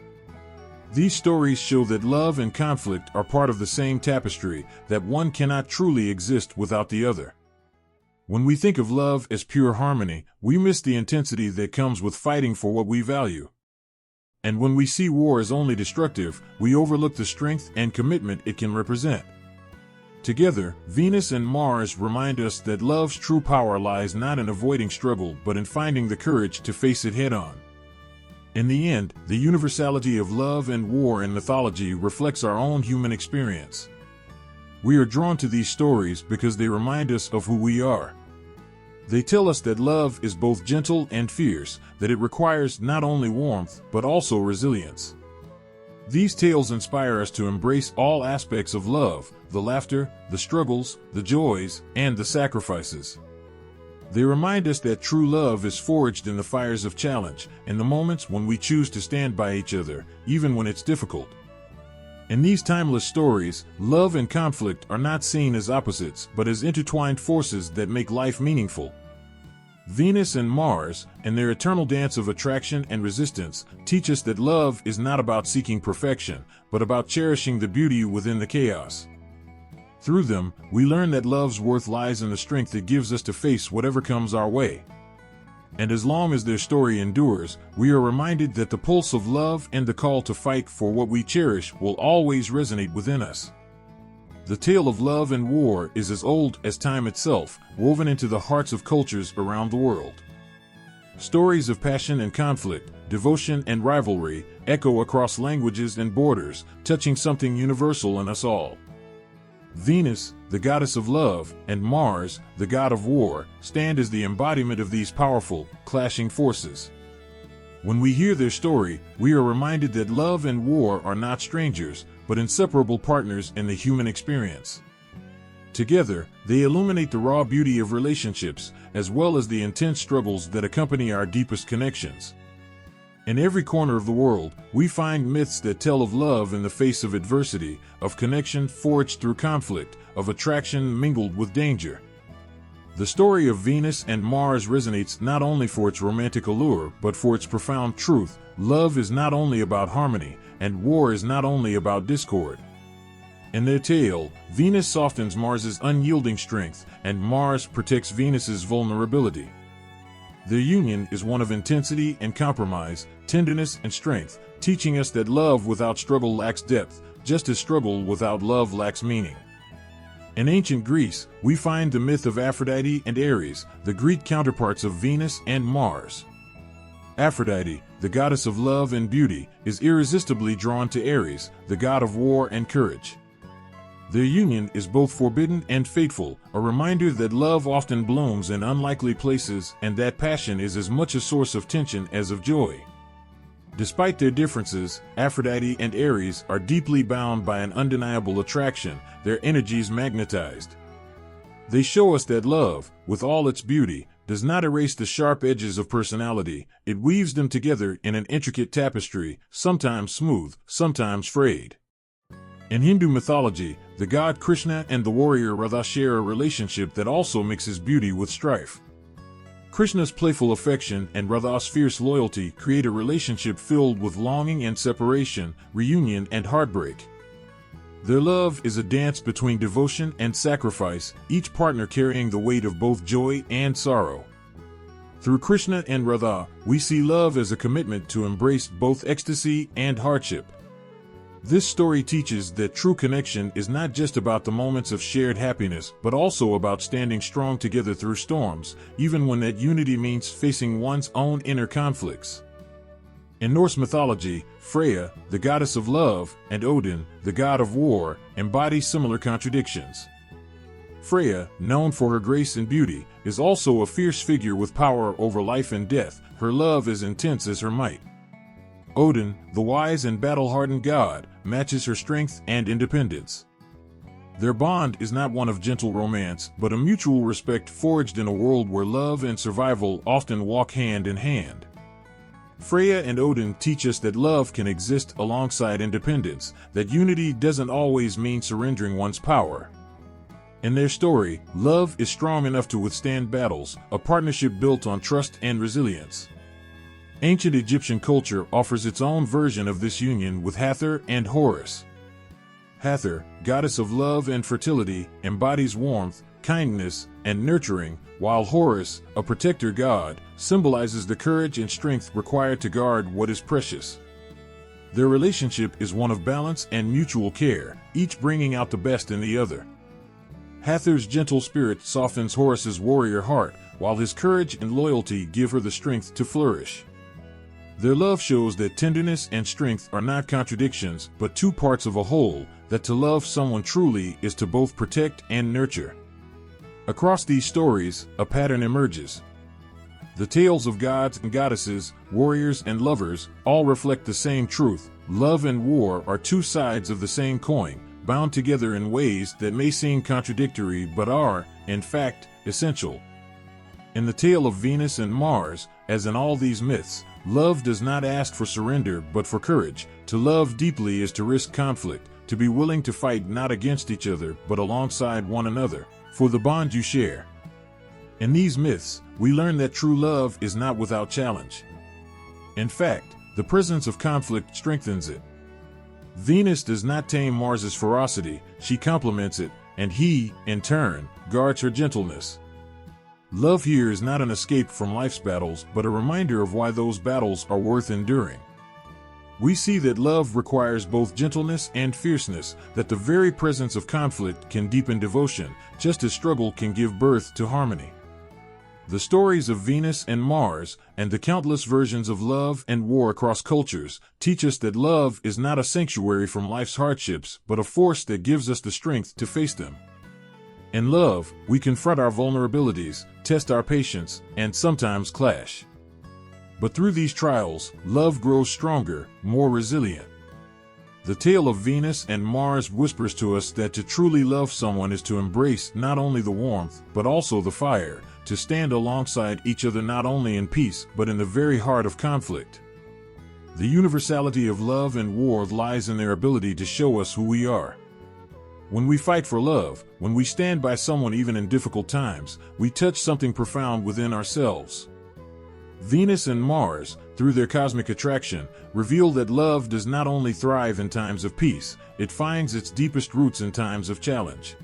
These stories show that love and conflict are part of the same tapestry, that one cannot truly exist without the other. When we think of love as pure harmony, we miss the intensity that comes with fighting for what we value. And when we see war as only destructive, we overlook the strength and commitment it can represent. Together, Venus and Mars remind us that love's true power lies not in avoiding struggle but in finding the courage to face it head-on. In the end, the universality of love and war in mythology reflects our own human experience. We are drawn to these stories because they remind us of who we are. They tell us that love is both gentle and fierce, that it requires not only warmth but also resilience. These tales inspire us to embrace all aspects of love, the laughter, the struggles, the joys, and the sacrifices. They remind us that true love is forged in the fires of challenge, in the moments when we choose to stand by each other, even when it's difficult. In these timeless stories, love and conflict are not seen as opposites but as intertwined forces that make life meaningful. Venus and Mars, in their eternal dance of attraction and resistance, teach us that love is not about seeking perfection, but about cherishing the beauty within the chaos. Through them, we learn that love's worth lies in the strength it gives us to face whatever comes our way. And as long as their story endures, we are reminded that the pulse of love and the call to fight for what we cherish will always resonate within us. The tale of love and war is as old as time itself, woven into the hearts of cultures around the world. Stories of passion and conflict, devotion and rivalry, echo across languages and borders, touching something universal in us all. Venus, the goddess of love, and Mars, the god of war, stand as the embodiment of these powerful, clashing forces. When we hear their story, we are reminded that love and war are not strangers, but inseparable partners in the human experience. Together, they illuminate the raw beauty of relationships, as well as the intense struggles that accompany our deepest connections. In every corner of the world, we find myths that tell of love in the face of adversity, of connection forged through conflict, of attraction mingled with danger. The story of Venus and Mars resonates not only for its romantic allure, but for its profound truth. Love is not only about harmony, and war is not only about discord. In their tale, Venus softens Mars's unyielding strength, and Mars protects Venus's vulnerability. Their union is one of intensity and compromise, tenderness and strength, teaching us that love without struggle lacks depth, just as struggle without love lacks meaning. In ancient Greece, we find the myth of Aphrodite and Ares, the Greek counterparts of Venus and Mars. Aphrodite, the goddess of love and beauty, is irresistibly drawn to Ares, the god of war and courage. Their union is both forbidden and fateful, a reminder that love often blooms in unlikely places and that passion is as much a source of tension as of joy. Despite their differences, Aphrodite and Ares are deeply bound by an undeniable attraction, their energies magnetized. They show us that love, with all its beauty, does not erase the sharp edges of personality, it weaves them together in an intricate tapestry, sometimes smooth, sometimes frayed. In Hindu mythology, the god Krishna and the warrior Radha share a relationship that also mixes beauty with strife. Krishna's playful affection and Radha's fierce loyalty create a relationship filled with longing and separation, reunion and heartbreak. Their love is a dance between devotion and sacrifice, each partner carrying the weight of both joy and sorrow. Through Krishna and Radha, we see love as a commitment to embrace both ecstasy and hardship. This story teaches that true connection is not just about the moments of shared happiness, but also about standing strong together through storms, even when that unity means facing one's own inner conflicts. In Norse mythology, Freya, the goddess of love, and Odin, the god of war, embody similar contradictions. Freya, known for her grace and beauty, is also a fierce figure with power over life and death, her love as intense as her might. Odin, the wise and battle-hardened god, matches her strength and independence. Their bond is not one of gentle romance, but a mutual respect forged in a world where love and survival often walk hand in hand. Freya and Odin teach us that love can exist alongside independence, that unity doesn't always mean surrendering one's power. In their story, love is strong enough to withstand battles, a partnership built on trust and resilience. Ancient Egyptian culture offers its own version of this union with Hathor and Horus. Hathor, goddess of love and fertility, embodies warmth, kindness, and nurturing, while Horus, a protector god, symbolizes the courage and strength required to guard what is precious. Their relationship is one of balance and mutual care, each bringing out the best in the other. Hathor's gentle spirit softens Horus's warrior heart, while his courage and loyalty give her the strength to flourish. Their love shows that tenderness and strength are not contradictions, but two parts of a whole, that to love someone truly is to both protect and nurture. Across these stories, a pattern emerges. The tales of gods and goddesses, warriors and lovers, all reflect the same truth. Love and war are two sides of the same coin, bound together in ways that may seem contradictory but are, in fact, essential. In the tale of Venus and Mars, as in all these myths, love does not ask for surrender but for courage. To love deeply is to risk conflict, to be willing to fight not against each other but alongside one another, for the bond you share. In these myths, we learn that true love is not without challenge. In fact, the presence of conflict strengthens it. Venus does not tame Mars's ferocity, she complements it, and he, in turn, guards her gentleness. Love here is not an escape from life's battles, but a reminder of why those battles are worth enduring. We see that love requires both gentleness and fierceness, that the very presence of conflict can deepen devotion, just as struggle can give birth to harmony. The stories of Venus and Mars, and the countless versions of love and war across cultures, teach us that love is not a sanctuary from life's hardships, but a force that gives us the strength to face them. In love, we confront our vulnerabilities, test our patience, and sometimes clash. But through these trials, love grows stronger, more resilient. The tale of Venus and Mars whispers to us that to truly love someone is to embrace not only the warmth, but also the fire, to stand alongside each other not only in peace, but in the very heart of conflict. The universality of love and war lies in their ability to show us who we are. When we fight for love, when we stand by someone even in difficult times, we touch something profound within ourselves. Venus and Mars, through their cosmic attraction, reveal that love does not only thrive in times of peace, it finds its deepest roots in times of challenge.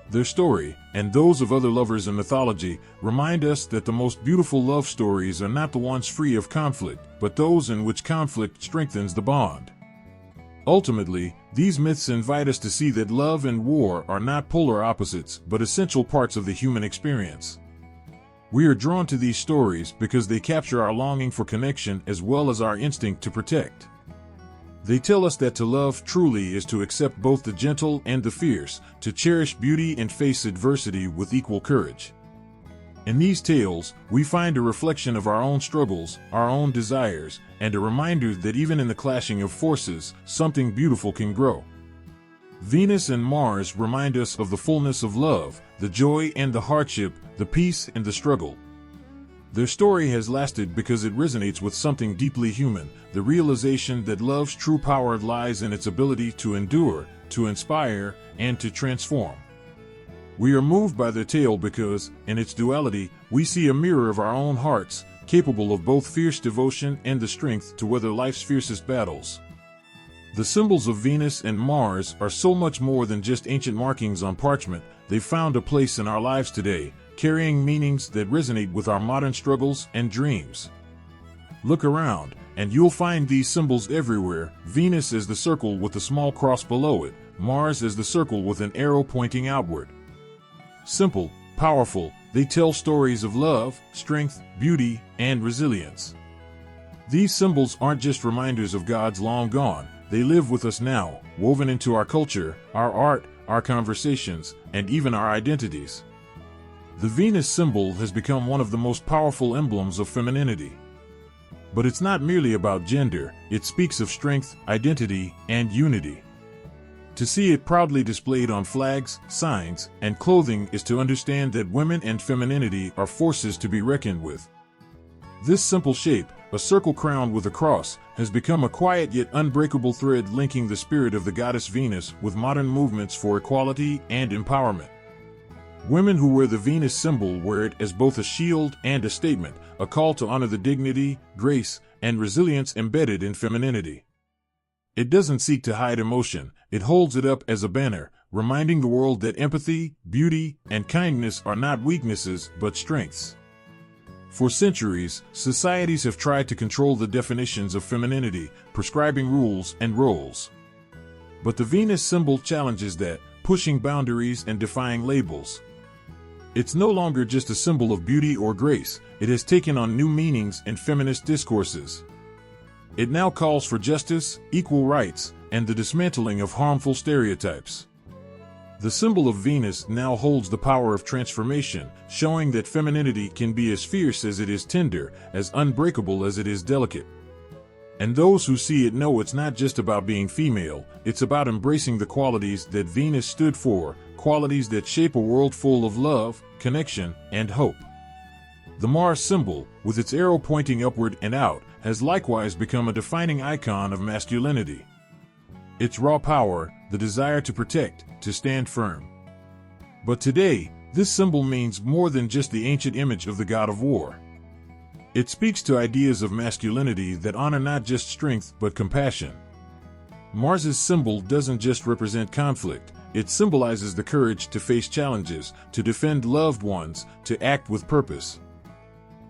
Their story, and those of other lovers in mythology, remind us that the most beautiful love stories are not the ones free of conflict, but those in which conflict strengthens the bond. Ultimately, these myths invite us to see that love and war are not polar opposites, but essential parts of the human experience. We are drawn to these stories because they capture our longing for connection as well as our instinct to protect. They tell us that to love truly is to accept both the gentle and the fierce, to cherish beauty and face adversity with equal courage. In these tales, we find a reflection of our own struggles, our own desires, and a reminder that even in the clashing of forces, something beautiful can grow. Venus and Mars remind us of the fullness of love, the joy and the hardship, the peace and the struggle. Their story has lasted because it resonates with something deeply human, the realization that love's true power lies in its ability to endure, to inspire, and to transform. We are moved by their tale because, in its duality, we see a mirror of our own hearts, capable of both fierce devotion and the strength to weather life's fiercest battles. The symbols of Venus and Mars are so much more than just ancient markings on parchment. They've found a place in our lives today, carrying meanings that resonate with our modern struggles and dreams. Look around, and you'll find these symbols everywhere. Venus as the circle with a small cross below it, Mars as the circle with an arrow pointing outward. Simple, powerful, they tell stories of love, strength, beauty, and resilience. These symbols aren't just reminders of gods long gone, they live with us now, woven into our culture, our art, our conversations, and even our identities. The Venus symbol has become one of the most powerful emblems of femininity. But it's not merely about gender, it speaks of strength, identity, and unity. To see it proudly displayed on flags, signs, and clothing is to understand that women and femininity are forces to be reckoned with. This simple shape, a circle crowned with a cross, has become a quiet yet unbreakable thread linking the spirit of the goddess Venus with modern movements for equality and empowerment. Women who wear the Venus symbol wear it as both a shield and a statement, a call to honor the dignity, grace, and resilience embedded in femininity. It doesn't seek to hide emotion, it holds it up as a banner, reminding the world that empathy, beauty, and kindness are not weaknesses but strengths. For centuries, societies have tried to control the definitions of femininity, prescribing rules and roles. But the Venus symbol challenges that, pushing boundaries and defying labels. It's no longer just a symbol of beauty or grace, it has taken on new meanings in feminist discourses. It now calls for justice, equal rights, and the dismantling of harmful stereotypes. The symbol of Venus now holds the power of transformation, showing that femininity can be as fierce as it is tender, as unbreakable as it is delicate. And those who see it know it's not just about being female, it's about embracing the qualities that Venus stood for, qualities that shape a world full of love, connection, and hope. The Mars symbol, with its arrow pointing upward and out, has likewise become a defining icon of masculinity. Its raw power, the desire to protect, to stand firm. But today, this symbol means more than just the ancient image of the god of war. It speaks to ideas of masculinity that honor not just strength but compassion. Mars's symbol doesn't just represent conflict, It symbolizes the courage to face challenges, to defend loved ones, to act with purpose.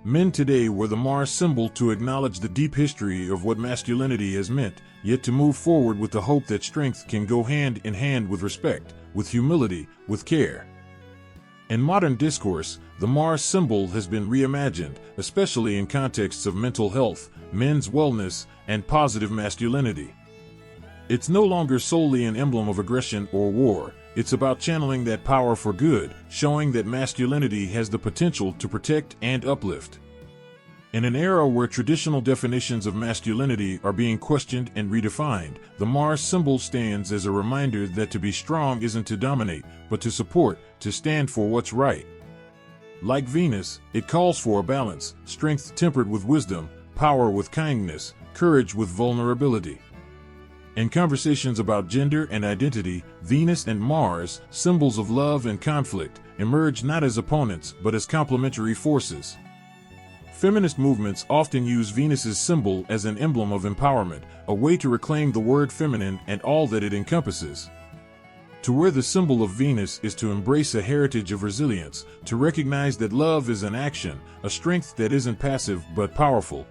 Men today wear the Mars symbol to acknowledge the deep history of what masculinity has meant, yet to move forward with the hope that strength can go hand in hand with respect, with humility, with care. In modern discourse, the Mars symbol has been reimagined, especially in contexts of mental health, men's wellness, and positive masculinity. It's no longer solely an emblem of aggression or war. It's about channeling that power for good, showing that masculinity has the potential to protect and uplift. In an era where traditional definitions of masculinity are being questioned and redefined, the Mars symbol stands as a reminder that to be strong isn't to dominate, but to support, to stand for what's right. Like Venus, it calls for a balance, strength tempered with wisdom, power with kindness, courage with vulnerability. In conversations about gender and identity, Venus and Mars, symbols of love and conflict, emerge not as opponents but as complementary forces. Feminist movements often use Venus's symbol as an emblem of empowerment, a way to reclaim the word feminine and all that it encompasses. To wear the symbol of Venus is to embrace a heritage of resilience, to recognize that love is an action, a strength that isn't passive but powerful.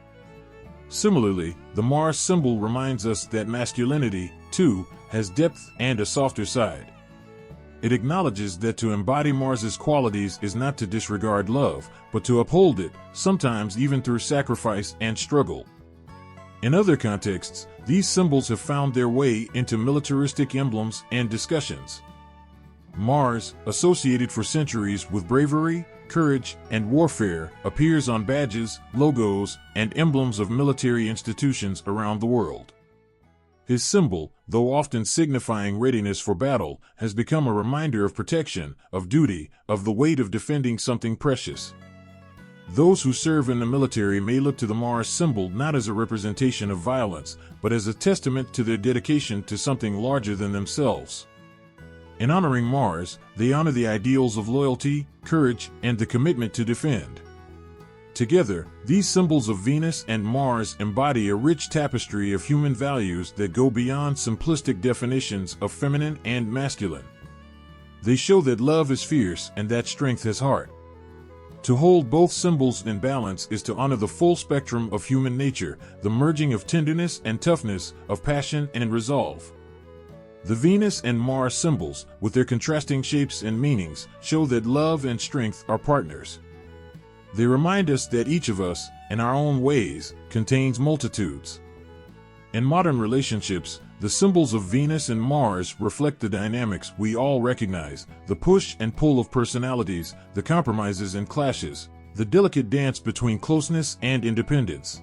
Similarly, the Mars symbol reminds us that masculinity, too, has depth and a softer side. It acknowledges that to embody Mars's qualities is not to disregard love, but to uphold it, sometimes even through sacrifice and struggle. In other contexts, these symbols have found their way into militaristic emblems and discussions. Mars, associated for centuries with bravery, courage, and warfare, appears on badges, logos, and emblems of military institutions around the world. His symbol, though often signifying readiness for battle, has become a reminder of protection, of duty, of the weight of defending something precious. Those who serve in the military may look to the Mars symbol not as a representation of violence, but as a testament to their dedication to something larger than themselves. In honoring Mars, they honor the ideals of loyalty, courage, and the commitment to defend. Together, these symbols of Venus and Mars embody a rich tapestry of human values that go beyond simplistic definitions of feminine and masculine. They show that love is fierce and that strength has heart. To hold both symbols in balance is to honor the full spectrum of human nature, the merging of tenderness and toughness, of passion and resolve. The Venus and Mars symbols, with their contrasting shapes and meanings, show that love and strength are partners. They remind us that each of us, in our own ways, contains multitudes. In modern relationships, the symbols of Venus and Mars reflect the dynamics we all recognize, the push and pull of personalities, the compromises and clashes, the delicate dance between closeness and independence.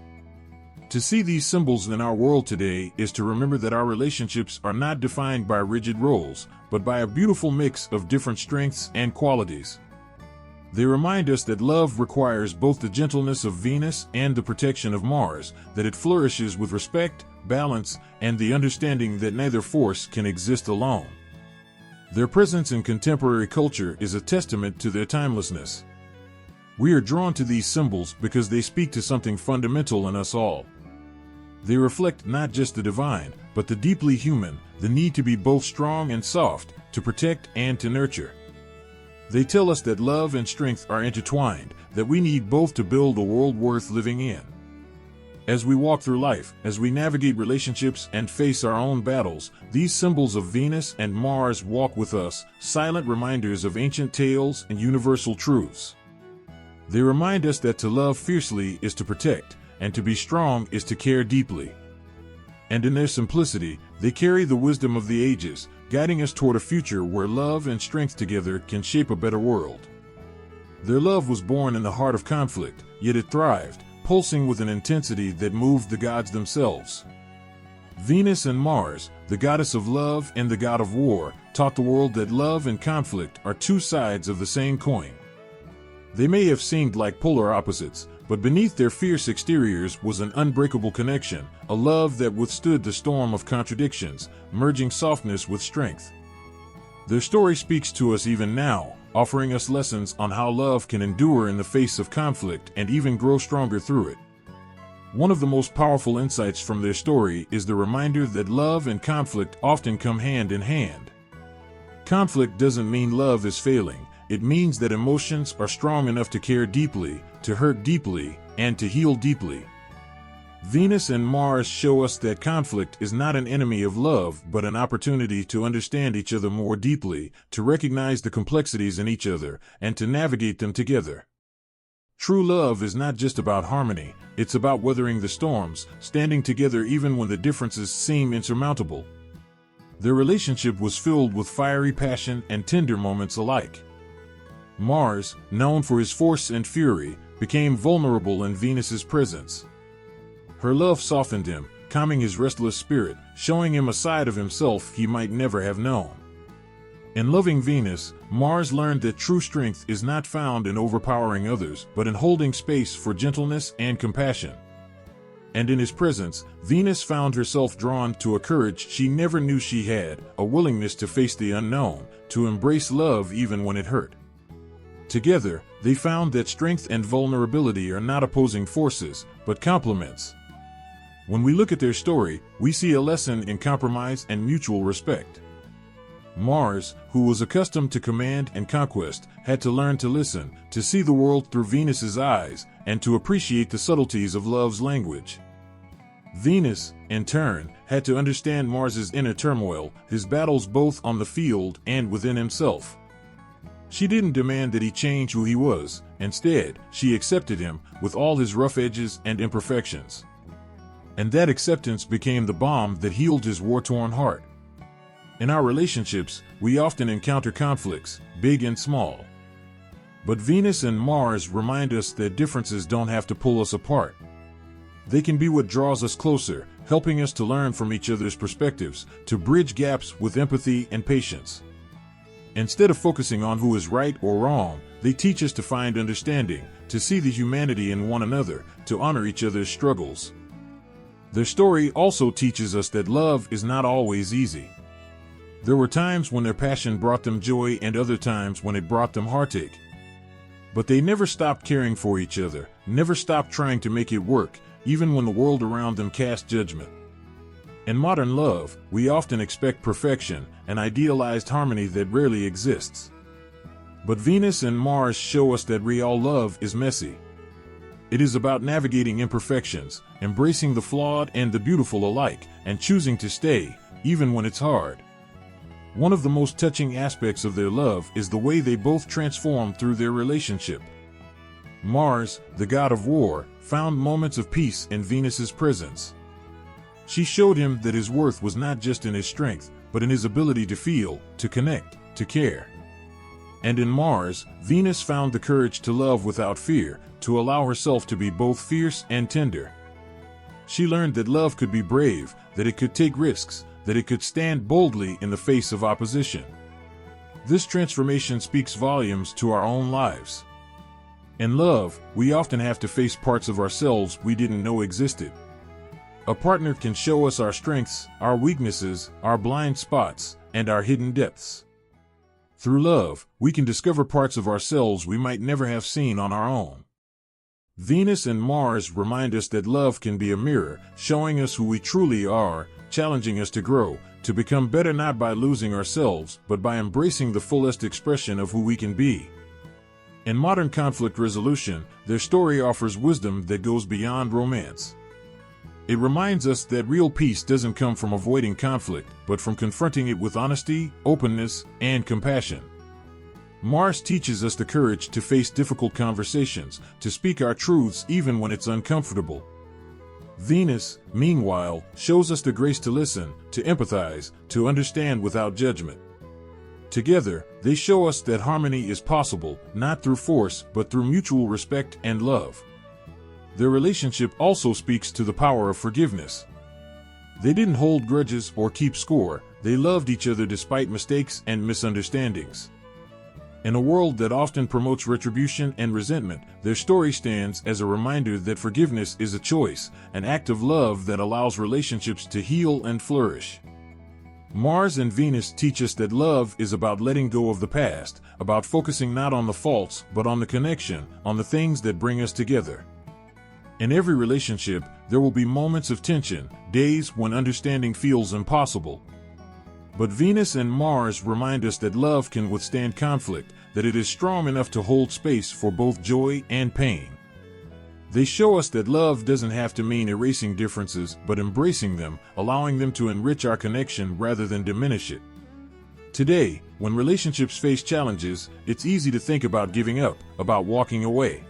To see these symbols in our world today is to remember that our relationships are not defined by rigid roles, but by a beautiful mix of different strengths and qualities. They remind us that love requires both the gentleness of Venus and the protection of Mars, that it flourishes with respect, balance, and the understanding that neither force can exist alone. Their presence in contemporary culture is a testament to their timelessness. We are drawn to these symbols because they speak to something fundamental in us all. They reflect not just the divine, but the deeply human, the need to be both strong and soft, to protect and to nurture. They tell us that love and strength are intertwined, that we need both to build a world worth living in. As we walk through life, as we navigate relationships and face our own battles, these symbols of Venus and Mars walk with us, silent reminders of ancient tales and universal truths. They remind us that to love fiercely is to protect, and to be strong is to care deeply. And in their simplicity, they carry the wisdom of the ages, guiding us toward a future where love and strength together can shape a better world. Their love was born in the heart of conflict, yet it thrived, pulsing with an intensity that moved the gods themselves. Venus and Mars, the goddess of love and the god of war, taught the world that love and conflict are two sides of the same coin. They may have seemed like polar opposites, but beneath their fierce exteriors was an unbreakable connection, a love that withstood the storm of contradictions, merging softness with strength. Their story speaks to us even now, offering us lessons on how love can endure in the face of conflict and even grow stronger through it. One of the most powerful insights from their story is the reminder that love and conflict often come hand in hand. Conflict doesn't mean love is failing. It means that emotions are strong enough to care deeply, to hurt deeply, and to heal deeply. Venus and Mars show us that conflict is not an enemy of love, but an opportunity to understand each other more deeply, to recognize the complexities in each other, and to navigate them together. True love is not just about harmony, it's about weathering the storms, standing together even when the differences seem insurmountable. Their relationship was filled with fiery passion and tender moments alike. Mars, known for his force and fury, became vulnerable in Venus's presence. Her love softened him, calming his restless spirit, showing him a side of himself he might never have known. In loving Venus, Mars learned that true strength is not found in overpowering others, but in holding space for gentleness and compassion. And in his presence, Venus found herself drawn to a courage she never knew she had, a willingness to face the unknown, to embrace love even when it hurt. Together, they found that strength and vulnerability are not opposing forces, but complements. When we look at their story, we see a lesson in compromise and mutual respect. Mars, who was accustomed to command and conquest, had to learn to listen, to see the world through Venus's eyes, and to appreciate the subtleties of love's language. Venus, in turn, had to understand Mars's inner turmoil, his battles both on the field and within himself. She didn't demand that he change who he was. Instead, she accepted him, with all his rough edges and imperfections. And that acceptance became the balm that healed his war-torn heart. In our relationships, we often encounter conflicts, big and small. But Venus and Mars remind us that differences don't have to pull us apart. They can be what draws us closer, helping us to learn from each other's perspectives, to bridge gaps with empathy and patience. Instead of focusing on who is right or wrong, they teach us to find understanding, to see the humanity in one another, to honor each other's struggles. Their story also teaches us that love is not always easy. There were times when their passion brought them joy and other times when it brought them heartache. But they never stopped caring for each other, never stopped trying to make it work, even when the world around them cast judgment. In modern love, we often expect perfection, an idealized harmony that rarely exists. But Venus and Mars show us that real love is messy. It is about navigating imperfections, embracing the flawed and the beautiful alike, and choosing to stay, even when it's hard. One of the most touching aspects of their love is the way they both transform through their relationship. Mars, the god of war, found moments of peace in Venus's presence. She showed him that his worth was not just in his strength, but in his ability to feel, to connect, to care. And in Mars, Venus found the courage to love without fear, to allow herself to be both fierce and tender. She learned that love could be brave, that it could take risks, that it could stand boldly in the face of opposition. This transformation speaks volumes to our own lives. In love, we often have to face parts of ourselves we didn't know existed. A partner can show us our strengths, our weaknesses, our blind spots, and our hidden depths. Through love, we can discover parts of ourselves we might never have seen on our own. Venus and Mars remind us that love can be a mirror, showing us who we truly are, challenging us to grow, to become better not by losing ourselves, but by embracing the fullest expression of who we can be. In modern conflict resolution, their story offers wisdom that goes beyond romance. It reminds us that real peace doesn't come from avoiding conflict, but from confronting it with honesty, openness, and compassion. Mars teaches us the courage to face difficult conversations, to speak our truths even when it's uncomfortable. Venus, meanwhile, shows us the grace to listen, to empathize, to understand without judgment. Together, they show us that harmony is possible, not through force, but through mutual respect and love. Their relationship also speaks to the power of forgiveness. They didn't hold grudges or keep score, they loved each other despite mistakes and misunderstandings. In a world that often promotes retribution and resentment, their story stands as a reminder that forgiveness is a choice, an act of love that allows relationships to heal and flourish. Mars and Venus teach us that love is about letting go of the past, about focusing not on the faults, but on the connection, on the things that bring us together. In every relationship, there will be moments of tension, days when understanding feels impossible. But Venus and Mars remind us that love can withstand conflict, that it is strong enough to hold space for both joy and pain. They show us that love doesn't have to mean erasing differences, but embracing them, allowing them to enrich our connection rather than diminish it. Today, when relationships face challenges, it's easy to think about giving up, about walking away.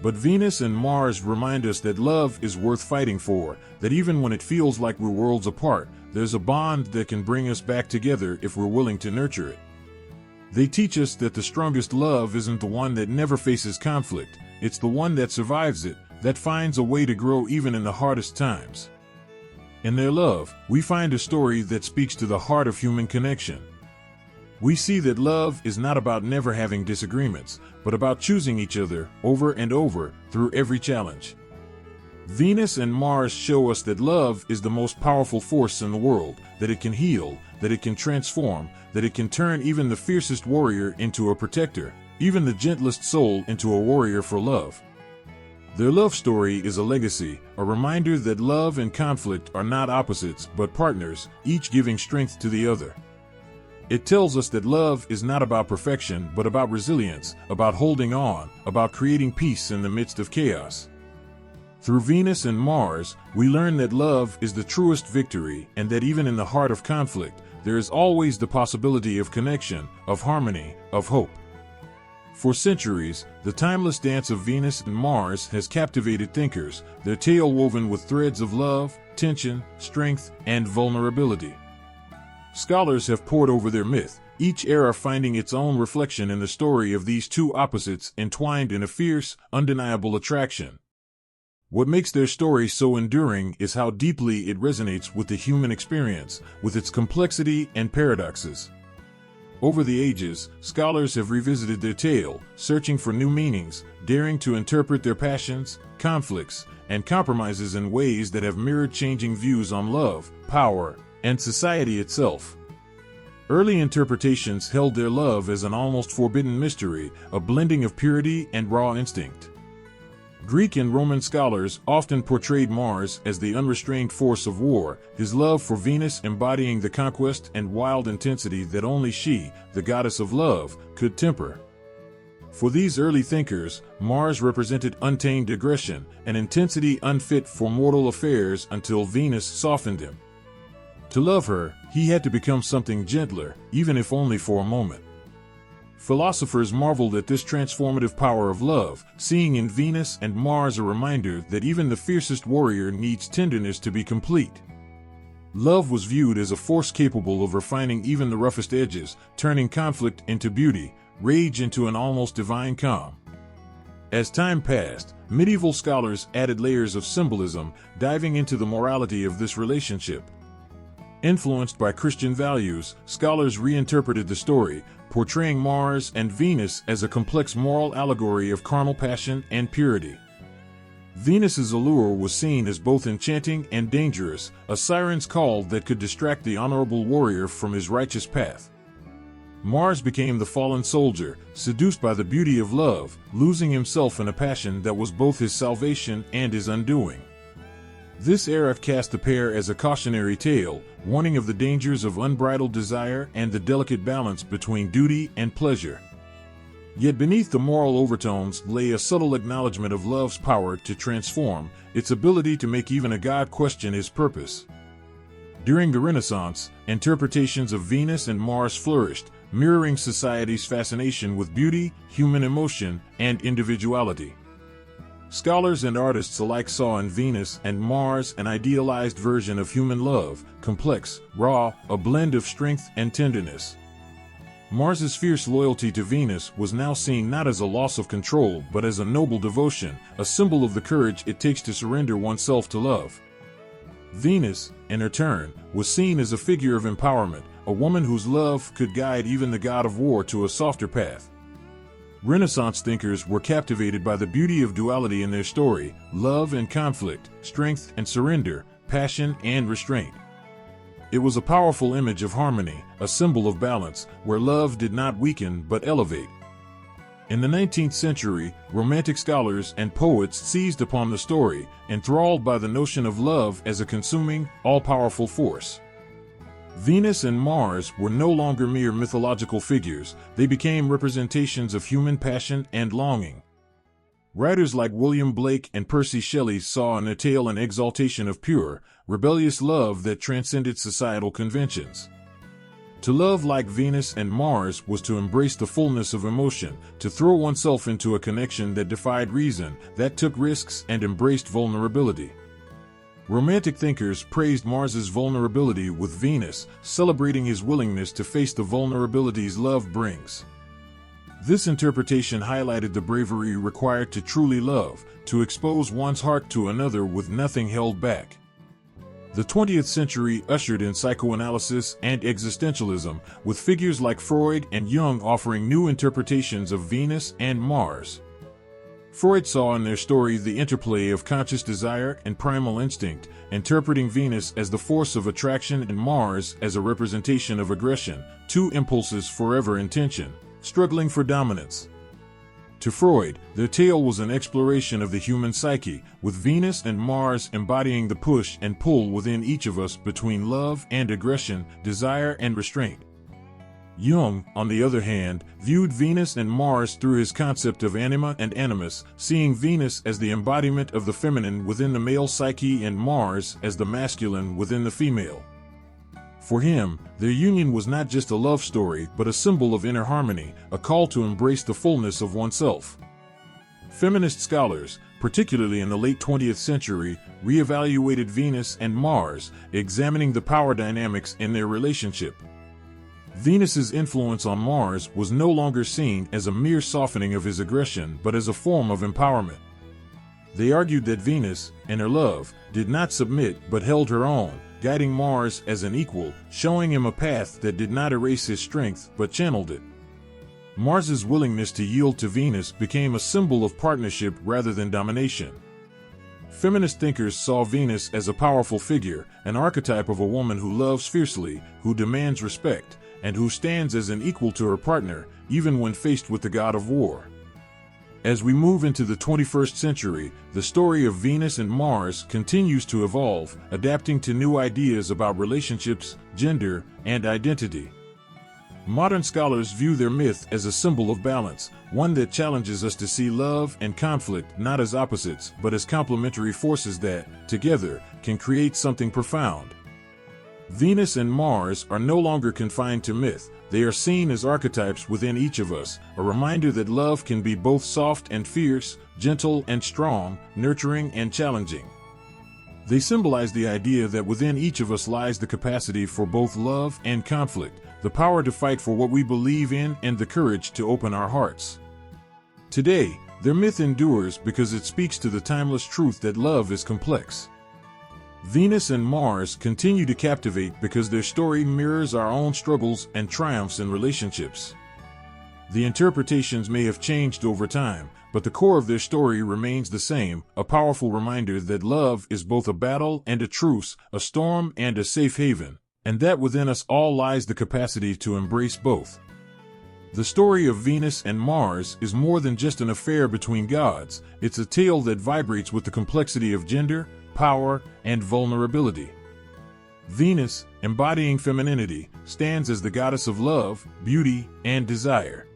But Venus and Mars remind us that love is worth fighting for, that even when it feels like we're worlds apart, there's a bond that can bring us back together if we're willing to nurture it. They teach us that the strongest love isn't the one that never faces conflict, it's the one that survives it, that finds a way to grow even in the hardest times. In their love, we find a story that speaks to the heart of human connection. We see that love is not about never having disagreements, but about choosing each other over and over through every challenge. Venus and Mars show us that love is the most powerful force in the world, that it can heal, that it can transform, that it can turn even the fiercest warrior into a protector, even the gentlest soul into a warrior for love. Their love story is a legacy, a reminder that love and conflict are not opposites but partners, each giving strength to the other. It tells us that love is not about perfection but about resilience, about holding on, about creating peace in the midst of chaos. Through Venus and Mars, we learn that love is the truest victory and that even in the heart of conflict, there is always the possibility of connection, of harmony, of hope. For centuries, the timeless dance of Venus and Mars has captivated thinkers, their tale woven with threads of love, tension, strength, and vulnerability. Scholars have pored over their myth, each era finding its own reflection in the story of these two opposites entwined in a fierce, undeniable attraction. What makes their story so enduring is how deeply it resonates with the human experience, with its complexity and paradoxes. Over the ages, scholars have revisited their tale, searching for new meanings, daring to interpret their passions, conflicts, and compromises in ways that have mirrored changing views on love, power, and society itself. Early interpretations held their love as an almost forbidden mystery, a blending of purity and raw instinct. Greek and Roman scholars often portrayed Mars as the unrestrained force of war, his love for Venus embodying the conquest and wild intensity that only she, the goddess of love, could temper. For these early thinkers, Mars represented untamed aggression, an intensity unfit for mortal affairs until Venus softened him. To love her, he had to become something gentler, even if only for a moment. Philosophers marveled at this transformative power of love, seeing in Venus and Mars a reminder that even the fiercest warrior needs tenderness to be complete. Love was viewed as a force capable of refining even the roughest edges, turning conflict into beauty, rage into an almost divine calm. As time passed, medieval scholars added layers of symbolism, diving into the morality of this relationship. Influenced by Christian values, scholars reinterpreted the story, portraying Mars and Venus as a complex moral allegory of carnal passion and purity. Venus's allure was seen as both enchanting and dangerous, a siren's call that could distract the honorable warrior from his righteous path. Mars became the fallen soldier, seduced by the beauty of love, losing himself in a passion that was both his salvation and his undoing. This era cast the pair as a cautionary tale, warning of the dangers of unbridled desire and the delicate balance between duty and pleasure. Yet beneath the moral overtones lay a subtle acknowledgement of love's power to transform, its ability to make even a god question his purpose. During the Renaissance, interpretations of Venus and Mars flourished, mirroring society's fascination with beauty, human emotion, and individuality. Scholars and artists alike saw in Venus and Mars an idealized version of human love, complex, raw, a blend of strength and tenderness. Mars's fierce loyalty to Venus was now seen not as a loss of control but as a noble devotion, a symbol of the courage it takes to surrender oneself to love. Venus, in her turn, was seen as a figure of empowerment, a woman whose love could guide even the god of war to a softer path. Renaissance thinkers were captivated by the beauty of duality in their story, love and conflict, strength and surrender, passion and restraint. It was a powerful image of harmony, a symbol of balance, where love did not weaken but elevate. In the 19th century, Romantic scholars and poets seized upon the story, enthralled by the notion of love as a consuming, all-powerful force. Venus and Mars were no longer mere mythological figures, they became representations of human passion and longing. Writers like William Blake and Percy Shelley saw in their tale an exaltation of pure, rebellious love that transcended societal conventions. To love like Venus and Mars was to embrace the fullness of emotion, to throw oneself into a connection that defied reason, that took risks and embraced vulnerability. Romantic thinkers praised Mars's vulnerability with Venus, celebrating his willingness to face the vulnerabilities love brings. This interpretation highlighted the bravery required to truly love, to expose one's heart to another with nothing held back. The 20th century ushered in psychoanalysis and existentialism, with figures like Freud and Jung offering new interpretations of Venus and Mars. Freud saw in their story the interplay of conscious desire and primal instinct, interpreting Venus as the force of attraction and Mars as a representation of aggression, two impulses forever in tension, struggling for dominance. To Freud, their tale was an exploration of the human psyche, with Venus and Mars embodying the push and pull within each of us between love and aggression, desire and restraint. Jung, on the other hand, viewed Venus and Mars through his concept of anima and animus, seeing Venus as the embodiment of the feminine within the male psyche and Mars as the masculine within the female. For him, their union was not just a love story but a symbol of inner harmony, a call to embrace the fullness of oneself. Feminist scholars, particularly in the late 20th century, reevaluated Venus and Mars, examining the power dynamics in their relationship. Venus's influence on Mars was no longer seen as a mere softening of his aggression but as a form of empowerment. They argued that Venus, in her love, did not submit but held her own, guiding Mars as an equal, showing him a path that did not erase his strength but channeled it. Mars's willingness to yield to Venus became a symbol of partnership rather than domination. Feminist thinkers saw Venus as a powerful figure, an archetype of a woman who loves fiercely, who demands respect, and who stands as an equal to her partner, even when faced with the god of war. As we move into the 21st century, the story of Venus and Mars continues to evolve, adapting to new ideas about relationships, gender, and identity. Modern scholars view their myth as a symbol of balance, one that challenges us to see love and conflict not as opposites but as complementary forces that, together, can create something profound. Venus and Mars are no longer confined to myth, they are seen as archetypes within each of us, a reminder that love can be both soft and fierce, gentle and strong, nurturing and challenging. They symbolize the idea that within each of us lies the capacity for both love and conflict, the power to fight for what we believe in and the courage to open our hearts. Today, their myth endures because it speaks to the timeless truth that love is complex. Venus and Mars continue to captivate because their story mirrors our own struggles and triumphs in relationships. The interpretations may have changed over time, but the core of their story remains the same, a powerful reminder that love is both a battle and a truce, a storm and a safe haven, and that within us all lies the capacity to embrace both. The story of Venus and Mars is more than just an affair between gods, it's a tale that vibrates with the complexity of gender, power, and vulnerability. Venus, embodying femininity, stands as the goddess of love, beauty, and desire.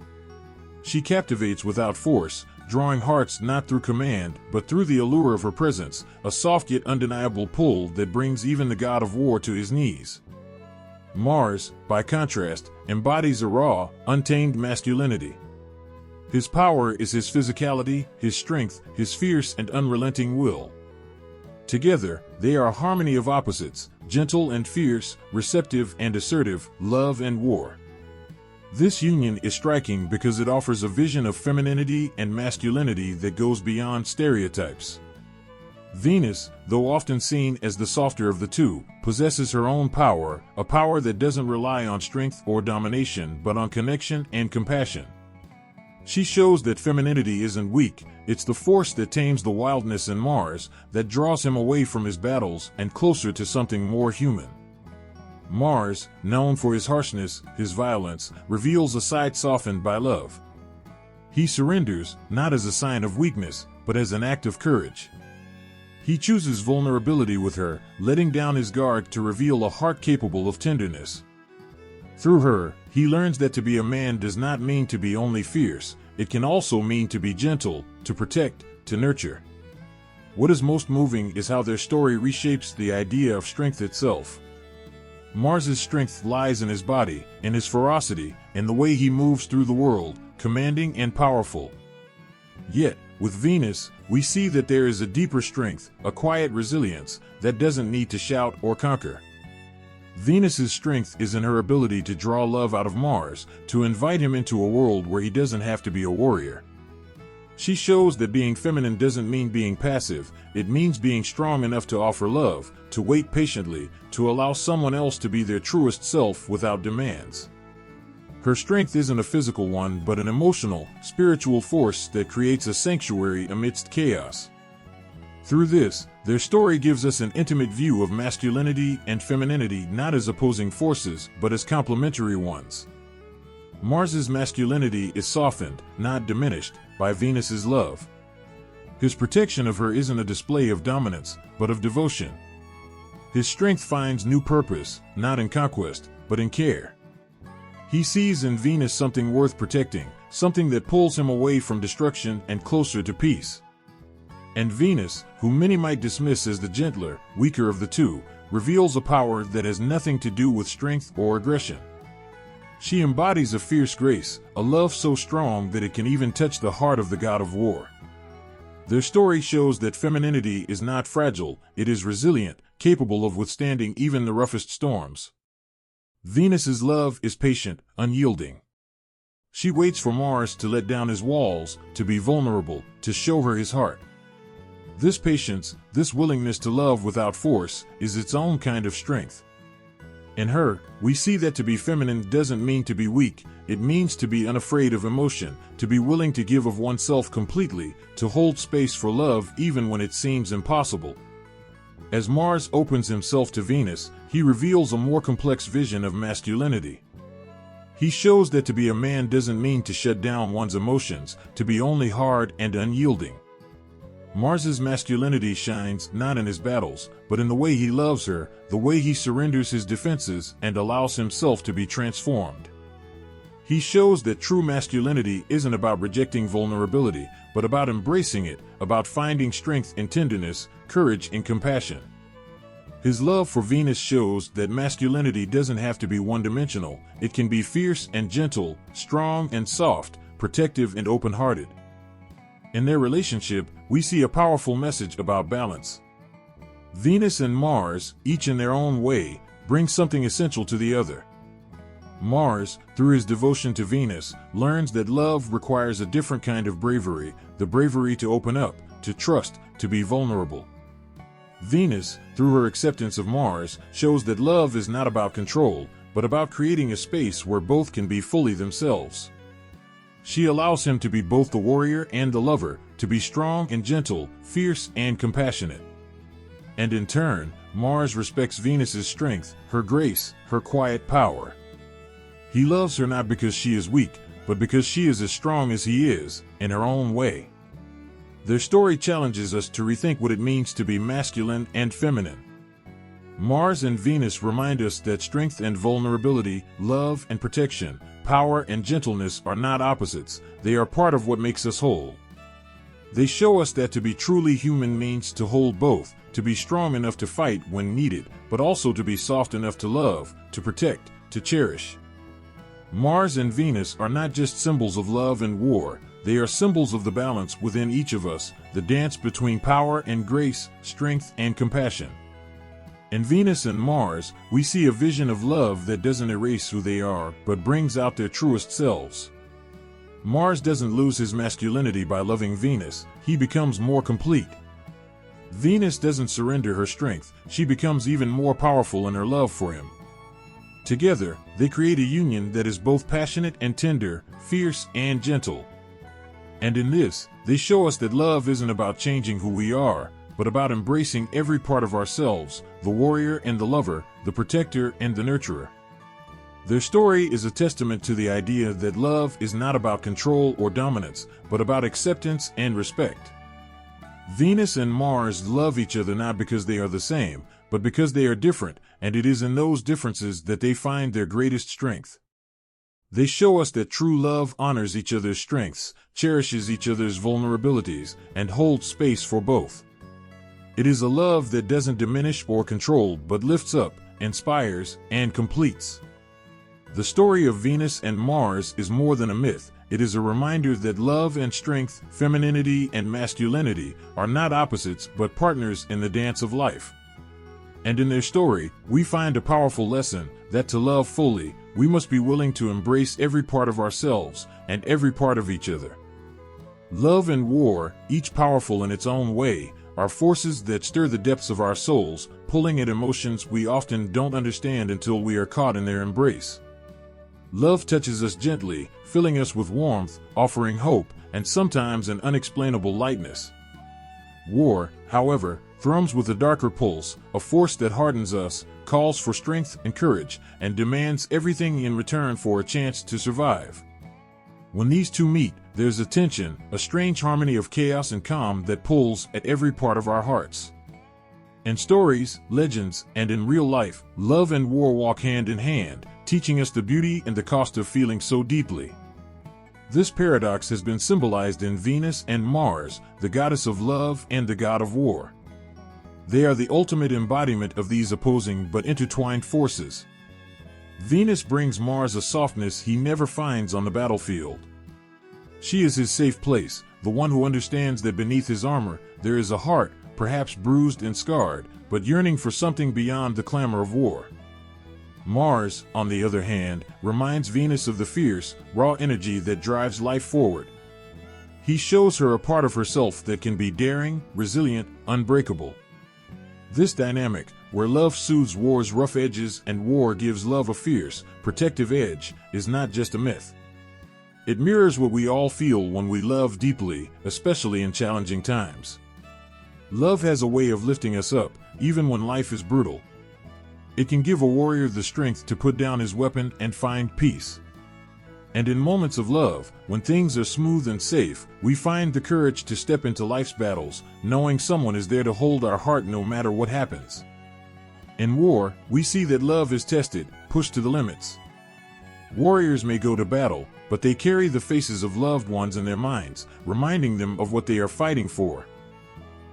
She captivates without force, drawing hearts not through command, but through the allure of her presence, a soft yet undeniable pull that brings even the god of war to his knees. Mars, by contrast, embodies a raw, untamed masculinity. His power is his physicality, his strength, his fierce and unrelenting will. Together, they are a harmony of opposites, gentle and fierce, receptive and assertive, love and war. This union is striking because it offers a vision of femininity and masculinity that goes beyond stereotypes. Venus, though often seen as the softer of the two, possesses her own power, a power that doesn't rely on strength or domination but on connection and compassion. She shows that femininity isn't weak, it's the force that tames the wildness in Mars, that draws him away from his battles and closer to something more human. Mars, known for his harshness, his violence, reveals a side softened by love. He surrenders, not as a sign of weakness, but as an act of courage. He chooses vulnerability with her, letting down his guard to reveal a heart capable of tenderness. Through her, he learns that to be a man does not mean to be only fierce, it can also mean to be gentle, to protect, to nurture. What is most moving is how their story reshapes the idea of strength itself. Mars's strength lies in his body, in his ferocity, in the way he moves through the world, commanding and powerful. Yet, with Venus, we see that there is a deeper strength, a quiet resilience, that doesn't need to shout or conquer. Venus's strength is in her ability to draw love out of Mars, to invite him into a world where he doesn't have to be a warrior. She shows that being feminine doesn't mean being passive, it means being strong enough to offer love, to wait patiently, to allow someone else to be their truest self without demands. Her strength isn't a physical one but an emotional, spiritual force that creates a sanctuary amidst chaos. Through this, their story gives us an intimate view of masculinity and femininity not as opposing forces but as complementary ones. Mars's masculinity is softened, not diminished, by Venus's love. His protection of her isn't a display of dominance, but of devotion. His strength finds new purpose, not in conquest, but in care. He sees in Venus something worth protecting, something that pulls him away from destruction and closer to peace. And Venus, who many might dismiss as the gentler, weaker of the two, reveals a power that has nothing to do with strength or aggression. She embodies a fierce grace, a love so strong that it can even touch the heart of the god of war. Their story shows that femininity is not fragile, it is resilient, capable of withstanding even the roughest storms. Venus's love is patient, unyielding. She waits for Mars to let down his walls, to be vulnerable, to show her his heart. This patience, this willingness to love without force, is its own kind of strength. In her, we see that to be feminine doesn't mean to be weak, it means to be unafraid of emotion, to be willing to give of oneself completely, to hold space for love even when it seems impossible. As Mars opens himself to Venus, he reveals a more complex vision of masculinity. He shows that to be a man doesn't mean to shut down one's emotions, to be only hard and unyielding. Mars's masculinity shines not in his battles, but in the way he loves her, the way he surrenders his defenses and allows himself to be transformed. He shows that true masculinity isn't about rejecting vulnerability, but about embracing it, about finding strength in tenderness, courage in compassion. His love for Venus shows that masculinity doesn't have to be one-dimensional, it can be fierce and gentle, strong and soft, protective and open-hearted. In their relationship, we see a powerful message about balance. Venus and Mars, each in their own way, bring something essential to the other. Mars, through his devotion to Venus, learns that love requires a different kind of bravery, the bravery to open up, to trust, to be vulnerable. Venus, through her acceptance of Mars, shows that love is not about control, but about creating a space where both can be fully themselves. She allows him to be both the warrior and the lover, to be strong and gentle, fierce and compassionate. And in turn, Mars respects Venus's strength, her grace, her quiet power. He loves her not because she is weak, but because she is as strong as he is, in her own way. Their story challenges us to rethink what it means to be masculine and feminine. Mars and Venus remind us that strength and vulnerability, love and protection, power and gentleness are not opposites, they are part of what makes us whole. They show us that to be truly human means to hold both, to be strong enough to fight when needed, but also to be soft enough to love, to protect, to cherish. Mars and Venus are not just symbols of love and war, they are symbols of the balance within each of us, the dance between power and grace, strength and compassion. In Venus and Mars, we see a vision of love that doesn't erase who they are, but brings out their truest selves. Mars doesn't lose his masculinity by loving Venus, he becomes more complete. Venus doesn't surrender her strength, she becomes even more powerful in her love for him. Together, they create a union that is both passionate and tender, fierce and gentle. And in this, they show us that love isn't about changing who we are, but about embracing every part of ourselves, the warrior and the lover, the protector and the nurturer. Their story is a testament to the idea that love is not about control or dominance, but about acceptance and respect. Venus and Mars love each other not because they are the same, but because they are different, and it is in those differences that they find their greatest strength. They show us that true love honors each other's strengths, cherishes each other's vulnerabilities, and holds space for both. It is a love that doesn't diminish or control but lifts up, inspires, and completes. The story of Venus and Mars is more than a myth. It is a reminder that love and strength, femininity and masculinity, are not opposites but partners in the dance of life. And in their story, we find a powerful lesson that to love fully, we must be willing to embrace every part of ourselves and every part of each other. Love and war, each powerful in its own way, are forces that stir the depths of our souls, pulling at emotions we often don't understand until we are caught in their embrace. Love touches us gently, filling us with warmth, offering hope, and sometimes an unexplainable lightness. War, however, thrums with a darker pulse, a force that hardens us, calls for strength and courage, and demands everything in return for a chance to survive. When these two meet, there's a tension, a strange harmony of chaos and calm that pulls at every part of our hearts. In stories, legends, and in real life, love and war walk hand in hand, teaching us the beauty and the cost of feeling so deeply. This paradox has been symbolized in Venus and Mars, the goddess of love and the god of war. They are the ultimate embodiment of these opposing but intertwined forces. Venus brings Mars a softness he never finds on the battlefield. She is his safe place, the one who understands that beneath his armor there is a heart, perhaps bruised and scarred, but yearning for something beyond the clamor of war. Mars, on the other hand, reminds Venus of the fierce, raw energy that drives life forward. He shows her a part of herself that can be daring, resilient, unbreakable. This dynamic, where love soothes war's rough edges and war gives love a fierce, protective edge, is not just a myth. It mirrors what we all feel when we love deeply, especially in challenging times. Love has a way of lifting us up, even when life is brutal. It can give a warrior the strength to put down his weapon and find peace. And in moments of love, when things are smooth and safe, we find the courage to step into life's battles, knowing someone is there to hold our heart no matter what happens. In war, we see that love is tested, pushed to the limits. Warriors may go to battle, but they carry the faces of loved ones in their minds, reminding them of what they are fighting for.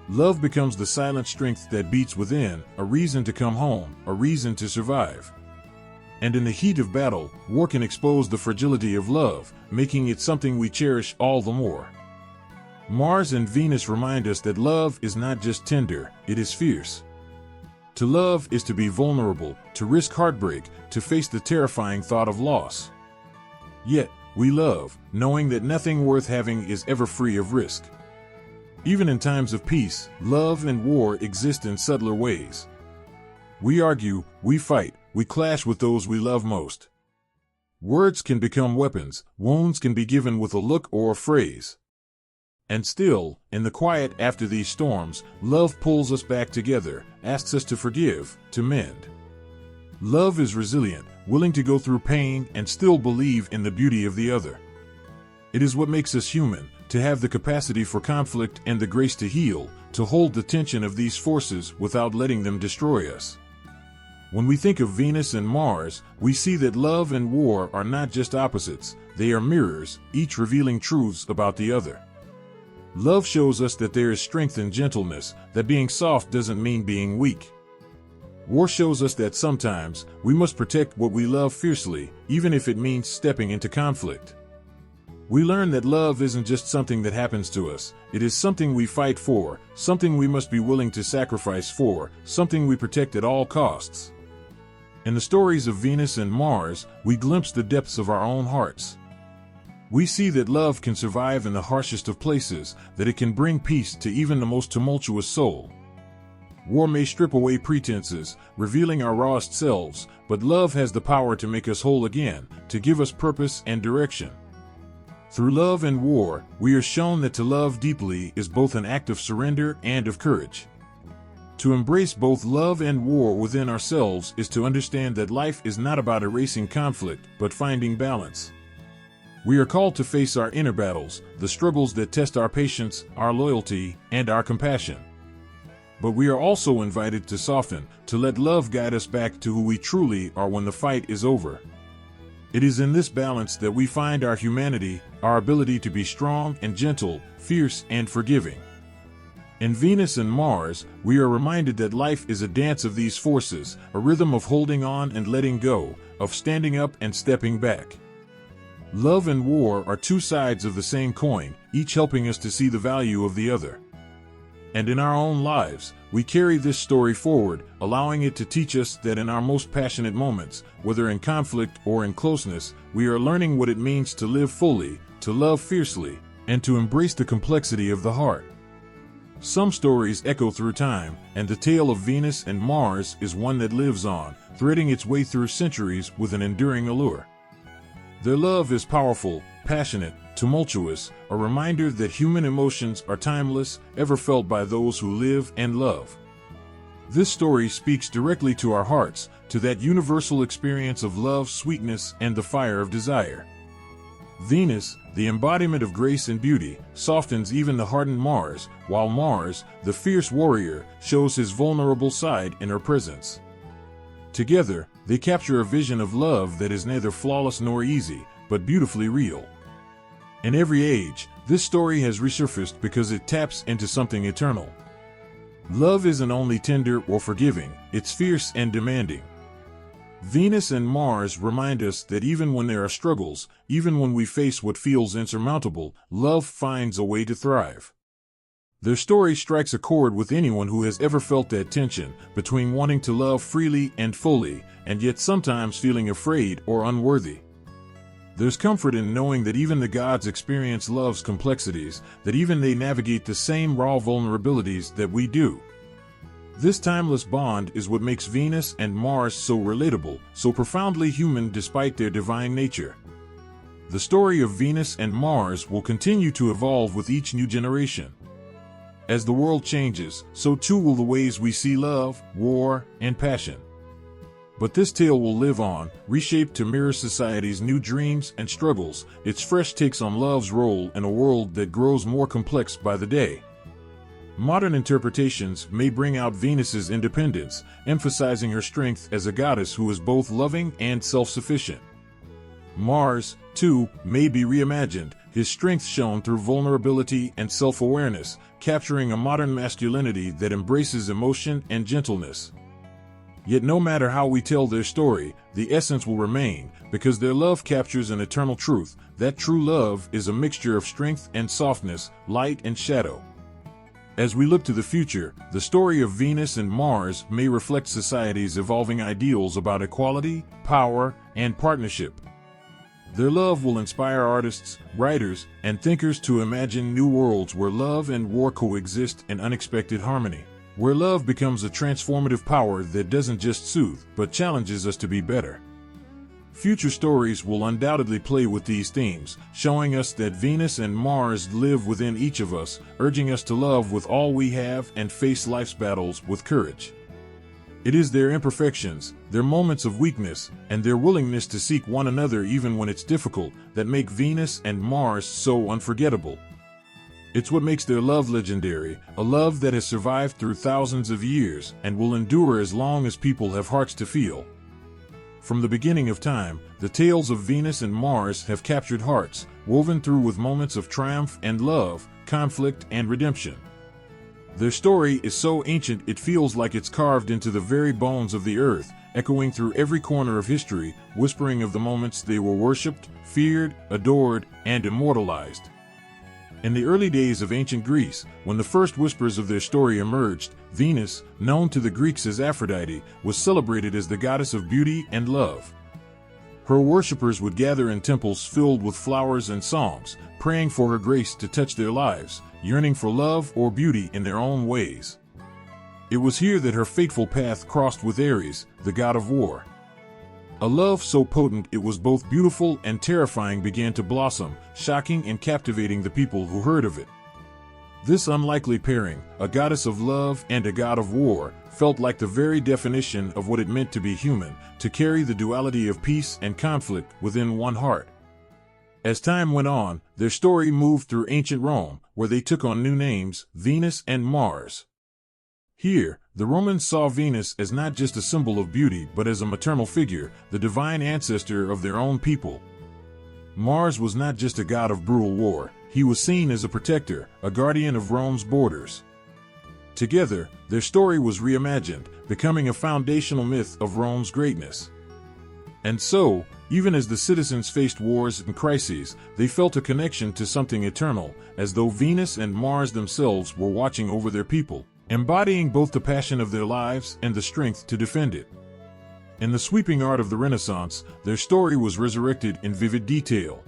Love becomes the silent strength that beats within, a reason to come home, a reason to survive. And in the heat of battle, war can expose the fragility of love, making it something we cherish all the more. Mars and Venus remind us that love is not just tender, it is fierce. To love is to be vulnerable, to risk heartbreak, to face the terrifying thought of loss. Yet, we love, knowing that nothing worth having is ever free of risk. Even in times of peace, love and war exist in subtler ways. We argue, we fight, we clash with those we love most. Words can become weapons, wounds can be given with a look or a phrase. And still, in the quiet after these storms, love pulls us back together, asks us to forgive, to mend. Love is resilient, willing to go through pain and still believe in the beauty of the other. It is what makes us human, to have the capacity for conflict and the grace to heal, to hold the tension of these forces without letting them destroy us. When we think of Venus and Mars, we see that love and war are not just opposites, they are mirrors, each revealing truths about the other. Love shows us that there is strength in gentleness, that being soft doesn't mean being weak. War shows us that sometimes we must protect what we love fiercely, even if it means stepping into conflict. We learn that love isn't just something that happens to us, it is something we fight for, something we must be willing to sacrifice for, something we protect at all costs. In the stories of Venus and Mars, we glimpse the depths of our own hearts. We see that love can survive in the harshest of places, that it can bring peace to even the most tumultuous soul. War may strip away pretenses, revealing our rawest selves, but love has the power to make us whole again, to give us purpose and direction. Through love and war, we are shown that to love deeply is both an act of surrender and of courage. To embrace both love and war within ourselves is to understand that life is not about erasing conflict, but finding balance. We are called to face our inner battles, the struggles that test our patience, our loyalty, and our compassion. But we are also invited to soften, to let love guide us back to who we truly are when the fight is over. It is in this balance that we find our humanity, our ability to be strong and gentle, fierce and forgiving. In Venus and Mars, we are reminded that life is a dance of these forces, a rhythm of holding on and letting go, of standing up and stepping back. Love and war are two sides of the same coin, each helping us to see the value of the other. And in our own lives, we carry this story forward, allowing it to teach us that in our most passionate moments, whether in conflict or in closeness, we are learning what it means to live fully, to love fiercely, and to embrace the complexity of the heart. Some stories echo through time, and the tale of Venus and Mars is one that lives on, threading its way through centuries with an enduring allure. Their love is powerful, passionate, tumultuous, a reminder that human emotions are timeless, ever felt by those who live and love. This story speaks directly to our hearts, to that universal experience of love, sweetness, and the fire of desire. Venus, the embodiment of grace and beauty, softens even the hardened Mars, while Mars, the fierce warrior, shows his vulnerable side in her presence. Together, they capture a vision of love that is neither flawless nor easy, but beautifully real. In every age, this story has resurfaced because it taps into something eternal. Love isn't only tender or forgiving, it's fierce and demanding. Venus and Mars remind us that even when there are struggles, even when we face what feels insurmountable, love finds a way to thrive. Their story strikes a chord with anyone who has ever felt that tension between wanting to love freely and fully, and yet sometimes feeling afraid or unworthy. There's comfort in knowing that even the gods experience love's complexities, that even they navigate the same raw vulnerabilities that we do. This timeless bond is what makes Venus and Mars so relatable, so profoundly human despite their divine nature. The story of Venus and Mars will continue to evolve with each new generation. As the world changes, so too will the ways we see love, war, and passion. But this tale will live on, reshaped to mirror society's new dreams and struggles, its fresh takes on love's role in a world that grows more complex by the day. Modern interpretations may bring out Venus's independence, emphasizing her strength as a goddess who is both loving and self-sufficient. Mars, too, may be reimagined, his strength shown through vulnerability and self-awareness, capturing a modern masculinity that embraces emotion and gentleness. Yet no matter how we tell their story, the essence will remain, because their love captures an eternal truth, that true love is a mixture of strength and softness, light and shadow. As we look to the future, the story of Venus and Mars may reflect society's evolving ideals about equality, power, and partnership. Their love will inspire artists, writers, and thinkers to imagine new worlds where love and war coexist in unexpected harmony, where love becomes a transformative power that doesn't just soothe, but challenges us to be better. Future stories will undoubtedly play with these themes, showing us that Venus and Mars live within each of us, urging us to love with all we have and face life's battles with courage. It is their imperfections, their moments of weakness, and their willingness to seek one another even when it's difficult, that make Venus and Mars so unforgettable. It's what makes their love legendary, a love that has survived through thousands of years and will endure as long as people have hearts to feel. From the beginning of time, the tales of Venus and Mars have captured hearts, woven through with moments of triumph and love, conflict and redemption. Their story is so ancient it feels like it's carved into the very bones of the earth, echoing through every corner of history, whispering of the moments they were worshipped, feared, adored, and immortalized. In the early days of ancient Greece, when the first whispers of their story emerged, Venus, known to the Greeks as Aphrodite, was celebrated as the goddess of beauty and love. Her worshippers would gather in temples filled with flowers and songs, praying for her grace to touch their lives, yearning for love or beauty in their own ways. It was here that her fateful path crossed with Ares, the god of war. A love so potent it was both beautiful and terrifying began to blossom, shocking and captivating the people who heard of it. This unlikely pairing, a goddess of love and a god of war, felt like the very definition of what it meant to be human, to carry the duality of peace and conflict within one heart. As time went on, their story moved through ancient Rome, where they took on new names, Venus and Mars. Here, the Romans saw Venus as not just a symbol of beauty but as a maternal figure, the divine ancestor of their own people. Mars was not just a god of brutal war, he was seen as a protector, a guardian of Rome's borders. Together, their story was reimagined, becoming a foundational myth of Rome's greatness. And so, even as the citizens faced wars and crises, they felt a connection to something eternal, as though Venus and Mars themselves were watching over their people, embodying both the passion of their lives and the strength to defend it. In the sweeping art of the Renaissance, their story was resurrected in vivid detail.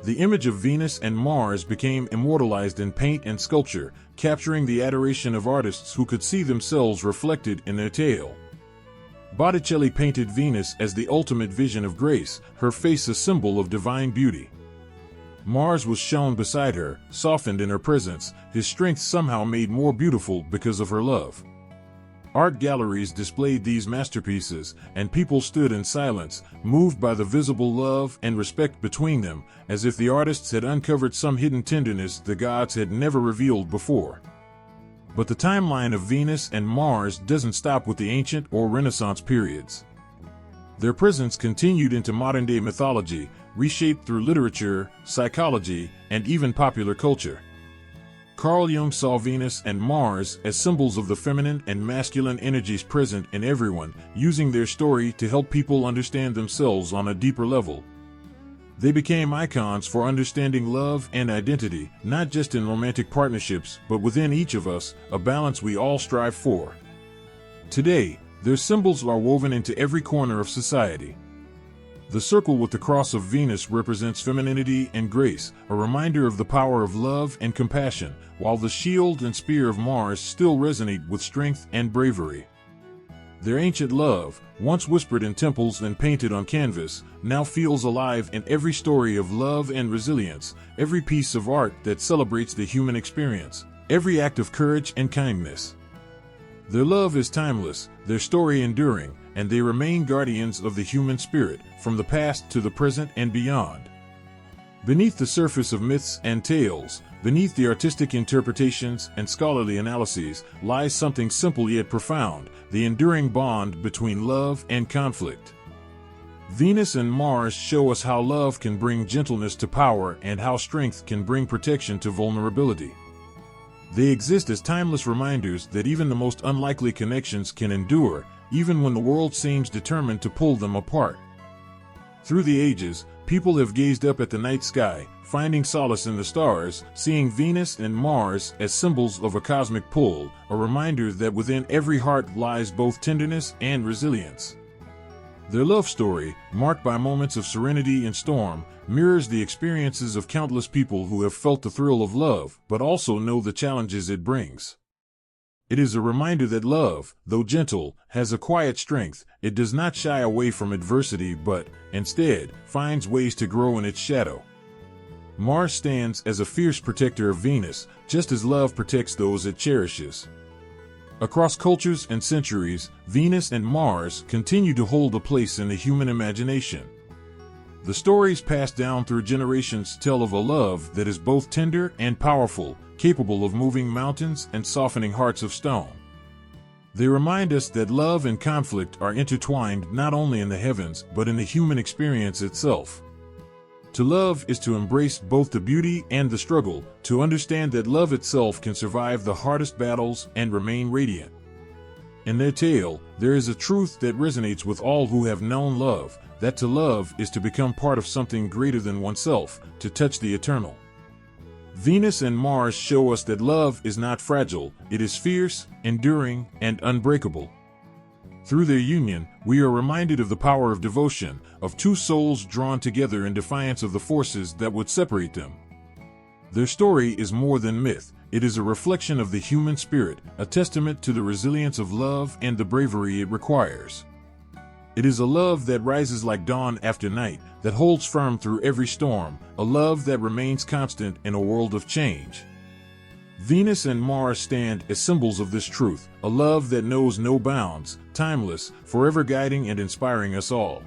The image of Venus and Mars became immortalized in paint and sculpture, capturing the adoration of artists who could see themselves reflected in their tale. Botticelli painted Venus as the ultimate vision of grace, her face a symbol of divine beauty. Mars was shown beside her, softened in her presence, his strength somehow made more beautiful because of her love. Art galleries displayed these masterpieces, and people stood in silence, moved by the visible love and respect between them, as if the artists had uncovered some hidden tenderness the gods had never revealed before. But the timeline of Venus and Mars doesn't stop with the ancient or Renaissance periods. Their presence continued into modern-day mythology, reshaped through literature, psychology, and even popular culture. Carl Jung saw Venus and Mars as symbols of the feminine and masculine energies present in everyone, using their story to help people understand themselves on a deeper level. They became icons for understanding love and identity, not just in romantic partnerships, but within each of us, a balance we all strive for. Today, their symbols are woven into every corner of society. The circle with the cross of Venus represents femininity and grace, a reminder of the power of love and compassion, while the shield and spear of Mars still resonate with strength and bravery. Their ancient love, once whispered in temples and painted on canvas, now feels alive in every story of love and resilience, every piece of art that celebrates the human experience, every act of courage and kindness. Their love is timeless, their story enduring, and they remain guardians of the human spirit, from the past to the present and beyond. Beneath the surface of myths and tales, beneath the artistic interpretations and scholarly analyses, lies something simple yet profound, the enduring bond between love and conflict. Venus and Mars show us how love can bring gentleness to power and how strength can bring protection to vulnerability. They exist as timeless reminders that even the most unlikely connections can endure, even when the world seems determined to pull them apart. Through the ages, people have gazed up at the night sky, finding solace in the stars, seeing Venus and Mars as symbols of a cosmic pull, a reminder that within every heart lies both tenderness and resilience. Their love story, marked by moments of serenity and storm, mirrors the experiences of countless people who have felt the thrill of love, but also know the challenges it brings. It is a reminder that love, though gentle, has a quiet strength. It does not shy away from adversity but, instead, finds ways to grow in its shadow. Mars stands as a fierce protector of Venus, just as love protects those it cherishes. Across cultures and centuries, Venus and Mars continue to hold a place in the human imagination. The stories passed down through generations tell of a love that is both tender and powerful, capable of moving mountains and softening hearts of stone. They remind us that love and conflict are intertwined not only in the heavens but in the human experience itself. To love is to embrace both the beauty and the struggle, to understand that love itself can survive the hardest battles and remain radiant. In their tale, there is a truth that resonates with all who have known love, that to love is to become part of something greater than oneself, to touch the eternal. Venus and Mars show us that love is not fragile, it is fierce, enduring, and unbreakable. Through their union, we are reminded of the power of devotion, of two souls drawn together in defiance of the forces that would separate them. Their story is more than myth, it is a reflection of the human spirit, a testament to the resilience of love and the bravery it requires. It is a love that rises like dawn after night, that holds firm through every storm, a love that remains constant in a world of change. Venus and Mars stand as symbols of this truth, a love that knows no bounds, timeless, forever guiding and inspiring us all.